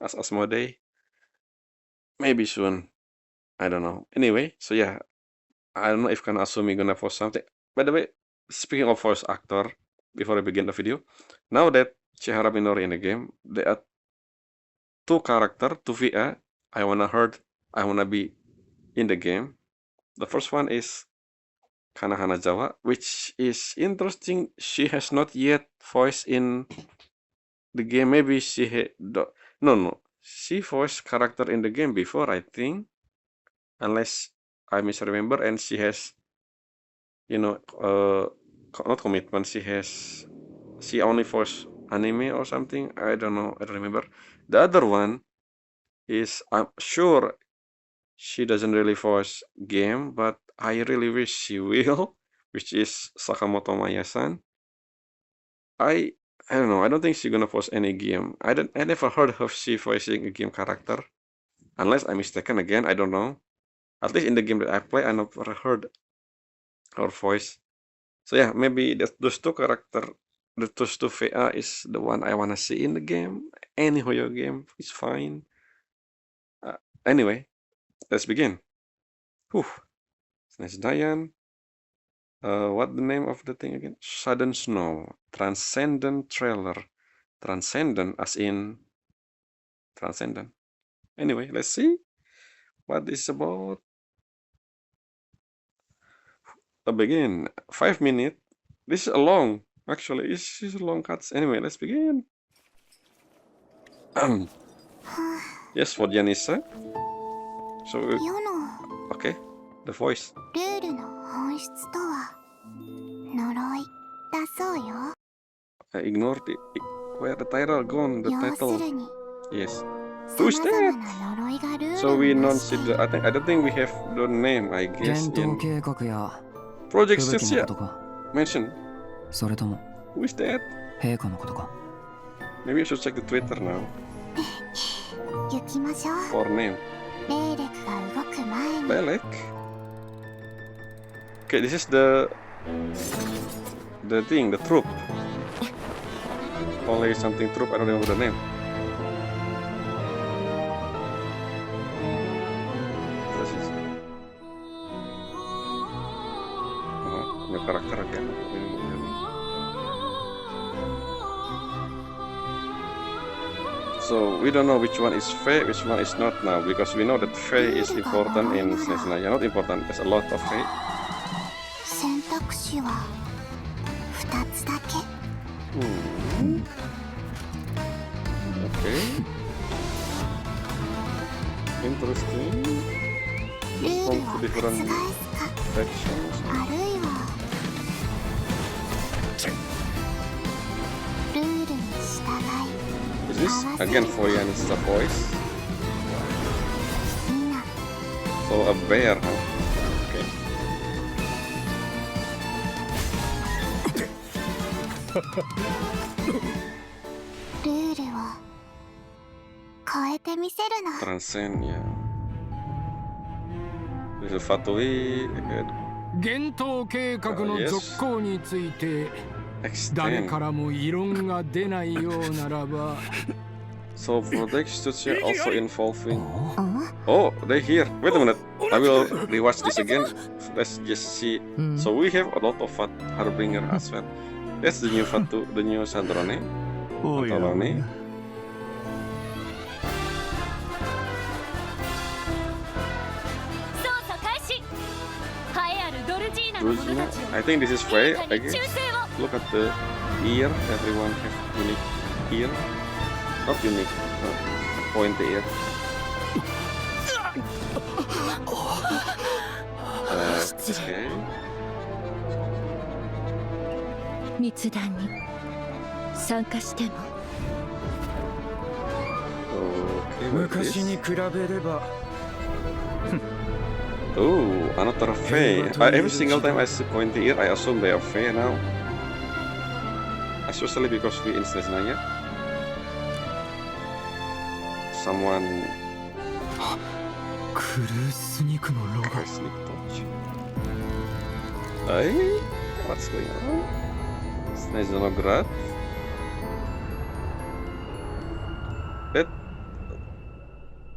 as Asmodee. Maybe soon. I don't know. Anyway, so yeah, I don't know if Kana Asumi gonna post something. By the way, speaking of voice actor, before I begin the video, now that Chihara Minori in the game, there are two character, two VA. I wanna be in the game. The first one is Kana Hanazawa, which is interesting. She has not yet voiced in the game. Maybe no. She voiced character in the game before, I think, unless I misremember, and she has, not commitment. She only voiced anime or something. I don't know. I don't remember. The other one is, I'm sure she doesn't really voice game, but I really wish she will, which is Sakamoto Maya-san. I don't know. I don't think she's gonna voice any game. I never heard of she voicing a game character, unless I'm mistaken again. I don't know. At least in the game that I play, I never heard her voice. So yeah, maybe those two character, those two VA is the one I wanna see in the game. Any Hoyo game is fine. Anyway, let's begin. Whew. Nice Diane. What the name of the thing again? Sudden Snow. Transcendent trailer. Transcendent as in transcendent. Anyway, let's see what this is about. Begin. 5 minutes. This is a long. Actually, this is a long cuts. Anyway, let's begin. Yes, for Janissa. So, okay, the voice. I ignored it. Where the title gone? The title. Yes. Who's that? So we don't I don't think we have the name, I guess. In Project Stetsia. Mention. Who is that? Maybe I should check the Twitter now. For name. Lelek. Okay, this is the thing, the troop. Only something troop, I don't remember the name. This is new character again. So we don't know which one is Fae, which one is not now, because we know that Fae is important in Snezhnaya. Not important, there's a lot of Fae. 選択肢は2つだけ。Okay. Interesting. ルールを From 覆 two す different か、 factions. あるいはルールに従い Is this again Foyanista voice? みんな So a bear, huh? Okay. ルールを変えてみせるの。 Transcend, yeah. This is Fatui. 厳冬計画の続行について誰からも異論が出ないようならば So project studio also involving. Oh, they here. Wait a minute. I will rewatch this again. Let's just see. So we have a lot of Harbinger as well. That's the new Fatu, the new Sandrone. Sandrone. 操作開始。栄えあるドルジーナの者たちを I think this is Faye, 陛下 I に guess. 忠誠を。 Look at the ear. Everyone have unique ear. Not unique. Pointy ear. Okay. 密談に参加しても Okay, what is 昔に this? 比べれば Oh, another Fae. Every single time I see pointy ear, I assume they are Fae now. Especially because we in Snezhnaya. Someone クルース肉のロゴ okay, sneak touch. Hey, what's going on? Snezhnograd.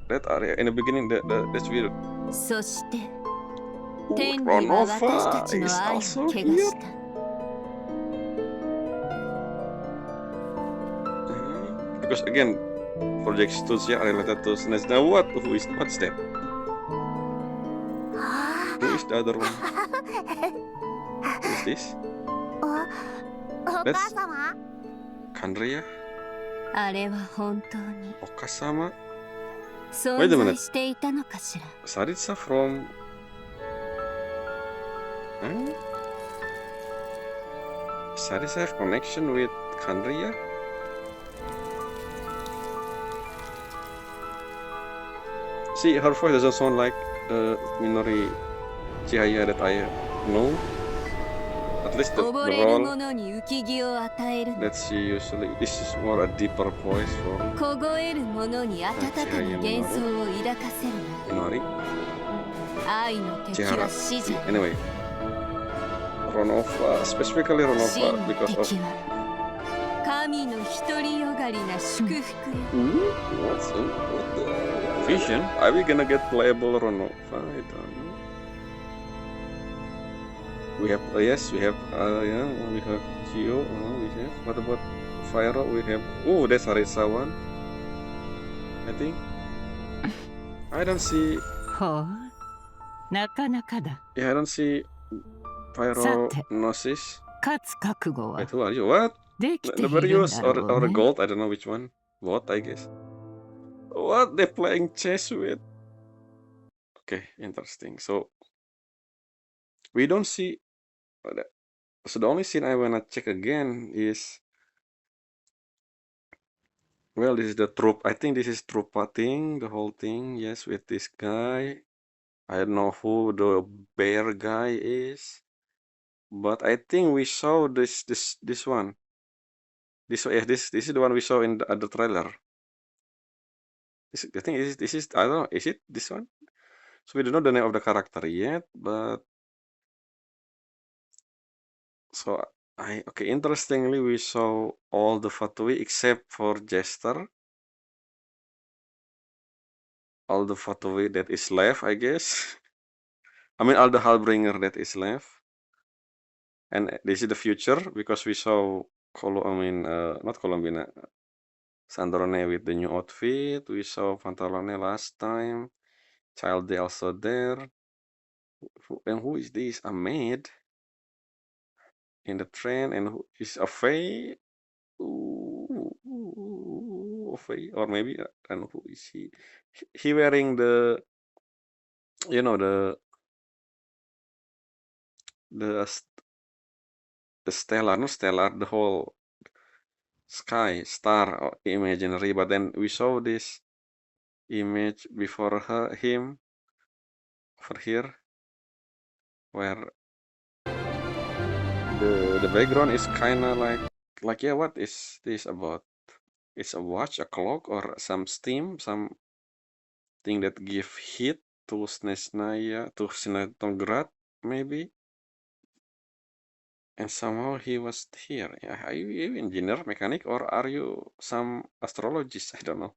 That area in the beginning, that's weird. そして天理は私たちの愛を汚した Because again, project Studia are related to SNES. Now what's that? Who is the other one? Who is this? お母様 Kanria? あれは本当に Okasama? 存在していたのかしら Saritsa from... Saritsa have connection with Kanria? See, her voice doesn't sound like Minori Chihaya that I know. At least the 溺れる role 者に浮き木を与える that she usually... This is more a deeper voice for 凍える者に温かな幻想を抱かせる Minori. 愛の敵は死じゃ Anyway, Ronova, specifically 真 Ronova の because of 敵は神の独りよがりな祝福よ what's what the vision? Are we gonna get playable Ronova? I don't know. We have yes, we have yeah, we have Geo. We have what about Fyro? We have that's Arisa one. I think I don't see. ほう、なかなかだ。 Yeah, I don't see Pyro Gnosis. 勝つ覚悟は Wait, who are you? What? できてい Never るん use だろ or うね。 gold? I don't know which one. What, I guess. What? They're playing chess with? Okay, interesting. So we don't see. So the only scene I wanna check again is. Well, this is the troop. I think this is Trupa thing, the whole thing. Yes, with this guy. I don't know who the bear guy is. But I think we saw this one. This is the one we saw in the other trailer. I think this is I don't know. Is it this one? So we don't know the name of the character yet, but So okay, interestingly, we saw all the Fatui except for Jester. All the Fatui that is left, I guess. I mean, all the Hellbringer that is left. And this is the future because we saw not Colombina, Sandrone with the new outfit. We saw Pantalone last time. Child also there. And who is this? A maid in the train, and who is a Faye? Ooh, Faye, or maybe I don't know who is he. He wearing the, you know, the the stellar, not stellar, the whole sky star imaginary. But then we saw this image before him over here, where the background is kind of like yeah, what is this about? It's a watch, a clock, or some steam, something that give heat to Snesnaya, to Sinatongrat, maybe. And somehow he was here. Yeah, are you engineer, mechanic, or are you some astrologist? I don't know.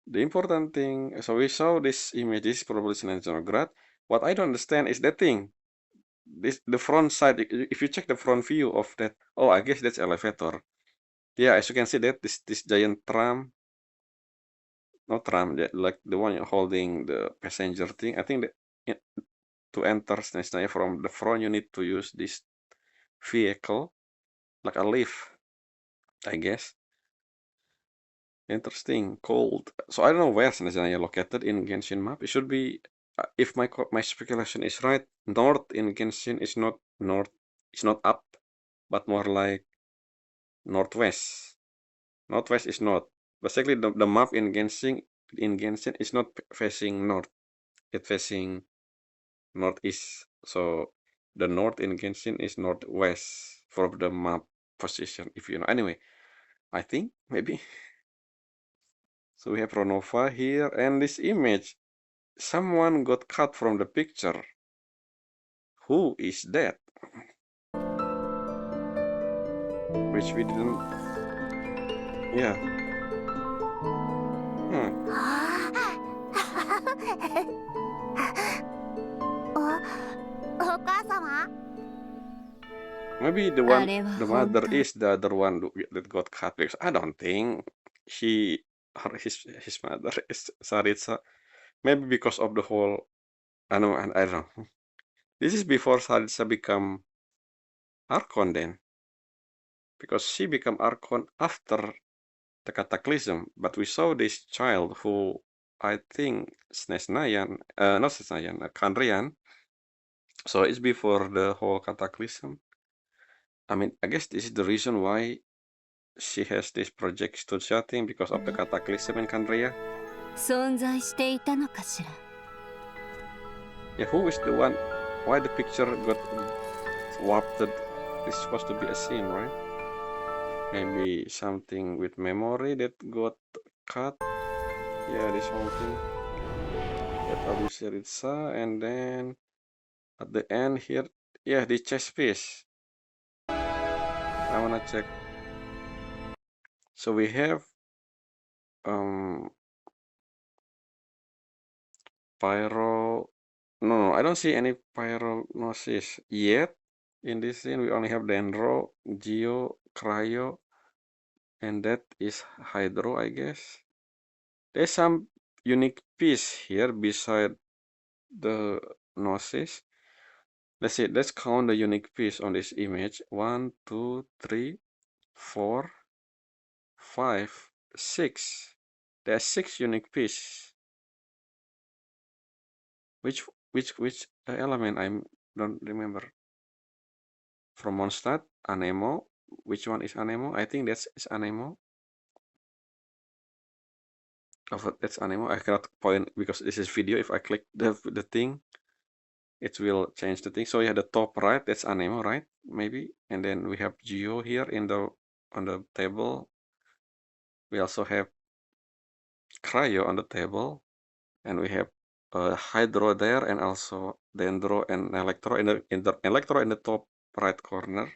The important thing, so we saw this image, this is probably Sinatongrat. What I don't understand is that thing. The front side, if you check the front view of that, oh, I guess that's elevator. Yeah, as you can see that this giant tram, not tram, like the one holding the passenger thing. I think that to enter Snezhnaya from the front, you need to use this vehicle, like a lift, I guess. Interesting, cold. So I don't know where Snezhnaya located in Genshin map. It should be, if my speculation is right, north in Genshin is not north, it's not up, but more like northwest. Northwest is north. Basically, the map in Genshin is not facing north. It's facing northeast. So the north in Genshin is northwest from the map position, if you know. Anyway, I think maybe. So we have Ronova here, and this image, someone got cut from the picture. Who is that? Which we didn't. Yeah. Hmm. お母様 Maybe the mother is the other one that got cut, because I don't think he or his mother is Saritsa. Maybe because of the whole, I don't know. This is before Saritsa become Archon then, because she become Archon after the Cataclysm. But we saw this child who I think Snesnayan, not Snesnayan, Kanrian. So it's before the whole Cataclysm. I mean, I guess this is the reason why she has this project studio thing, because of the Cataclysm in Kanria. 存在していたのかしら Yeah, who is the one? Why the picture got warped? This is supposed to be a scene, right? Maybe something with memory that got cut. Yeah, this whole thing. That Abusiritsa, and then at the end here, yeah, the chess piece. I wanna check. So we have pyro. No, I don't see any pyronosis yet. In this scene, we only have Dendro, Geo, Cryo, and that is Hydro, I guess. There's some unique piece here beside the Gnosis. Let's see, let's count the unique piece on this image. 1, 2, 3, 4, 5, 6. There's 6 unique pieces. Which element? I don't remember. From Mondstadt, Anemo. Which one is Anemo? I think that's Anemo. Oh, that's Anemo. I cannot point because this is video. If I click the thing, it will change the thing. So yeah, the top right, that's Anemo, right? Maybe. And then we have Geo here on the table. We also have Cryo on the table, and we have Hydro there, and also Dendro and Electro in the Electro in the top right corner.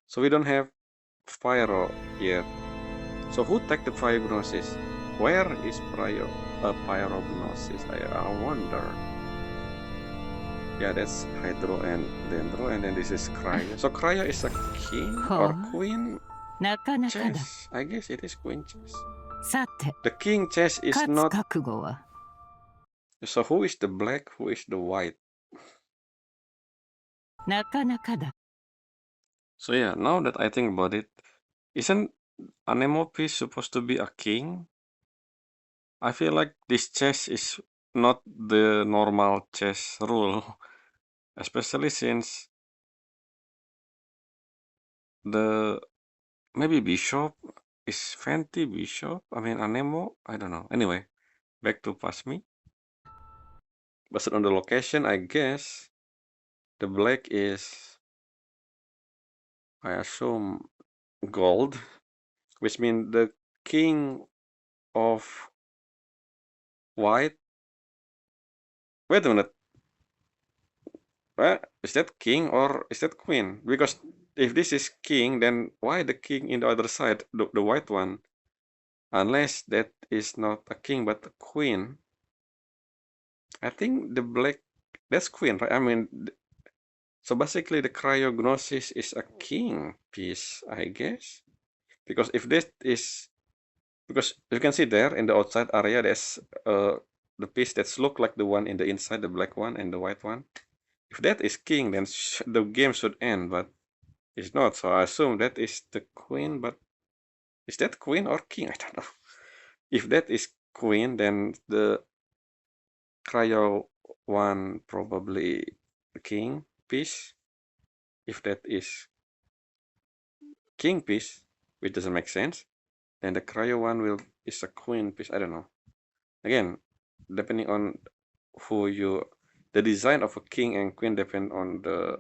So we don't have Pyro yet. So who take the Pyognosis? Where is Pyrognosis? I wonder. Yeah, that's Hydro and Dendro, and then this is Cryo. So Cryo is a king or queen chess. I guess it is queen chess. The king chess is not. So who is the black? Who is the white? So yeah, now that I think about it, isn't Anemo piece supposed to be a king? I feel like this chess is not the normal chess rule, especially since the maybe bishop is Fenty bishop. I mean Anemo. I don't know. Anyway, back to Pasmi. Based on the location, I guess the black is, I assume, gold, which means the king of white. Wait a minute. Is that king or is that queen? Because if this is king, then why the king in the other side, the white one? Unless that is not a king but a queen. I think the black, that's queen, right? I mean, so basically the cryognosis is a king piece, I guess. Because if this is, because you can see there in the outside area, there's the piece that's look like the one in the inside, the black one and the white one. If that is king, then the game should end, but it's not. So I assume that is the queen, but is that queen or king? I don't know. If that is queen, then the cryo one probably the king piece. If that is king piece, which doesn't make sense, then the cryo one will is a queen piece. I don't know. Again, depending on who you, the design of a king and queen depend on the.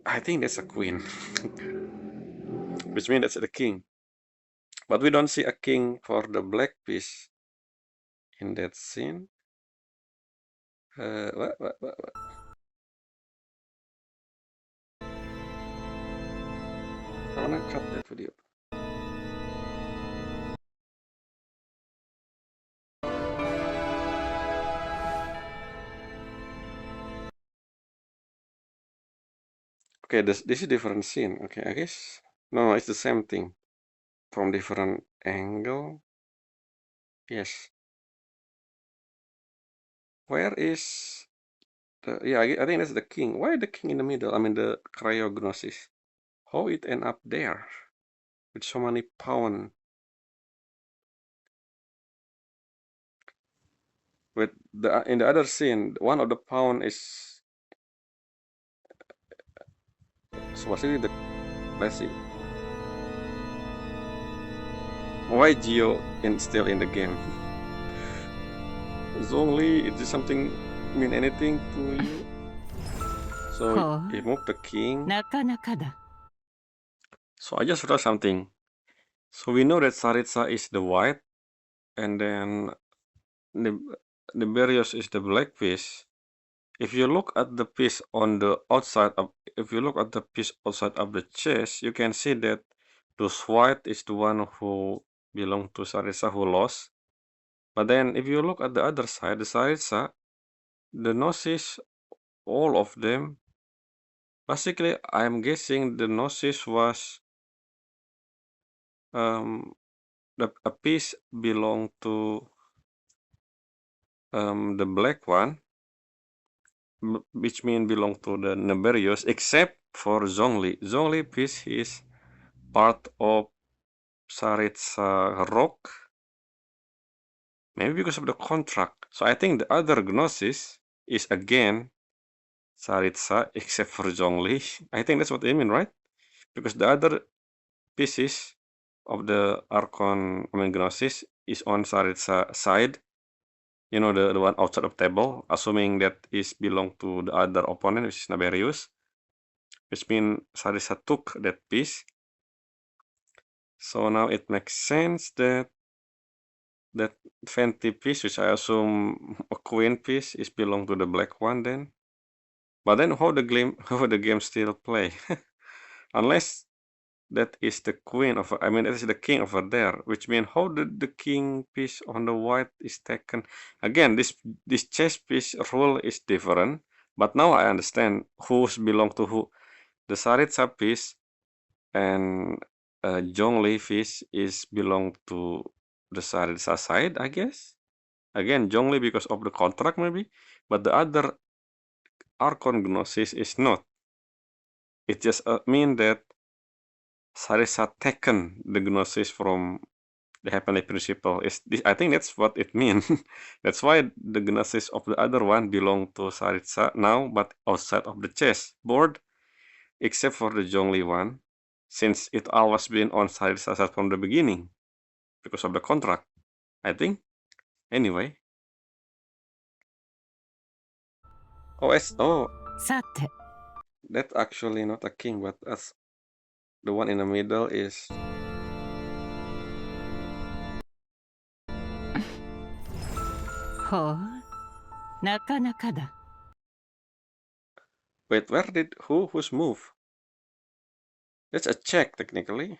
I think that's a queen, which means that's the king. But we don't see a king for the black piece in that scene. What? I wanna cut that video. Okay, this is different scene. Okay, I guess no, it's the same thing from different angle. Yes. Where is the? Yeah, I think that's the king. Why the king in the middle? I mean the cryognosis. How it end up there with so many pawn? With the in the other scene, one of the pawn is. So basically the, let's see. Why Geo still in the game? Zhongli, is this something mean anything to you? So he moved the king. So I just realized something. So we know that Saritsa is the white, and then the Berrios is the black piece. If you look at the piece on the outside of, if you look at the piece outside of the chest, you can see that those white is the one who belong to Saritsa who lost. But then if you look at the other side, the Saritsa, the Gnosis, all of them, basically I'm guessing the Gnosis was a piece belong to the black one, which mean belong to the Neberios, except for Zhongli. Zhongli piece is part of Saritsa rock, maybe because of the contract. So I think the other Gnosis is again Saritsa, except for Zhongli. I think that's what they mean, right? Because the other pieces of the Archon, I mean Gnosis, is on Saritsa side. You know, the one outside of table, assuming that is belong to the other opponent, which is Naberius, which means Sarisa took that piece. So now it makes sense that that Fenty piece, which I assume a queen piece, is belong to the black one then. But then how the game still play? Unless that is the queen of, I mean, that is the king over there, which means how did the king piece on the white is taken? Again, this chess piece rule is different, but now I understand who's belong to who. The Saritsa piece and Zhongli piece is belong to the Saritsa side, I guess. Again, Zhongli because of the contract maybe, but the other Archon Gnosis is not. It just mean that Sarisa taken the Gnosis from the heavenly principle. I think that's what it means. That's why the Gnosis of the other one belong to Saritsa now, but outside of the chess board, except for the Zhongli one, since it always been on Saritsa side from the beginning because of the contract, I think. Anyway. Oh, that's actually not a king, but as the one in the middle is. Wait, where did whose move? That's a check technically.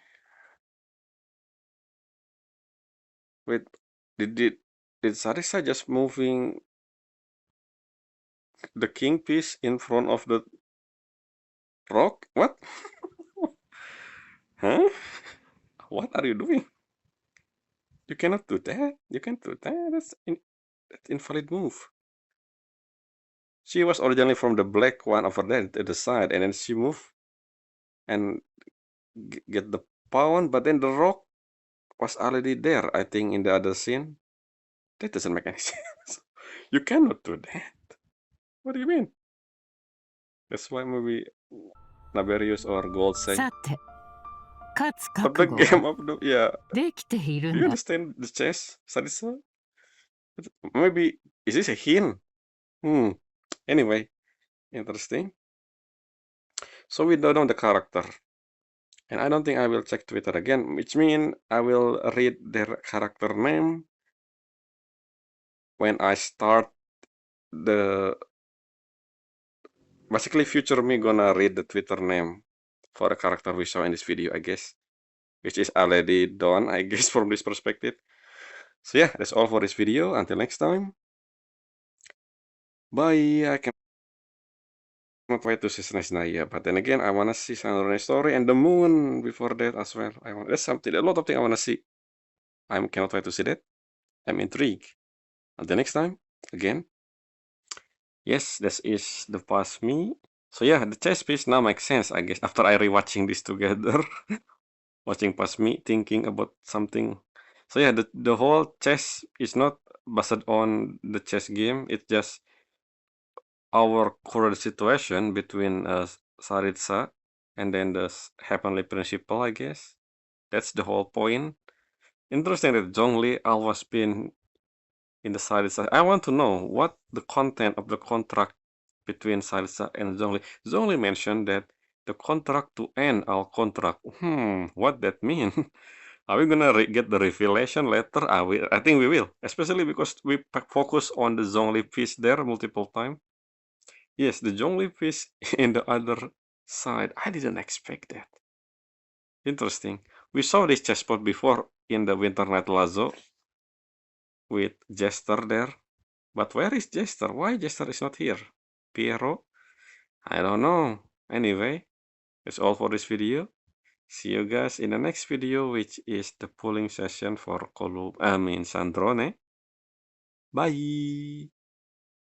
Wait, did Sarisa just moving the king piece in front of the rock? What? Huh? What are you doing? You cannot do that. You can't do that. That's invalid move. She was originally from the black one over there at the side, and then she moved and get the pawn, but then the rock was already there, I think, in the other scene. That doesn't make any sense. You cannot do that. What do you mean? That's why maybe Naberius or Gold say. But the game of the, yeah. Do you understand the chess, Sarisa? Maybe, is this a hint? Anyway, interesting. So we don't know the character. And I don't think I will check Twitter again, which means I will read their character name when I start the... Basically, future me gonna read the Twitter name for the character we saw in this video, I guess. Which is already done, I guess, from this perspective. So yeah, that's all for this video. Until next time. Bye. I cannot wait to see Snaisnaya. But then again, I wanna see Sandra's story and the moon before that as well. That's something, a lot of things I wanna see. I cannot wait to see that. I'm intrigued. Until next time, again. Yes, this is the past me. So yeah, the chess piece now makes sense, I guess, after I rewatching this together. Watching past me, thinking about something. So yeah, the whole chess is not based on the chess game. It's just our current situation between Saritsa and then the heavenly principle, I guess. That's the whole point. Interesting that Zhongli always been in the Saritsa. I want to know what the content of the contract between Saritsa and Zhongli. Zhongli mentioned that the contract to end our contract. What that mean? Are we gonna get the revelation later? I think we will, especially because we focus on the Zhongli piece there multiple times. Yes, the Zhongli piece in the other side. I didn't expect that. Interesting. We saw this chessboard before in the Winternight Lazo with Jester there. But where is Jester? Why Jester is not here? Piero? I don't know. Anyway, that's all for this video. See you guys in the next video, which is the polling session for Sandrone. Bye!